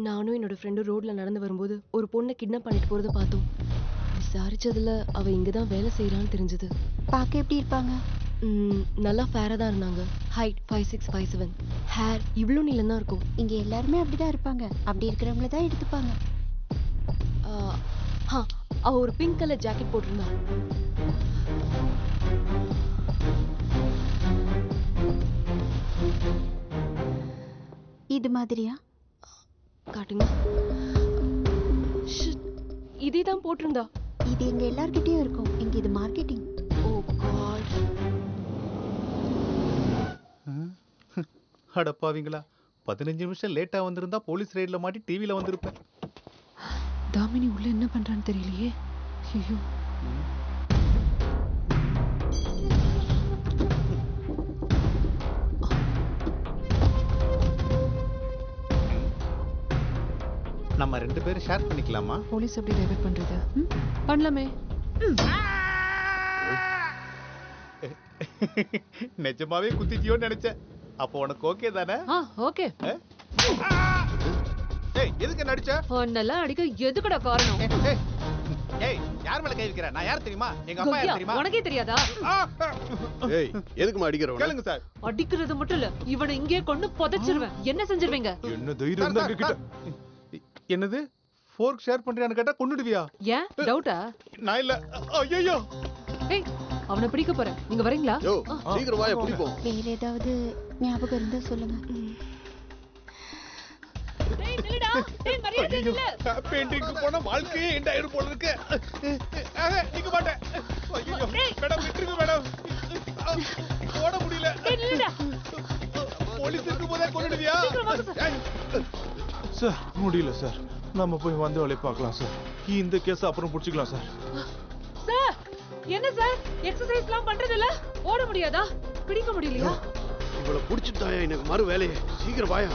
நானும் என்னோட ஃப்ரெண்டும் ரோட்ல நடந்து வரும்போது ஒரு பொண்ணை கிட்னாப் பண்ணிட்டு போறத பார்த்தோம். விசாரிச்சதுல அவ இங்கதான் வேலை செய்யறான்னு தெரிஞ்சது. பார்க்க எப்படி இருப்பாங்க? நல்லா ஃபேரா தான் இருந்தாங்க. ஹைட் 5'6", 5'7". ஹேர் இவ்வளோ நீளம் தான் இருக்கும். இங்க எல்லாருமே அப்படிதான் இருப்பாங்க. அப்படி இருக்கிறவங்கள தான் எடுத்துப்பாங்க. அவ ஒரு பிங்க் கலர் ஜாக்கெட் போட்டிருந்தா. இது மாதிரியா? காட்டுங்க. இதே தான் போட்டிருந்தா. இது எங்க எல்லார்கிட்டயும் இருக்கும். இங்க இது மார்க்கெட்டிங். ஓ காட். அடப்பாவீங்களா, 15 நிமிஷம் லேட்டா வந்திருந்தா போலீஸ் ரைட்ல மாட்டி டிவில வந்திருப்பேன். தாமினி உள்ள என்ன பண்றான்னு தெரியலையே. ஐயோ, நம்ம 2 பேரும் ஷேர் பண்ணிக்கலாமா? போலீஸ் எப்படி டைவர்ட் பண்றது? பண்ணலாமே. நிஜமாவே குத்திட்டியோன்னு நினைச்சேன். அப்போ உனக்கு ஓகே தானே? ஓகே. ஏய் எதுக்கு நடிச்ச? ஒன்னெல்லாம் அடிக்க எதுக்குடா காரணம்? ஏய் யார் மேல கை வைக்கிற? நான் யார் தெரியுமா? எங்க அப்பா யார் தெரியுமா? உனக்கே தெரியாதா? ஏய் எதுக்குமா அடிக்கிறவன? கேளுங்க சார். அடிக்கிறது மட்டும் இல்ல, இவனை இங்கே கொண்டு புதைச்சிருவேன். என்ன செஞ்சிருவீங்க? என்ன தைரியம் இருந்தா கிட்ட? என்னது? ஃபோர்க் ஷேர் பண்றியான்னு கேட்டா கொன்னுடுவியா? ஏன் டவுட்டா? நான் இல்ல. ஐயோ. ஏய் அவனை பிடிக்க போறேன். நீங்க வரீங்களா? யோ சீக்கிரம் வாயை பிடிப்போம். வேற ஏதாவது ஞாபகம் இருந்தா சொல்லுங்க. டேய் நில்லுடா. டேய் மரியாதை நில்லு. பெயிண்டிங்க்கு போனா வாழ்க்கையே எண்ட் ஆயிரும் போல இருக்கு. நிக்க மாட்டேன். ஐயோ மேடம் விட்டுருங்க மேடம். ஓட முடியல. டேய் நில்லுடா. போலீஸ் இருக்கும்போதே கொன்னுடுவியா? சார் முடியல சார். நம்ம போய் வந்து வேலையை பார்க்கலாம் சார். இந்த கேஸ் அப்புறம் புடிச்சுக்கலாம் சார். சார் என்ன சார் எக்ஸசைஸ்லாம் பண்றது இல்ல? ஓட முடியாதா? பிடிக்க முடியலையா? இவள புடிச்சிட்டாயா எனக்கு மறு வேலையை. சீக்கிரம் வாயா.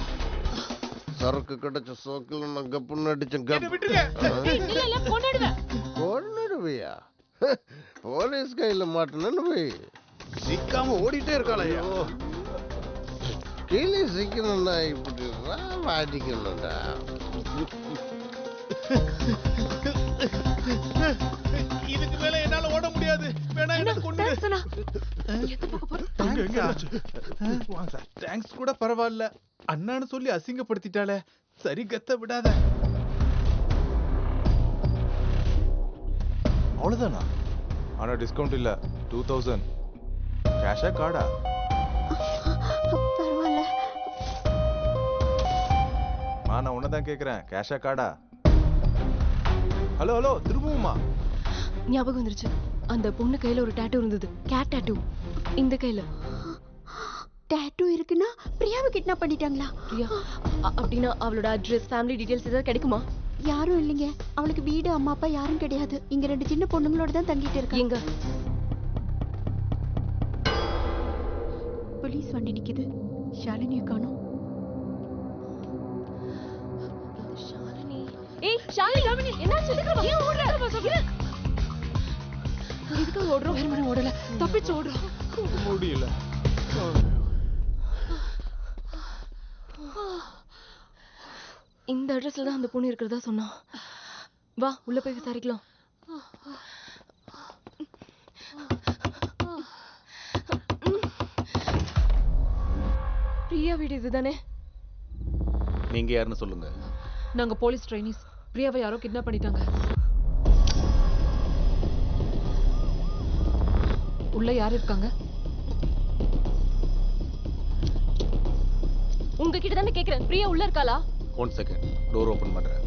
சரக்கு கிடைச்ச சோக்கில் நான் கப்புன்னு அடிச்சேன். கொன்னுடுவியா? போலீஸ் கையில மாட்டணும்னு போய் சிக்காம ஓடிட்டே இருக்காளையா? கீழே சிக்கணும்டா. இப்படி அடிக்கணும்டா. இதுக்கு மேல என்னால ஓட முடியாது. வேணா என்ன கொன்னு. தேங்க்ஸ் கூட பரவாயில்ல. அண்ணான்னு சொல்லி அசிங்கப்படுத்திட்டாளே. சரி கத்த விடாத. அவ்வளவுதானா? ஆனா டிஸ்கவுண்ட் இல்ல. 2000 கேஷா கார்டா? பரவாயில்ல. நான் உன்னதான் கேக்குறேன். கேஷா கார்டா? ஹலோ ஹலோ திரும்பவுமா? ஞாபகம் வந்துருச்சு. அந்த பொண்ணு கையில ஒரு டாட்டூ இருந்தது. Cat tattoo. இந்த கையில டாட்டூ இருக்குன்னா பிரியாவை கிட்னாப் பண்ணிட்டாங்களா? பிரியா அப்படின்னா அவளோட அட்ரஸ், ஃபேமிலி டீடைல்ஸ் ஏதாவது கிடைக்குமா? யாரும் இல்லைங்க. அவளுக்கு வீடு, அம்மா அப்பா யாரும் கிடையாது. இங்க 2 சின்ன பொண்ணுங்களோட தான் தங்கிட்டு இருக்கா. எங்க? போலீஸ் வண்டி நிக்குது. ஷாலினியை காணோம். ஷாலினி. ஏய் ஷாலினி என்னாச்சு? ஏன் ஓடுற? எதுக்கு ஓடுறோம்? வேற மாதிரி ஓடல. தப்பிச்சு ஓடுறோம். முடியல. இந்த அட்ரஸ்ல தான் அந்த பொண்ணு இருக்கிறதா சொன்னா. வா உள்ள போய் விசாரிக்கலாம். பிரியா வீடு இதுதானே? நீங்க யாருன்னு சொல்லுங்க. நாங்க போலீஸ் ட்ரைனிஸ். பிரியாவை யாரோ கிட்னாப் பண்ணிட்டாங்க. உள்ள யார் இருக்காங்க? உங்ககிட்ட தானே கேக்குறேன். பிரியா உள்ள இருக்காளா? 1 செகண்ட். டோர் ஓபன் பண்றேன்.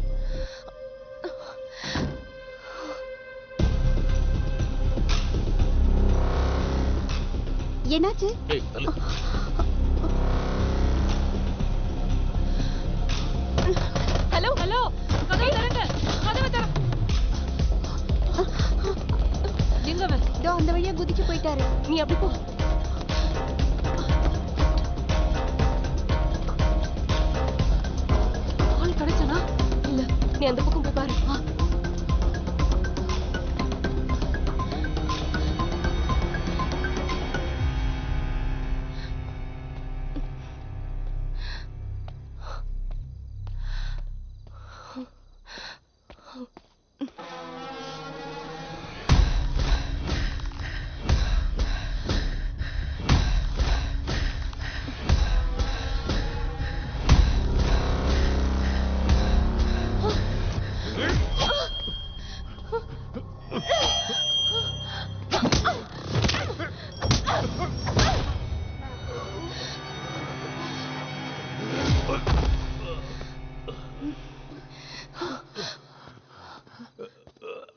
என்னாச்சு? ஏய் தள்ளு. ஹலோ ஹலோ கதவை திறங்க. கதவை திற. எங்க அவன்? இதோ அந்த வழியா குதிச்சு போயிட்டாரு. நீ அப்படி போ. ஆள் கிடைச்சனா? இல்ல நீ அந்த பக்கம் போய் பாரு.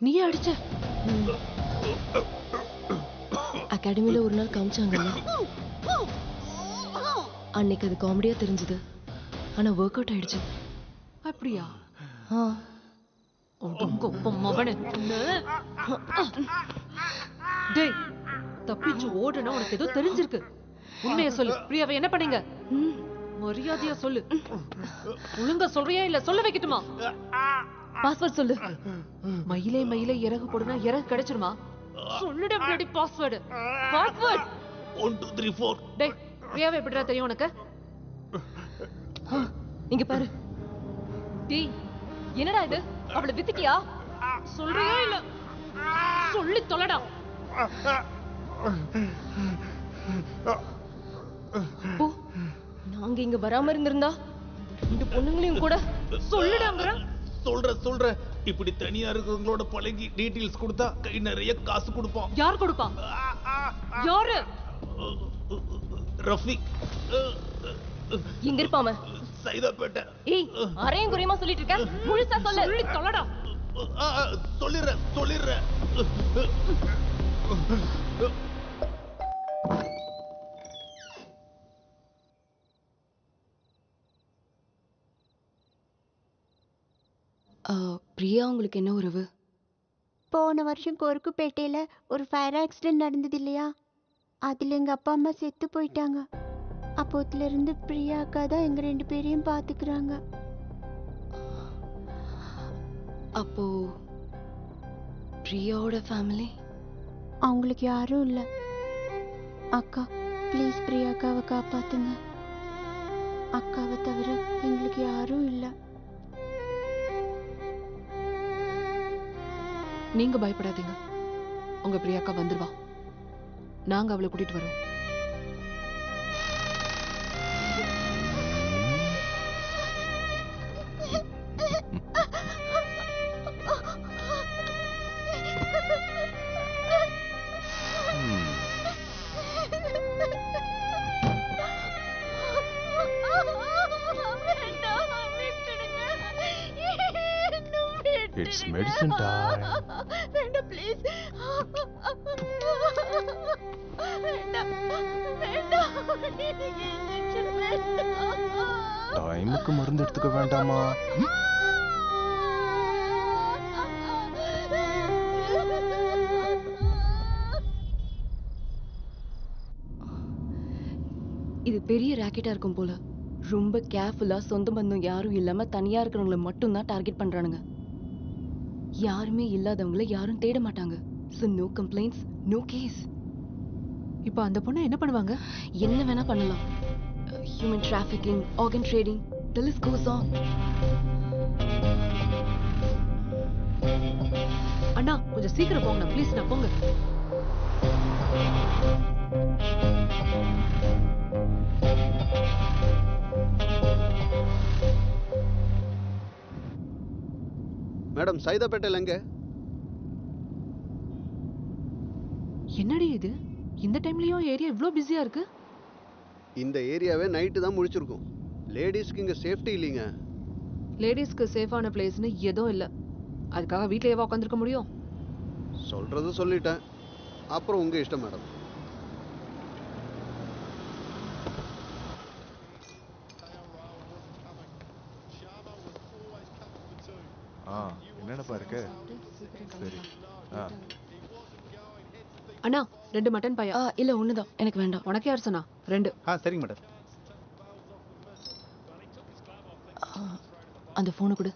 நீயே அடிச்ச? அகாடமில ஒரு நாள் காமிச்சாங்கல்ல, அன்னைக்கு அது காமெடியா தெரிஞ்சது. ஆனா ஒர்க் அவுட் ஆயிடுச்சு. அப்படியா? மகனே. டேய் தப்பிச்சு ஓடுனா உனக்கு ஏதோ தெரிஞ்சிருக்கு. உண்மையை சொல்லு. பிரியாவை என்ன பண்ணீங்க? மரியாதையா சொல்லு. ஒழுங்கா சொல்றியா இல்ல சொல்ல வைக்கட்டுமா? பாஸ்வேர்ட் சொல்லு. மயிலே மயிலே இறகு போடுனா இறகு கிடைச்சிருமா? சொல்லுடா பிளடி பாஸ்வேர்ட். பாஸ்வேர்ட் 1 2 3 4. டேய் பிரியாவை எப்படிடா தெரியும் உனக்கு? இங்க பாரு. டேய் என்னடா இது? அவளை வித்துட்டியா? சொல்றியா இல்ல சொல்லி தொலைடா. போ. நாங்க இங்க வராம இருந்திருந்தா இந்த பொண்ணுங்களையும் கூட சொல்லுடாங்கற. சொல்ற இப்படி தனியா இருக்கிறவங்களோட பழகி டீடைல்ஸ் கொடுத்தா கை நிறைய காசு கொடுப்போம். யார் கொடுப்பா? யாரு? ரஃபிக். எங்க இருப்பாம? சைதாப்பேட்டை. ஏய் அரையும் குறையுமா சொல்லிட்டு இருக்க? முழுசா சொல்லு. சொல்லி தொலைடா. சொல்லிடுறேன். பிரியா உங்களுக்கு என்ன உறவு? போன வருஷம் கொருக்குப்பேட்டையில ஒரு ஃபயர் ஆக்சிடென்ட் நடந்தது இல்லையா? அதுல எங்க அப்பா அம்மா செத்து போயிட்டாங்க. அப்போத்துல இருந்து பிரியா அக்கா தான் எங்க 2 பேரையும் பாத்துக்கிறாங்க. அப்போ பிரியாவோட ஃபேமிலி? அவங்களுக்கு யாரும் இல்ல. அக்கா ப்ளீஸ் பிரியா அக்காவை காப்பாத்துங்க. அக்காவை தவிர எங்களுக்கு யாரும் இல்ல. நீங்க பயப்படாதீங்க. உங்க பிரியாக்கா வந்துருவா. நாங்க அவளை கூட்டிட்டு வரோம். It's medicine time. வேண்டாம் ப்ளீஸ். வேண்டாம். இன்ஜெக்ஷன் வேண்டாம். டைமுக்கு மருந்து எடுத்துக்க வேண்டாமா? இது பெரிய ராக்கெட்டா இருக்கும் போல. ரொம்ப கேர்ஃபுல்லா சொந்த பந்தம் யாரும் இல்லாம தனியா இருக்கிறவங்கள மட்டும் தான் டார்கெட் பண்றானுங்க. யாருமே இல்லாதவங்கள யாரும் தேட மாட்டாங்க. So no complaints, no case. இப்போ அந்த பொண்ணு என்ன பண்ணுவாங்க? என்ன வேணா பண்ணலாம். Human trafficking, organ trading, the list goes on. அண்ணா கொஞ்சம் சீக்கிரம் போங்க ப்ளீஸ். நான் போங்க. மேடம் சைதாப்பேட்டையில் எங்க? என்னடி இது? இந்த டைம்லயும் ஏரியா இவ்ளோ பிஸியா இருக்கு? இந்த ஏரியாவே நைட்டு தான் முழிச்சிருக்கும். லேடிஸ்க்கு இங்க சேஃப்டி இல்லைங்க. லேடிஸ்க்கு சேஃபான பிளேஸ்னு எதுவும் இல்ல. அதுக்காக வீட்லயே உட்காந்துருக்க முடியும்? சொல்றது சொல்லிட்டேன். அப்புறம் உங்க இஷ்டம் மேடம். என்னென்னப்பா இருக்கு? சரி. அண்ணா 2 மட்டன் பாயா. இல்ல ஒண்ணுதான். எனக்கு வேண்டாம். உனக்கு யார் சொன்னா? 2. சரிங்க மேடம். அந்த போனை கொடு.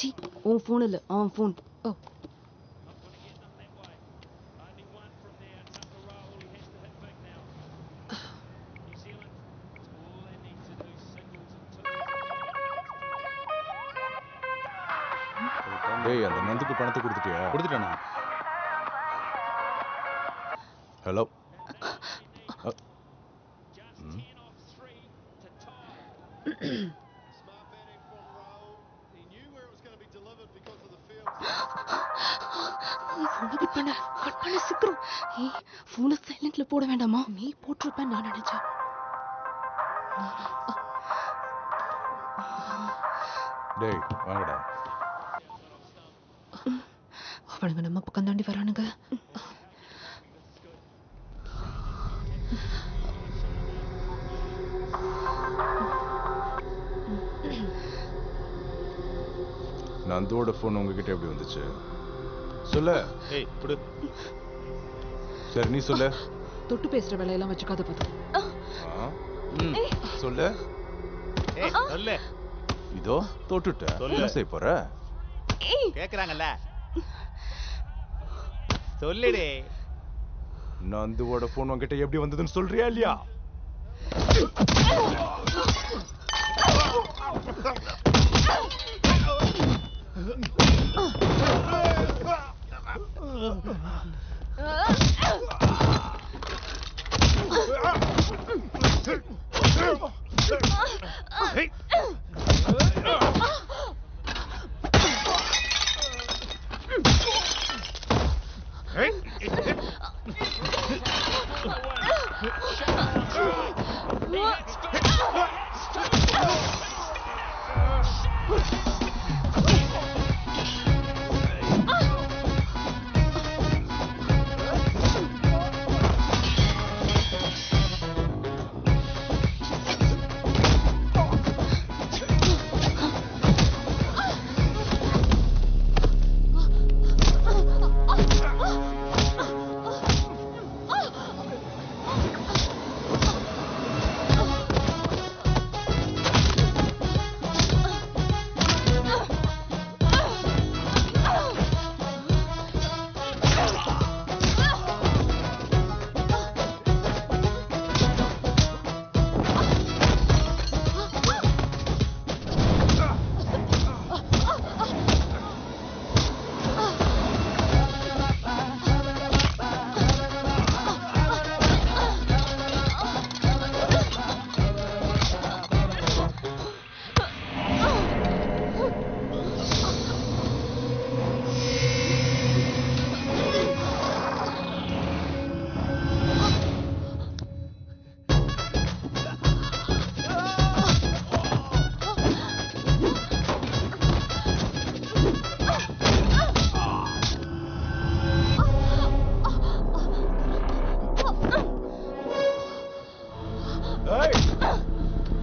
சி உன் போன் இல்ல அவன் போன். ஓ டேய் அந்த நந்துக்கு பணத்தை கொடுத்துட்டியா? கொடுத்துட்டேனா? ஹலோ. கட் பண்ண சீக்கிரம். ஏய் போனை சைலண்ட்ல போட வேண்டாமா? நீ போட்டுருப்ப நான் நினைச்சேன். டேய் வாங்கடா. அவனுங்க நம்ம பக்கம் தாண்டி வரானுங்க. நந்தோட போன் உங்ககிட்ட எப்படி வந்துச்சு? சொல்லு. ஏய் குடு. சரி நீ சொல்லு. தொட்டு பேசுற வேலையெல்லாம் வச்சுக்காத பாத்து. சொல்லு. சொல்லு. இதோ தொட்டுட்ட. என்ன செய்ய போற? கேக்குறாங்கல்ல. சொல்லுடே. நந்துவோட போன் உன்கிட்ட எப்படி வந்ததுன்னு சொல்றியா இல்லையா?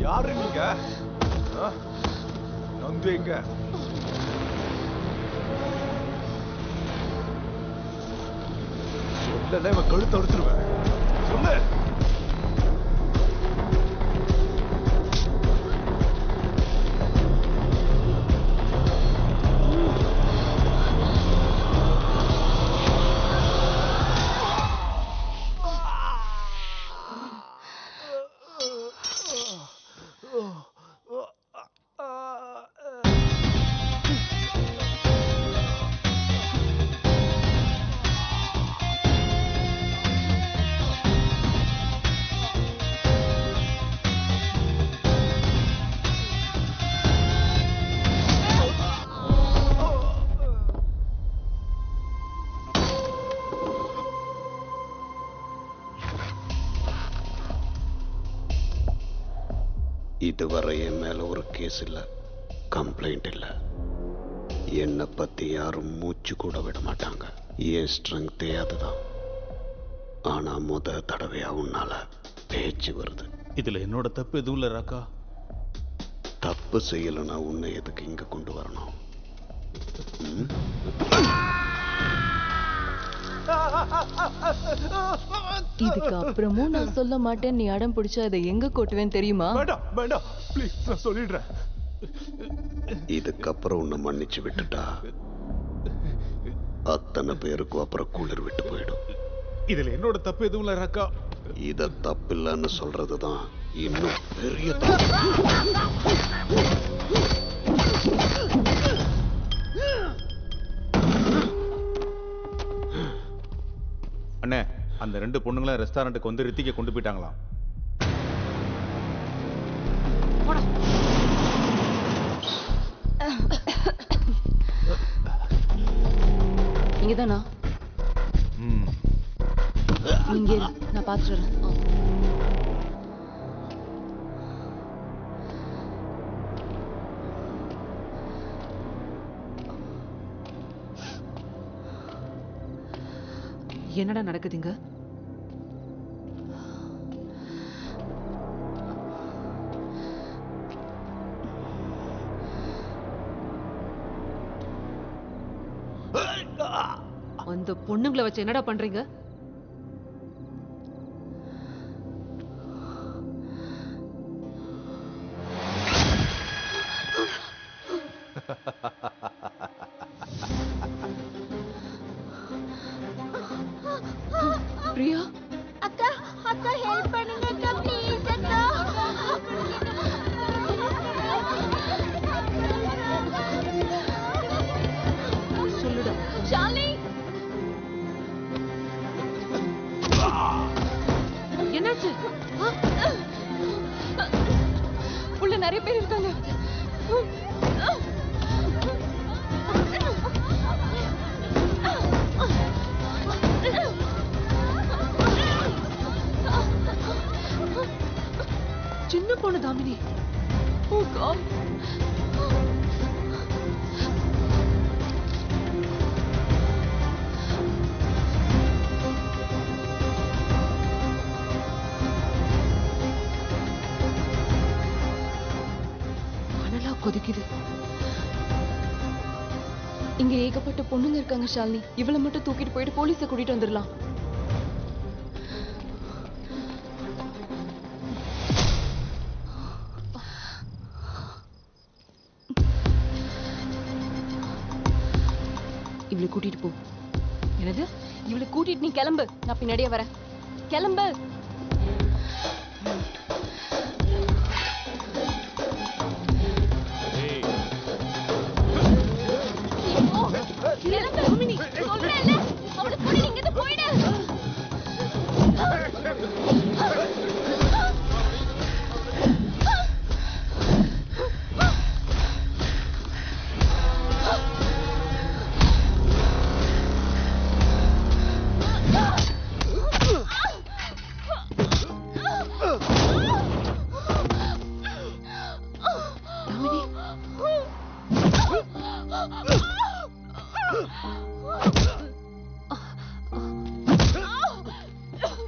யாரு நீங்க? நந்து எங்க? சொல்லல இவன் கழுத்து அறுத்துருவேன். சொல்லு. இதுவரை என் மேல ஒரு கேஸ் இல்ல, கம்ப்ளைண்ட் இல்ல. என்னை பத்தி யாரும் மூச்சு கூட விட மாட்டாங்க. என் ஸ்ட்ரெங்தே அதுதான். ஆனா முத தடவையா உன்னால பேச்சு வருது. இதுல என்னோட தப்பு எதுவும் இல்ல ராக்கா. தப்பு செய்யலன்னா உன்னை எதுக்கு இங்க கொண்டு வரணும்? இதுக்கு அப்புறமும் நான் சொல்ல மாட்டேன். நீ அடம் பிடிச்சா இதை எங்க கொட்டுவேன் தெரியுமா? வேண்டாம் வேண்டாம் ப்ளீஸ், நான் சொல்லிடுறேன். இதுக்கப்புறம் உன்னை மன்னிச்சு விட்டுட்டா அத்தனை பேருக்கும் அப்புறம் குளிர் விட்டு போயிடும். இதுல என்னோட தப்பு எதுவும் இல்ல ராக்கா. இத தப்பு இல்லைன்னு சொல்றதுதான் இன்னும் பெரிய தப்பு. அண்ணே, அந்த 2 பொண்ணுங்களும் ரெஸ்டாரண்ட்டுக்கு வந்து ரித்திகை கொண்டு போயிட்டாங்களாம். இங்கதானா? இங்க இரு, நான் பாத்துறேன். என்னடா நடக்குதுங்க? அந்த பொண்ணுங்களை வச்சு என்னடா பண்றீங்க? பிரியா அக்கா அக்கா ஹெல்ப் பண்ணுங்க அக்கா ப்ளீஸ் அக்கா. சொல்லுடா. ஷாலினி என்னாச்சு? உள்ள நிறைய பேர் இருக்காங்க. சின்ன பொண்ணு தாமினி. ஓ காட். அனலா கொதிக்குது. இங்க ஏகப்பட்ட பொண்ணுங்க இருக்காங்க ஷாலினி. இவளை மட்டும் தூக்கிட்டு போயிட்டு போலீஸை கூட்டிட்டு வந்துடலாம். இவளை கூட்டிட்டு போ. என்னது? இவளை கூட்டிட்டு நீ கிளம்பு. நான் பின்னாடியே வரேன். கிளம்பு. கிளம்பு தாமினி. சொல்றேன்ல அவளை கூட்டிட்டு இங்க இருந்து போயிடு.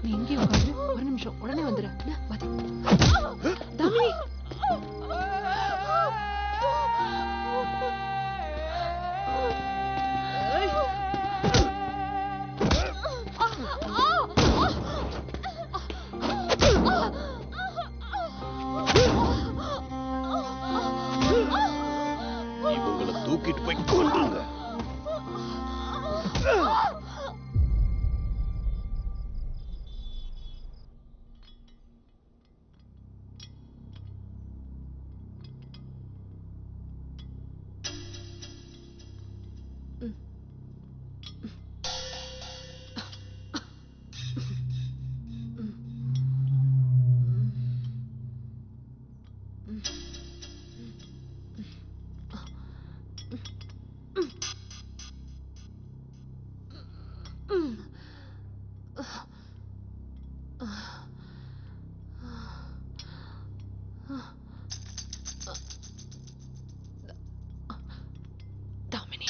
நீ இங்கே உட்காரு. ஒரு நிமிஷம் உடனே வந்துரு. தாமினி இவங்களை தூக்கிட்டு போய் கொல்லுங்க. தாமினி.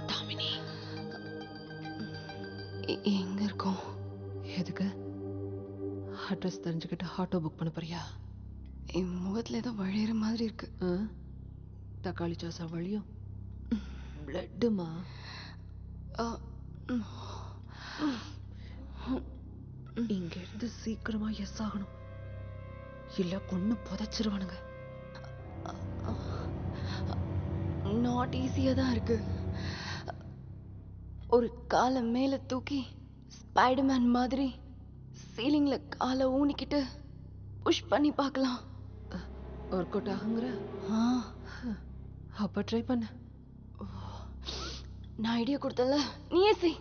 தாமினி. எங்க இருக்கோம்? எதுக்கு? அட்ரஸ் தெரிஞ்சுக்கிட்டு ஆட்டோ புக் பண்ண போறியா? என் முகத்துல ஏதோ வழியிற மாதிரி இருக்கு. தக்காளி சாசா வழியும் பிளட்டுமா? இங்க இருந்து சீக்கிரமா எஸ் ஆகணும், இல்ல கொன்னு புதைச்சிருவானுங்க. நாட் ஈஸியா தான் இருக்கு. ஒரு காலை மேல தூக்கி ஸ்பைடர்மேன் மாதிரி சீலிங்ல காலை ஊனிக்கிட்டு புஷ் பண்ணி பார்க்கலாம். ஒர்க் அவுட் ஆகுங்கிற? அப்ப ட்ரை பண்ண. நான் ஐடியா கொடுத்தல, நீயே செய்.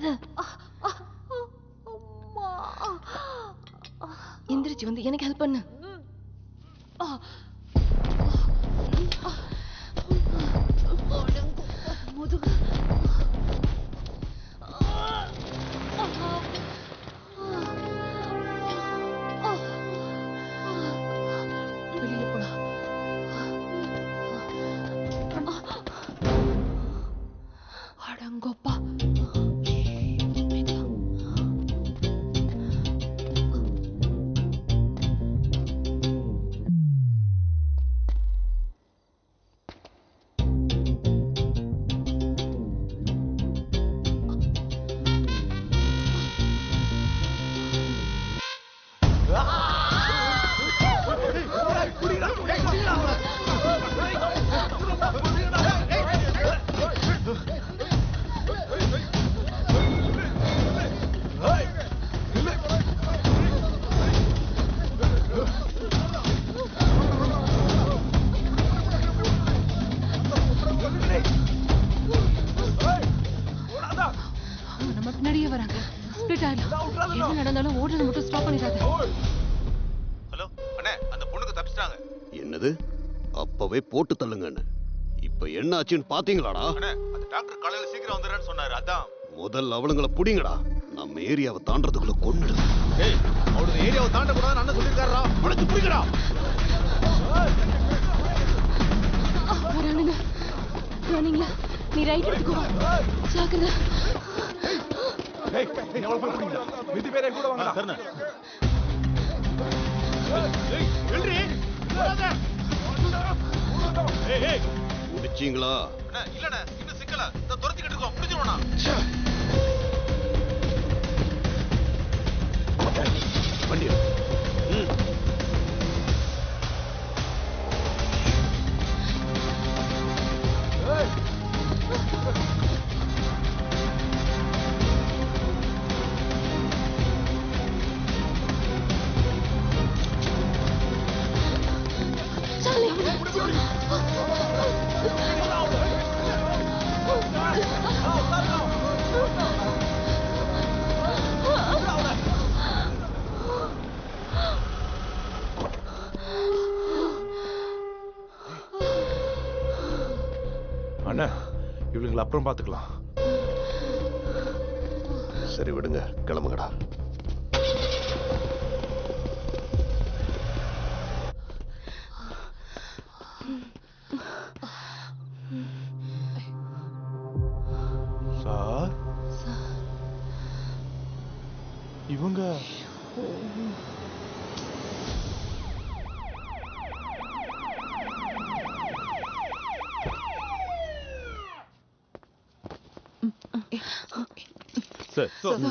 தொடாத. எந்திரிச்சு வந்து எனக்கு ஹெல்ப் பண்ணு. முதுகு. வெளியில போலாம். அடங்கோப்பா. நம்ம பின்னாடியே வராங்க. ஸ்பிளிட் ஆயிடலாம். என்ன நடந்தாலும் ஓடுறது மட்டும் ஸ்டாப் பண்ணிடாத. ஹலோ அண்ணே, அந்த பொண்ணுக்கு தப்பிச்சிட்டாங்க. என்னது? அப்பவே போட்டு தள்ளுங்கன்னு. இப்ப என்ன ஆச்சுன்னு பாத்தீங்களாடா? அண்ணே, அந்த டாக்டர் காலையில சீக்கிரம் வந்துடுறேன்னு சொன்னாரு. அதான் முதல்ல அவளுங்களை புடிங்கடா. நம்ம ஏரியாவை தாண்டறதுக்குள்ள கொன்னுடு. ஏய், அவளோட ஏரியாவை தாண்ட கூடாதுன்னு அண்ணன் சொல்லிருக்காரா? உனக்கு புடிங்கடா. வரானுங்க. ரன்னிங்ல நீ ரைட் எடுத்துக்கோ. ஜாக்கிரதை. ஏய், நீ அவளை போய் பிடிங்க. மிதி பேரே கூட வாங்கடா. சரிண்ணே. ஏய், வெல்றி. போடாத. ஏய் ஏய், முடிச்சீங்களா? அண்ணே இல்லண்ணே, இன்னும் சிக்கல. துரத்திக்கிட்டு இருக்கோம். முடிஞ்சிருவோண்ணா. வண்டி அண்ணா, இவளுங்களை அப்புறம் பாத்துக்கலாம். சரி விடுங்க, கிளம்புங்கடா. சார், இவங்க சார்,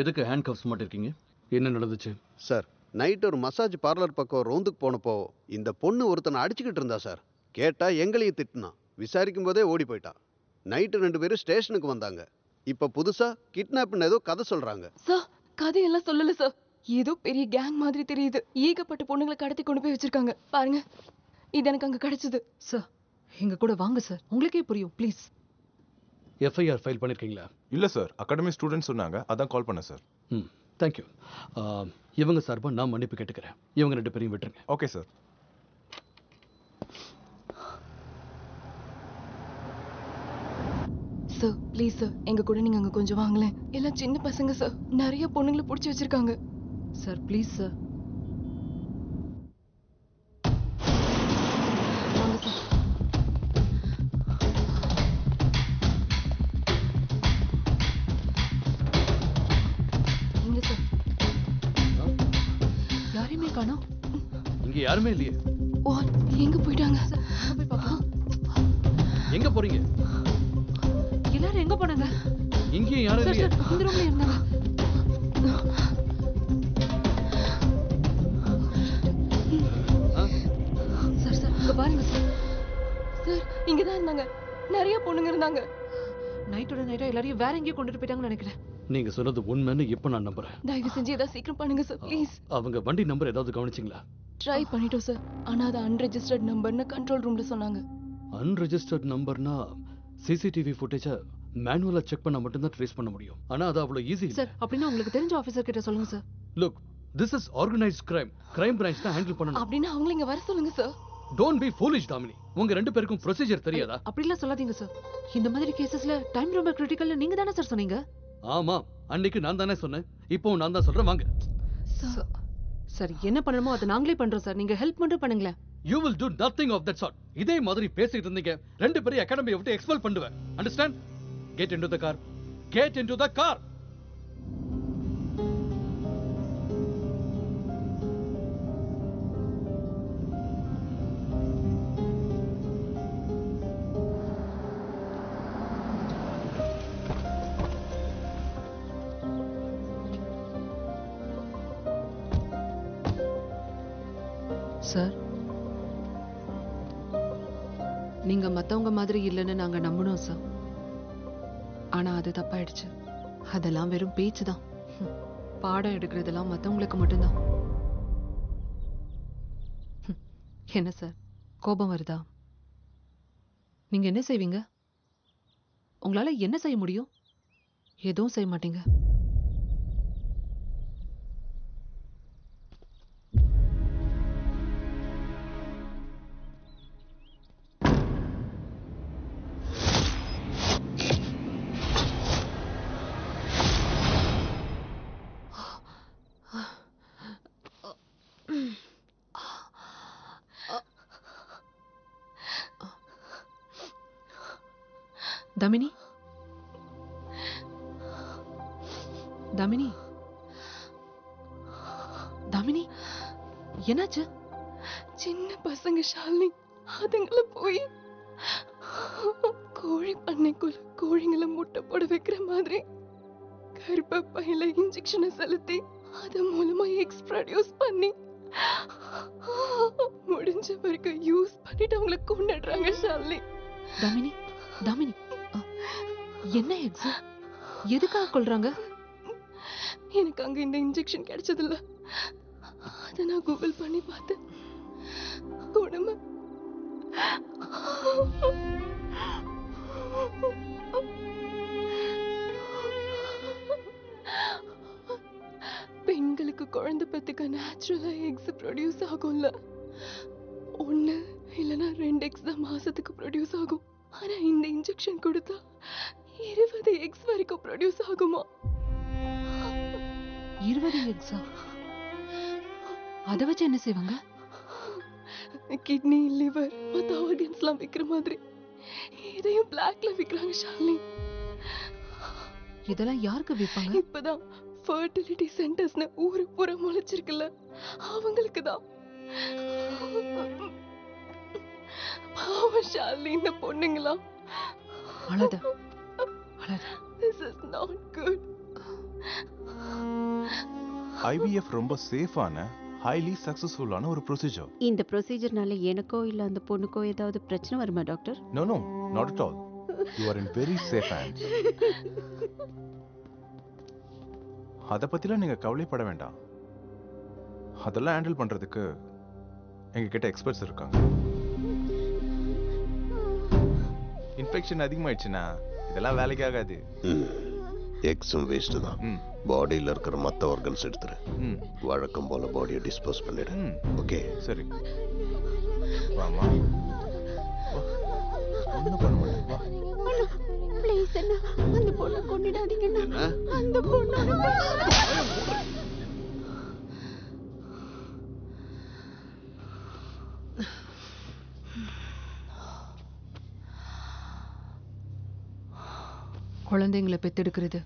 எதுக்கு ஹேண்ட் கப்ஸ் மாட்டிருக்கீங்க? என்ன நடந்துச்சு? சார், நைட் ஒரு மசாஜ் பார்லர் பக்கம் ரோந்துக்கு போனப்போ இந்த பொண்ணு ஒருத்தனை அடிச்சுக்கிட்டு இருந்தா சார். கேட்டா எங்களையும் திட்டுனான். விசாரிக்கும் போதே ஓடி போயிட்டான். நைட்டு 2 பேரும் ஸ்டேஷனுக்கு வந்தாங்க. இப்ப புதுசா கிட்னாப்னு ஏதோ கதை சொல்றாங்க. சார், கதையெல்லாம் சொல்லல சார். ஏதோ பெரிய கேங் மாதிரி தெரியுது. ஏகப்பட்ட பொண்ணுங்களை கடத்தி கொண்டு போய் வச்சிருக்காங்க. பாருங்க, இது எனக்கு அங்க கிடைச்சது. சார், எங்க கூட வாங்க சார். உங்களுக்கே புரியும். ப்ளீஸ். எஃப்ஐஆர் ஃபைல் பண்ணிருக்கீங்களா? இல்ல சார், அகாடமி ஸ்டூடெண்ட் சொன்னாங்க, அதான் கால் பண்ணேன் சார். ம், தேங்க்யூ. இவங்க சார்பா நான் மன்னிப்பு கேட்டுக்கிறேன். இவங்க 2 பேரையும் விட்டுருங்க. Okay sir. Sir, please sir, எங்க கூட நீங்க அங்க கொஞ்சம் வாங்களேன். எல்லாம் சின்ன பசங்க சார். நிறைய பொண்ணுங்களை புடிச்சு வச்சிருக்காங்க. Sir, please sir. வாங்க சார். இங்க சார். யாரையுமே காணோம். இங்க யாருமே இல்லையே. ஓ, எங்க போயிட்டாங்க? போய் பார்க்கலாம். எங்க போறீங்க? எல்லாரும் எங்க போனாங்க? இங்கேயும் யாரும் சார், இல்லையே. சார், இந்த ரூம்ல இருந்தாங்க. சார், சார், இங்க பாருங்க சார். சார், இங்கதான் இருந்தாங்க. நிறைய பொண்ணுங்க இருந்தாங்க. நைட்டோட நைட்டா எல்லாரையும் வேற எங்கேயும் கொண்டுட்டு போயிட்டாங்கன்னு நினைக்கிறேன். நீங்க சொன்னது உண்மைன்னு இப்ப நான் நம்புறேன். தயவு செஞ்சு ஏதாவது சீக்கிரம் பண்ணுங்க சார், ப்ளீஸ். அவங்க வண்டி நம்பர் ஏதாவது கவனிச்சிங்களா? ட்ரை பண்ணிட்டோம் சார். ஆனா அது அன்ரெஜிஸ்டர்ட் நம்பர்னு கண்ட்ரோல் ரூம்ல சொன்னாங்க. அன்ரெஜிஸ்டர்ட் நம்பர்னா சிசிடிவி ஃபுட்டேஜ மேனுவலா செக் பண்ணா மட்டும் தான் ட்ரேஸ் பண்ண முடியும். ஆனா அது அவ்வளவு ஈஸி. சார் அப்படின்னா உங்களுக்கு தெரிஞ்ச ஆபீசர் கிட்ட சொல்லுங்க sir. Look, this is organised crime. Crime branch தான் ஹேண்டில் பண்ணணும். அப்படின்னா அவங்கள இங்க வர சொல்லுங்க sir. Don't be foolish Damini. உங்க ரெண்டு பேருக்கும் ப்ரொசீஜர் தெரியாதா? அப்படிலாம் சொல்லாதீங்க சார். இந்த மாதிரி கேசஸ்ல டைம் ரொம்ப கிரிட்டிக்கல்னு நீங்க தானே சார் சொன்னீங்க? ஆமா, அன்னைக்கு நான் தானே சொன்னேன். இப்போ நான் தான் சொல்றேன், வாங்க. சார் என்ன பண்ணணுமோ அதை நாங்களே பண்றோம் சார். நீங்க ஹெல்ப் மட்டும் பண்ணுங்களேன். You will do nothing of that sort. இதே மாதிரி பேசிட்டு இருந்தீங்க ரெண்டு பேரும் அகாடமியை விட்டு எக்ஸ்பெல் பண்ணுவேன். Understand? Get into the car. Get into the car. Sir நீங்க மத்தவங்க மாதிரி இல்லைன்னு நாங்க நம்பணும் சார். ஆனா அது தப்பாயிடுச்சு. அதெல்லாம் வெறும் பேச்சு தான். பாடம் எடுக்கிறதெல்லாம் மத்தவங்களுக்கு மட்டும்தான். என்ன சார் கோபம் வருதா? நீங்க என்ன செய்வீங்க? உங்களால என்ன செய்ய முடியும்? எதுவும் செய்ய மாட்டீங்க. தாமினி, தாமினி, தாமினி, என்னாச்சு? சின்ன பசங்க ஷாலினி அதுங்கள போய் கோழி பண்ணைக்குள்ள கோழிங்களை முட்டை போட வைக்கிற மாதிரி கர்ப்பப்பையில இன்ஜெக்ஷனை செலுத்தி அது மூலமா எக்ஸ் ப்ரொடியூஸ் பண்ணி முடிஞ்ச வரைக்கும் யூஸ் பண்ணிட்டு அவங்களை கொண்டுடுறாங்க ஷாலினி. தாமினி, தாமினி, என்ன எக்ஸ்? எதுக்காக கொல்றாங்க? எனக்கு அங்க இந்த இன்ஜெக்ஷன் கிடைச்சதில்ல. அத நான் கூகுள் பண்ணி பார்த்தேன். உடம்பு பெண்களுக்கு குழந்தை பெத்துக்க நேச்சுரலா எக்ஸ் ப்ரொடியூஸ் ஆகும்ல. 1 இல்லனா 2 எக்ஸ் தான் மாசத்துக்கு ப்ரொடியூஸ் ஆகும். ஆனா இந்த இன்ஜெக்ஷன் கொடுத்தா 20 எக்ஸ் வரைக்கும் ப்ரொடியூஸ் ஆகுமா? 20 எக்ஸா? அத வச்சு என்ன செய்வாங்க? கிட்னி, லிவர், மத்த ஆர்கன்ஸ்லாம் விக்கிற மாதிரி இதையும் பிளாக்ல விக்கிறாங்க ஷாலினி. இதெல்லாம் யாருக்கு விப்பாங்க? இப்பதான் ஃபர்டிலிட்டி சென்டர்ஸ்னு ஊரு பூரா முளைச்சிருக்குல்ல, அவங்களுக்கு தான். பாவம் ஷாலினி இந்த பொண்ணுங்களா. அழாத, அழாத. This is not good. IVF ரொம்ப சேஃபான ஹைலி சக்சஸ்ஃபுல்லான ஒரு ப்ரொசீஜர். இந்த ப்ரொசீஜர்னால எனக்கோ இல்ல அந்த பொண்ணுக்கோ ஏதாவது பிரச்சனை வருமா doctor? No no, not at all. You are in very safe hands. அதை பத்திலாம் நீங்க கவலைப்பட வேண்டாம். அதெல்லாம் ஹேண்டில் பண்றதுக்கு எங்க கிட்ட எக்ஸ்பர்ட்ஸ் இருக்காங்க. இன்ஃபெக்ஷன் அதிகமாயிடுச்சுன்னா இதெல்லாம் வேலைக்கு ஆகாது. எக்ஸும் வேஸ்ட் தான். பாடியில் இருக்கிற மற்ற ஆர்கன்ஸ் எடுத்துரு. வழக்கம் போல பாடியை டிஸ்போஸ் பண்ணிடு. ஓகே சரி. வாமா, ஒன்றும் பண்ண மாட்டேன். வா. ப்ளீஸ் அண்ணா, அந்த பொண்ணை கொன்னிடாதீங்க அண்ணா. அந்த பொண்ணை குழந்தைங்களை பெத்தெடுக்கிறது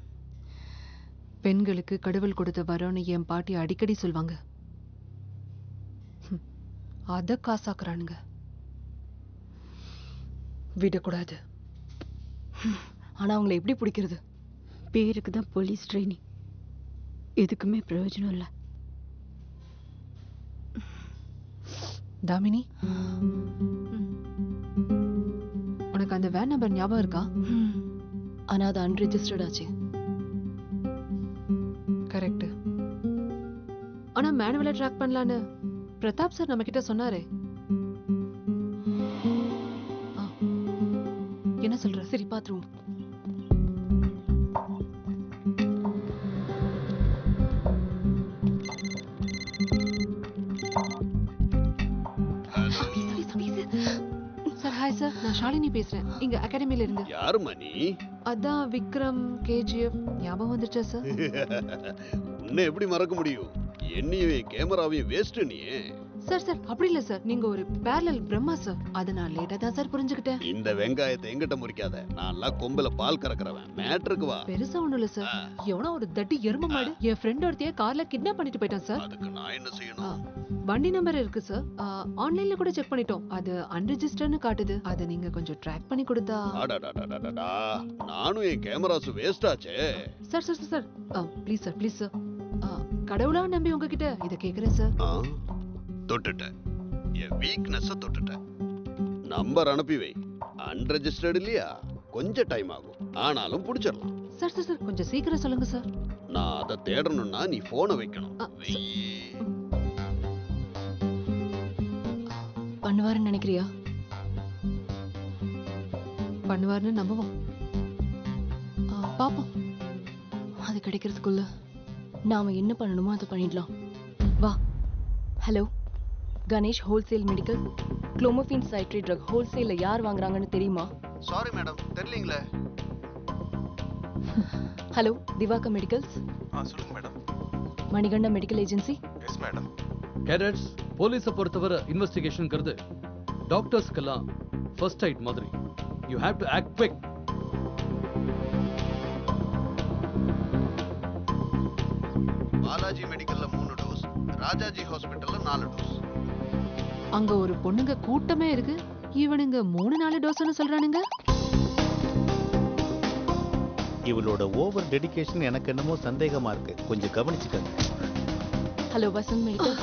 பெண்களுக்கு கடவுள் கொடுத்த வரம்னு என் பாட்டி அடிக்கடி சொல்வாங்க. அத காசாக்குறானுங்க. விடக்கூடாது. ஆனா அவங்களை எப்படி பிடிக்கிறது? பேருக்கு தான் போலீஸ் ட்ரைனிங், எதுக்குமே பிரயோஜனம் இல்லை. தாமினி, உனக்கு அந்த வேன் நம்பர் ஞாபகம் இருக்கா? ஆனா அது அன்ரெஜிஸ்டர்ட் ஆச்சு. கரெக்ட். ஆனா மேனுவலா ட்ராக் பண்ணலான்னு பிரதாப் சார் நம்ம கிட்ட சொன்னாரே. என்ன சொல்ற? சரி பாத்துருவோம். ஷாலினி பேசுறேன் இங்க அகாடமில இருந்து. யாரும்மா நீ? அதான் விக்ரம் கேஜிஎஃப் ஞாபகம் வந்துருச்சா சார்? உன்னை எப்படி மறக்க முடியும்? என்னையும் கேமராவையும் வேஸ்ட் நீ. சார் சார் அப்படி இல்ல சார், நீங்க ஒரு பேரலல் பிரம்மா சார். அத நான் லேட்டா தான் சார் புரிஞ்சுக்கிட்டேன். இந்த வெங்காயத்தை எங்கிட்ட முறிக்காத. நான்லாம் கொம்புல பால் கறக்குறவன். மேட்ருக்கு வா. பெருசா ஒண்ணும் இல்ல சார். எவனோ ஒரு தட்டி எரும மாடு என் ஃப்ரெண்ட் ஒருத்தைய கார்ல கிட்னாப் பண்ணிட்டு போயிட்டான் சார். அதுக்கு நான் என்ன செய்யணும்? வண்டி நம்பர் இருக்கு சார். ஆன்லைன்ல கூட செக் பண்ணிட்டோம். அது அன்ரெஜிஸ்டர்னு காட்டுது. அத நீங்க கொஞ்சம் ட்ராக் பண்ணி கொடுத்தா. அடடடடடடா. நானும் என் கேமராஸ் வேஸ்ட் ஆச்சே. Sir sir sir please sir please sir. கடவுளா நம்பி உங்ககிட்ட இத கேக்குறேன் சார். தொட்டுட்டேன். என் வீக்னஸ் தொட்டுட்டேன். நம்பர் அனுப்பி வை. அன்ரெஜிஸ்டர்ட் இல்லையா? கொஞ்சம் டைம் ஆகும். ஆனாலும் புடிச்சிடலாம். சார் சார் சார் கொஞ்சம் சீக்கிரம் சொல்லுங்க சார். நான் அதை தேடணும்னா நீ போனை வைக்கணும். பண்ணுவாருன்னு நினைக்கிறியா? பண்ணுவாருன்னு நம்புவோம். பாப்போம். அது கிடைக்கிறதுக்குள்ள நாம என்ன பண்ணணுமோ அதை பண்ணிடலாம். வா. Hello, Ganesh wholesale medical. Clomiphene citrate drug ஹோல்சேல்ல யார் வாங்குறாங்கன்னு தெரியுமா? சாரி மேடம், தெரியலீங்களே. Hello, Diwakar medicals. சொல்லுங்க madam. Manikanda medical agency. Yes madam. Cadets, போலீஸை பொறுத்தவரை இன்வெஸ்டிகேஷன்ங்கிறது டாக்டர்ஸ்க்கெல்லாம் ஃபர்ஸ்ட் எய்ட் மாதிரி. You have to act quick. Balaji மெடிக்கல்ல 3 டோஸ், ராஜாஜி ஹாஸ்பிட்டல்ல 4 டோஸ். அங்க ஒரு பொண்ணுங்க கூட்டமே இருக்கு. இவனுங்க 3-4 டோஸ்னு சொல்றானுங்க. இவளோட ஓவர் டெடிகேஷன் எனக்கு என்னமோ சந்தேகமா இருக்கு. கொஞ்சம் கவனிச்சுக்கங்க. Hello, Vasanth medical.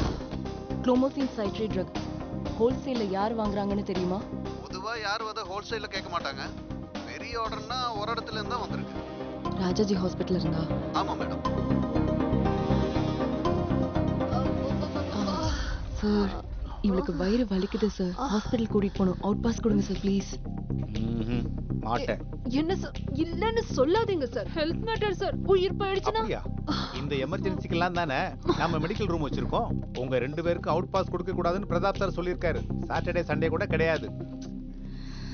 Clomiphene citrate drug ஹோல்சேல்ல யார் வாங்குறாங்கன்னு தெரியுமா? பொதுவா யாரும் அதை ஹோல்சேல்ல கேட்க மாட்டாங்க. பெரிய ஆர்டர்னா ஒரு இடத்துல இருந்தா வந்திருக்கு. ராஜாஜி ஹாஸ்பிட்டல் இருந்தா? ஆமா மேடம். சார், இவளுக்கு வயிறு வலிக்குது சார். ஹாஸ்பிட்டல் கூட்டிட்டு போகணும். அவுட் பாஸ் கொடுங்க சார் ப்ளீஸ். மாட்டேன். என்ன சார்? இல்லன்னு சொல்லாதீங்க சார். Health matter sir. உயிர் போயிடுச்சுனா? இந்த எமர்ஜென்சிக்கெல்லாம் தானே நம்ம மெடிக்கல் ரூம் வச்சிருக்கோம். உங்க 2 பேருக்கு அவுட் பாஸ் கொடுக்க கூடாதுன்னு பிரதாப் சார் சொல்லியிருக்காரு. சாட்டர்டே சண்டே கூட கிடையாது.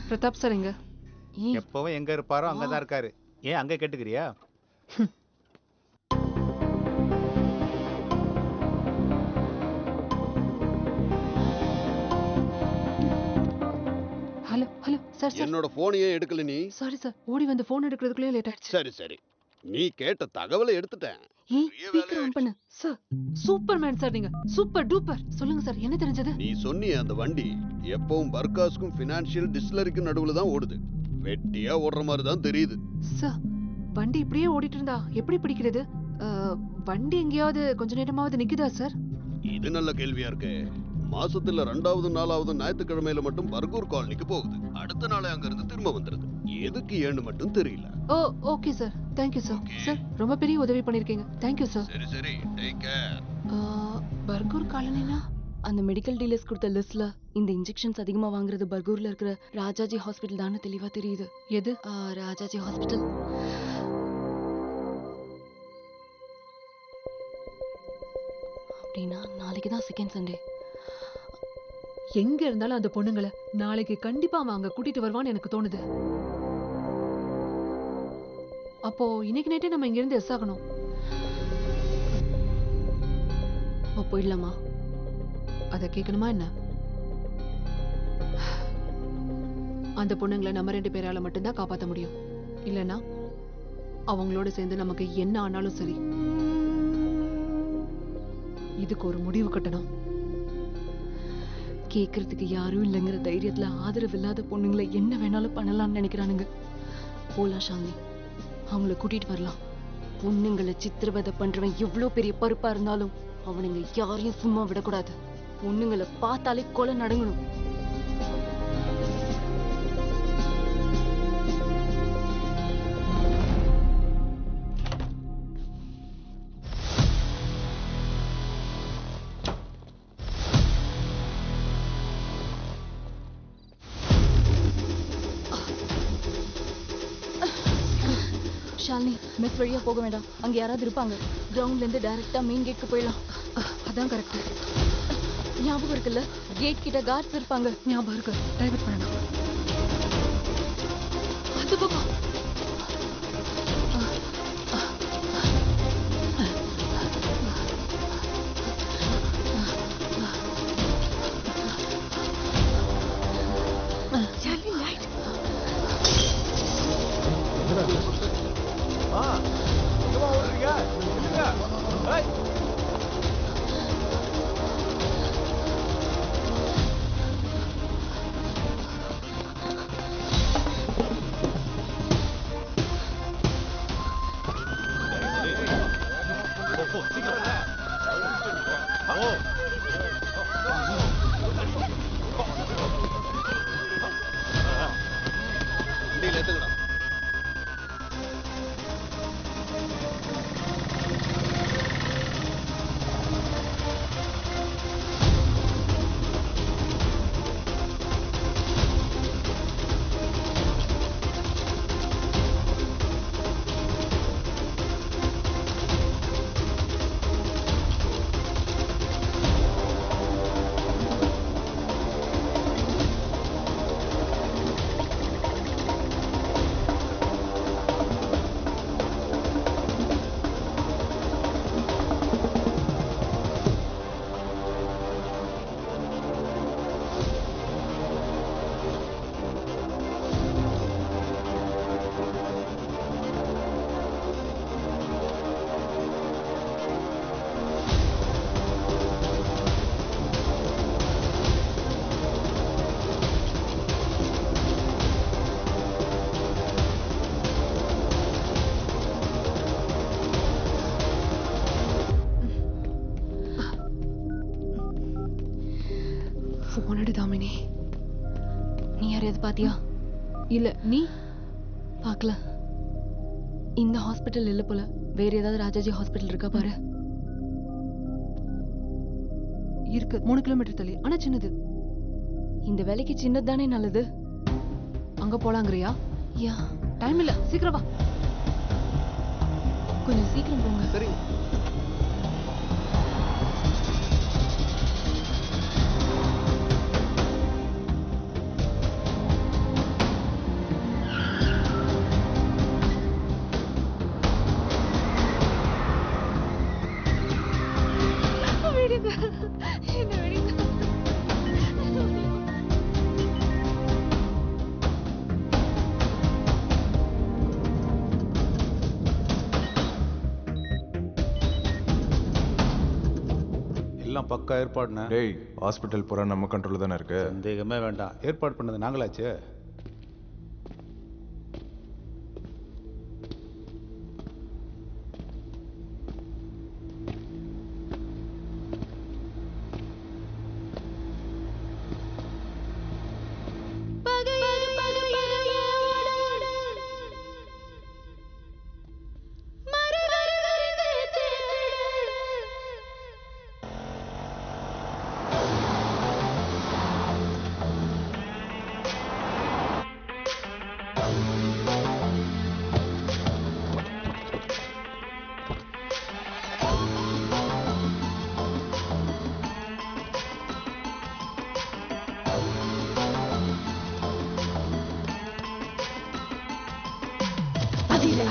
பிரதாப் சார் எங்க? எப்பவும் எங்க இருப்பாரோ அங்கதான் இருக்காரு. ஏன் அங்க கேட்டுக்கிறியா? Hello hello sir sir. என்னோட போனையே எடுக்கல நீ. சாரி சார், ஓடி வந்து போன் எடுக்கிறதுக்குள்ளே லேட் ஆயிடுச்சு. சரி சரி, நீ கேட்ட தகவலை எடுத்துட்டேன். ஸ்பீக்கர் ஆன் பண்ணு சார். சூப்பர்மேன் சார் நீங்க. Super duper. சொல்லுங்க சார், என்ன தெரிஞ்சது? நீ சொன்னியே அந்த வண்டி எப்பவும் பர்காஸ்க்கும் ஃபினான்ஷியல் டிஸ்லரிக்கும் நடுவுல தான் ஓடுது. வெட்டியா ஓடுற மாதிரி தான் தெரியுது. சார், வண்டி இப்படியே ஓடிட்டு இருந்தா எப்படி பிடிக்கிறது? வண்டி எங்கேயாவது கொஞ்ச நேரமாவது நிக்குதா சார்? இது நல்ல கேள்வியா இருக்கு. மாசத்துல 2வது 4வது ஞாயிற்றுக்கிழமையில மட்டும் பர்கூர் காலனிக்கு போகுது. அடுத்த நாளே அங்க இருந்து திரும்ப வந்துருது. எதுக்கு ஏன்னு மட்டும் தெரியல. ஓ okay sir. Thank you sir. Sir, ரொம்ப பெரிய உதவி பண்ணிருக்கீங்க. Thank you sir. சரி சரி, டேக் கேர். பர்கூர் காலனினா அந்த மெடிக்கல் டீலர்ஸ் கொடுத்த லிஸ்ட்ல இந்த இன்ஜெக்ஷன்ஸ் அதிகமா வாங்குறது பர்கூர்ல இருக்கிற ராஜாஜி ஹாஸ்பிட்டல் தானே தெளிவா தெரியுது. எது? ராஜாஜி ஹாஸ்பிட்டல். அப்படின்னா நாளைக்கு தான் செகண்ட் சண்டே. எங்க இருந்தாலும் அந்த பொண்ணுங்களை நாளைக்கு கண்டிப்பா அவன் அங்க கூட்டிட்டு வருவான்னு எனக்கு தோணுது. அப்போ இன்னைக்கு நைட்டே நம்ம இங்க இருந்து எஸ் ஆகணும். போயிடலாமா? அத கேட்கணுமா என்ன? அந்த பொண்ணுங்களை நம்ம 2 பேரால மட்டும்தான் காப்பாற்ற முடியும். இல்லைன்னா அவங்களோட சேர்ந்து நமக்கு என்ன ஆனாலும் சரி, இதுக்கு ஒரு முடிவு கட்டணும். கேக்குறதுக்கு யாரும் இல்லைங்கிற தைரியத்துல ஆதரவு இல்லாத பொண்ணுங்களை என்ன வேணாலும் பண்ணலாம்னு நினைக்கிறானுங்க. போலாம் ஷாலினி, அவங்கள கூட்டிட்டு வரலாம். பொண்ணுங்களை சித்திரவதை பண்றவன் எவ்வளவு பெரிய பருப்பா இருந்தாலும் அவனுங்க யாரையும் சும்மா விடக்கூடாது. பொண்ணுங்களை பார்த்தாலே கொலை நடங்கணும். ஷாலினி, மெஸ் வழியா போக வேண்டாம். அங்க யாராவது இருப்பாங்க. கிரவுண்ட்ல இருந்து டைரக்டா மெயின் கேட்க்கு போயிடலாம். அதான் கரெக்ட். ஞாபகம் இருக்குல்ல, கேட் கிட்ட கார்ட்ஸ் இருப்பாங்க. ஞாபகம் இருக்கு. டைவர்ட் பண்ணணும். வண்டியில் ஏத்துக்கடா. போன் எடு தாமினி. நீ யாரையாவது பாத்தியா? இல்ல, நீ? பார்க்கல. இந்த ஹாஸ்பிட்டல் இல்ல போல. வேற ஏதாவது ராஜாஜி ஹாஸ்பிட்டல் இருக்கா பாரு. இருக்கு, 3 கிலோமீட்டர் தள்ளி. ஆனா சின்னது. இந்த வேலைக்கு சின்னது தானே நல்லது. அங்க போலாங்கறியா? யா, டைம் இல்ல, சீக்கிரம் வா. கொஞ்சம் சீக்கிரம் போங்க. சரி. எல்லாம் பக்கா ஏற்பாடுண்ணே. டேய், ஹாஸ்பிட்டல் போற நம்ம கண்ட்ரோல் தானே இருக்கு. சந்தேகமே வேண்டாம். ஏற்பாடு பண்ணது நாங்களாச்சு.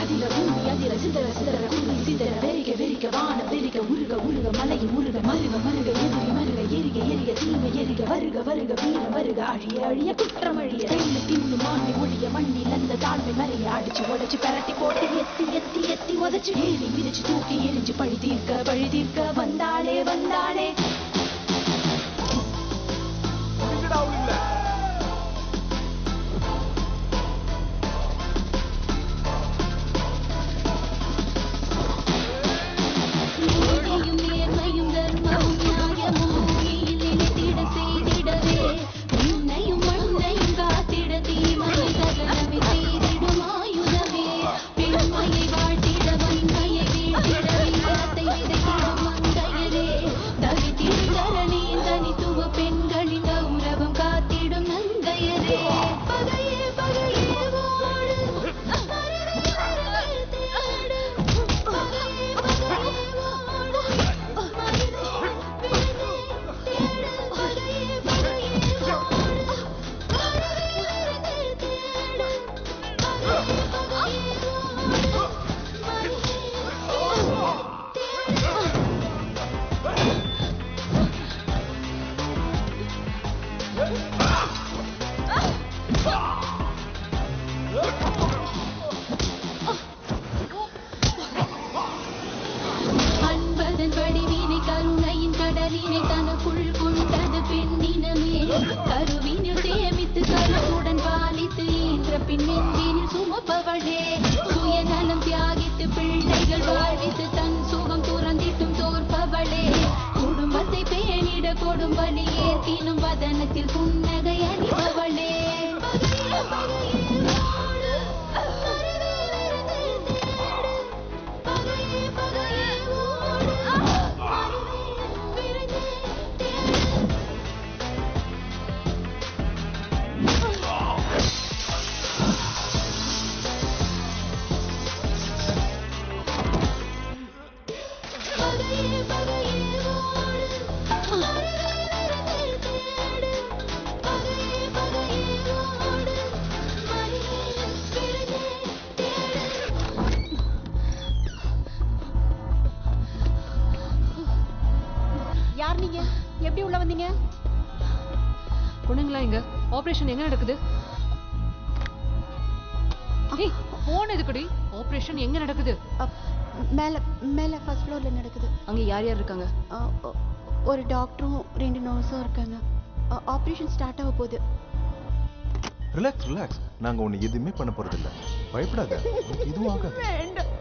அதில பூமி அதில சிதற சிதற குருவி சிதற வெறிக்க வெறிக்க வானம் வெறிக்க உருக உருக மலையும் உருக மருக மருக எதிரி மருக எரிக எரிக தீமை எரிக வருக வருக வீரம் வருக அழிய அழிய குற்றம் அழிய தெள்ளு தின்னு மாண்டி ஒழிய மண்ணில் அந்த தாழ்மை மறைய அடிச்சு உடைச்சு பரட்டி போட்டு எத்தி எத்தி எத்தி உதச்சு ஏறி மிதிச்சு தூக்கி எரிஞ்சு பழி தீர்க்க வந்தாளே வந்தாளே. காப்பவளே சுயநலம் தியாகித்து பிள்ளைகள் வாழ்வித்து தன் சுகம் துறந்திட்டும் தோற்பவளே குடும்பத்தை பேணிட கொடும் வழி ஏற்கினும் வதனத்தில் புன்னகை அணிபவளே யார் நீங்க? எப்படி உள்ள வந்தீங்க? பொண்ணுங்களா இங்க ஆபரேஷன் எங்க நடக்குது? ஏய் போன் எதுக்குடி? ஆபரேஷன் எங்க நடக்குது? மேல மேல ஃபர்ஸ்ட் ஃப்ளோர்ல நடக்குது. அங்க யார் யார் இருக்காங்க? ஒரு டாக்டரும் 2 நர்ஸும் இருக்காங்க. ஆபரேஷன் ஸ்டார்ட் ஆக போகுது. Relax relax. நாங்க உன்னை எதுவுமே பண்ண போறது இல்ல. பயப்படாத. உனக்கு எதுவும் ஆகாது. வேண்டாம்.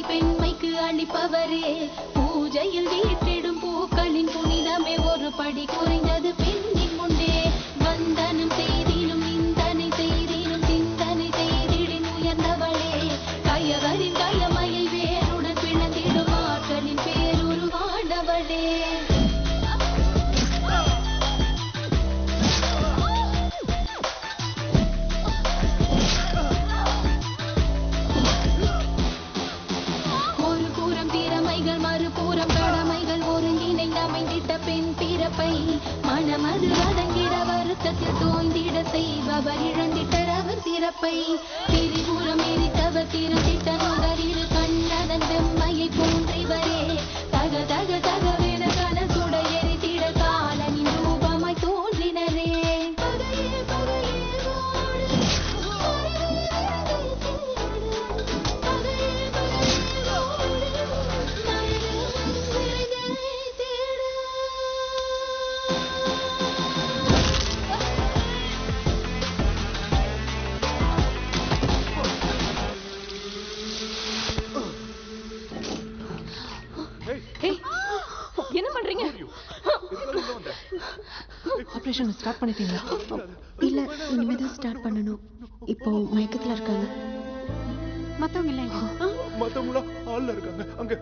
பெண்மைக்கு அளிப்பவரே பூஜையில் வீட்டிடும் பூக்களின் புனிதமே ஒரு படி குறைந்தது பெண்ணின் முன்னே வந்தனம் செய்திலும் நிந்தனை செய்திலும் சிந்தனை செய்திடின் உயர்ந்தவளே கயவரின் கயமையை வேருடன் பிளந்திடும் ஆற்றலின் பேருருவாண்டவளே மனமது வதங்கிட வருத்தத்தில் தோய்ந்திட செய்பவர் இழந்திட்டர் அவர் சிறப்பை திரிபுரம் எரித்தவர் திறந்திட்ட நுதரில் கண்ணதன் வெம்மையை போன்றிவரே தக தக தகவென கனசுட எரித்திட காலனின் ரூபமாய் தோன்றினரே ஆபரேஷன் ஸ்டார்ட் பண்ணிட்டீங்களா? இல்ல இனிமேதான் ஸ்டார்ட் பண்ணணும். இப்போ மயக்கத்துல இருக்காங்க. மத்தவங்க இல்ல மத்தவங்களா ஹால்ல இருக்காங்க அங்க.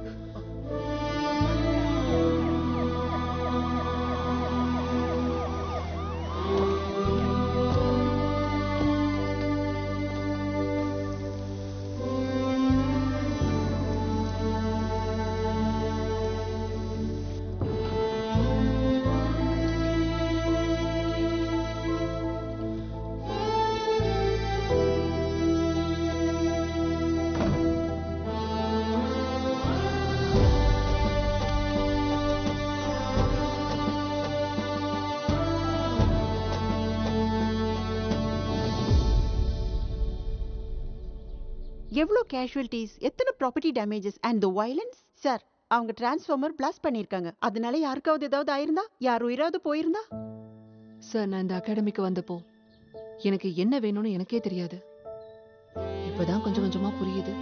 எவ்வளோ கேஷுவல்டிஸ், எத்தனை property damages and the violence. Sir, அவங்க டிரான்ஸ்ஃபார்மர் பிளாஸ்ட் பண்ணிருக்காங்க. அதனால யாருக்காவது ஏதாவது ஆயிருந்தா, யார் உயிராவது போயிருந்தா? சார், நான் இந்த அகாடமிக்கு வந்தப்போ எனக்கு என்ன வேணும்னு எனக்கே தெரியாது. இப்பதான் கொஞ்சம் கொஞ்சமா புரியுது.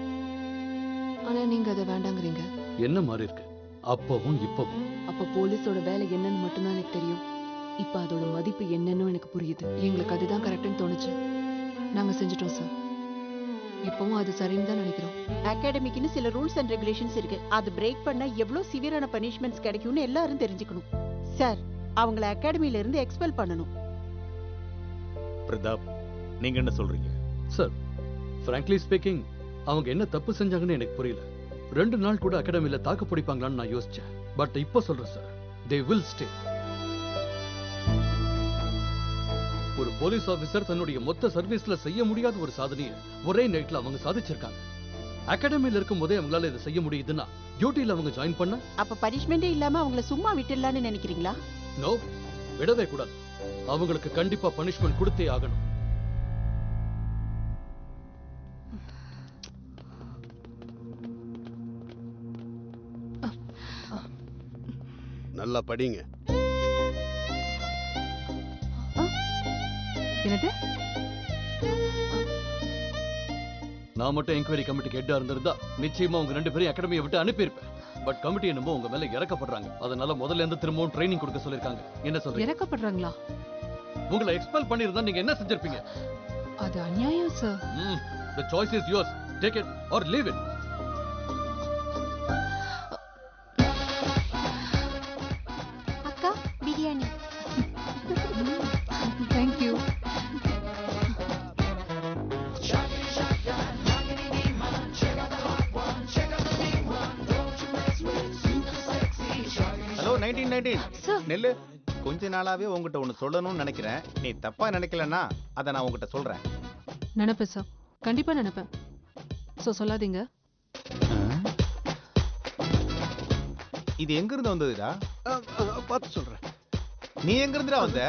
ஆனா நீங்க அதை வேண்டாங்கிறீங்க. என்ன மாறி இருக்கு அப்பவும் இப்பவும்? அப்ப போலீஸோட வேலை என்னன்னு மட்டும்தான் எனக்கு தெரியும். இப்ப அதோட மதிப்பு என்னன்னு எனக்கு புரியுது. எங்களுக்கு அதுதான் கரெக்ட்னு தோணுச்சு. நாங்க செஞ்சுட்டோம் சார். இப்பவும் அது சரின்னு தான் நினைக்கிறோம். அகாடமிக்குன்னு சில ரூல்ஸ் அண்ட் ரெகுலேஷன்ஸ் இருக்கு. அது பிரேக் பண்ணா எவ்வளவு சிவியரான பனிஷ்மெண்ட்ஸ் கிடைக்கும்னு எல்லாரும் தெரிஞ்சுக்கணும். சார், அவங்கள அகாடமில இருந்து எக்ஸ்பெல் பண்ணணும். பிரதாப், நீங்க என்ன சொல்றீங்க? சார், frankly ஸ்பீக்கிங், அவங்க என்ன தப்பு செஞ்சாங்கன்னு எனக்கு புரியல. 2 நாள் கூட அகாடமில தாக்கு பிடிப்பாங்களான்னு நான் யோசிச்சேன். பட் இப்ப சொல்றேன் சார், they will stay. ஒரு போலீஸ் ஆபீசர் தன்னுடைய மொத்த சர்வீஸ்ல செய்ய முடியாத ஒரு சாதனையை ஒரே நைட்ல அவங்க சாதிச்சிருக்காங்க. அகாடமில இருக்கும் போதே அவங்களால இதை செய்ய முடியுதுன்னா டியூட்டில அவங்க ஜாயின் பண்ண அப்ப பனிஷ்மெண்டே இல்லாம அவங்கள சும்மா விட்டுடலாம்னு நினைக்கிறீங்களா? நோ, விடவே கூடாது. அவங்களுக்கு கண்டிப்பா பனிஷ்மெண்ட் கொடுத்தே ஆகணும். நல்லா படிங்க. என்னது? நான் மட்டும் என்கொயரி கமிட்டிக்கு ஹெட்டா இருந்திருந்தா நிச்சயமா உங்க 2 பேரும் அகாடமியை விட்டு அனுப்பியிருப்பேன். பட் கமிட்டி என்னமோ உங்க மேல இறக்கப்படுறாங்க. அதனால முதல்ல இருந்து திரும்பவும் ட்ரைனிங் கொடுக்க சொல்லிருக்காங்க. என்ன சொல்றீங்க? இறக்கப்படுறாங்களா? உங்களை எக்ஸ்பெல் பண்ணிருந்தா நீங்க என்ன செஞ்சிருப்பீங்க? அது அநியாயம் sir. The choice is yours. Take it or leave it. அக்கா, பிரியாணி. Thank you. ஹலோ 1919 நெல்லு. கொஞ்ச நாளாவே உங்ககிட்ட ஒன்னு சொல்லணும்னு நினைக்கிறேன். நீ தப்பா நினைக்கலன்னா அதை நான் உங்ககிட்ட சொல்றேன். நினைப்பேன் சார், கண்டிப்பா நினைப்பேன். சொல்லாதீங்க. இது எங்க இருந்து வந்ததுடா? பார்த்து சொல்றேன். நீ எங்க இருந்துடா வந்த?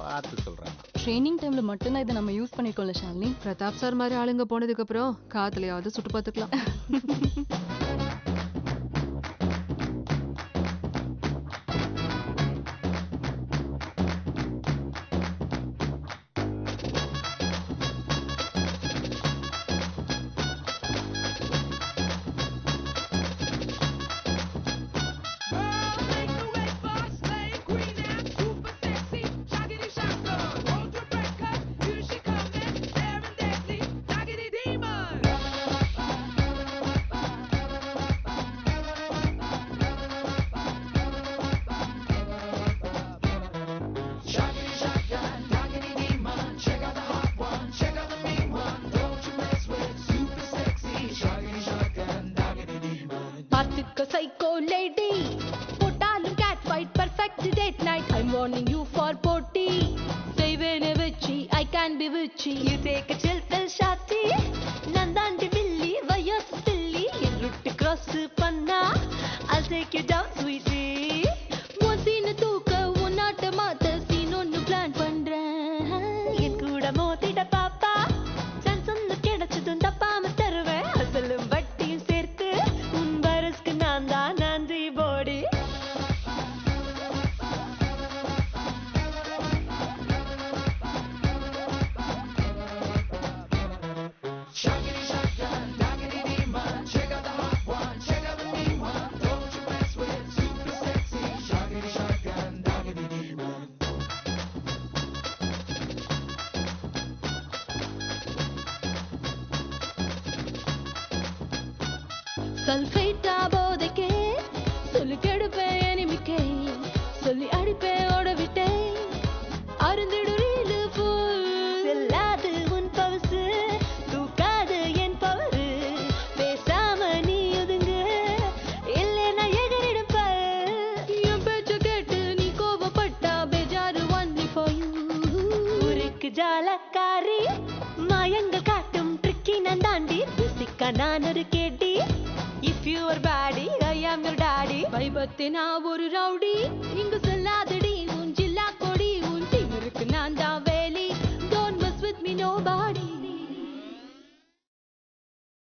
பார்த்து சொல்றேன். ட்ரைனிங் டைம்ல மட்டும்தான் இதை நம்ம யூஸ் பண்ணிருக்கோம்ல ஷாலினி. பிரதாப் சார் மாதிரி ஆளுங்க போனதுக்கு அப்புறம் காத்துலயாவது சுட்டு பார்த்துக்கலாம். Psycho lady, போட்டாலும் cat fight, perfect date night. I'm warning you for potty. Savene vichi, I can be witchy. You take a chill pill shotty. Nandandi billy, why you're so silly? You root cross panna, I'll take you down sweetie. One scene தூக்க உன்னாட்ட மாத்த scene ஒன்னு plan பண்றேன். என் கூட மோதிட பாப்பா, chance ஒன்னு கிடைச்சதும் தப்பாம தருவேன். அசலும் வட்டியும் சேர்த்து உன் வரஸ்க்கு நான் தான் நன்றி போடி. சல்ஃபேட்டா போதைக்கே சொல்லி கெடுப்பேன் எனிமிக்கே சொல்லி அடிப்பேன் ஓட விட்டேன் அருந்திடு ரீலு ஃபுல் செல்லாது உன் பவசு தூக்காது என் பவரு பேசாம நீ ஒதுங்கு இல்லைன்னா எகரிடுப்பேன் என் பேச்ச கேட்டு நீ கோபப்பட்டா பேஜாரு ஒன்லி ஃபார் யூ ஊருக்கு ஜாலக்காரி மாயங்கள் காட்டும் ட்ரிக்கி நான் தாண்டி புசிக்க நான் ஒரு கேட்டி if you are baddie I am your daddy பைபத்தினா ஒரு ரவுடி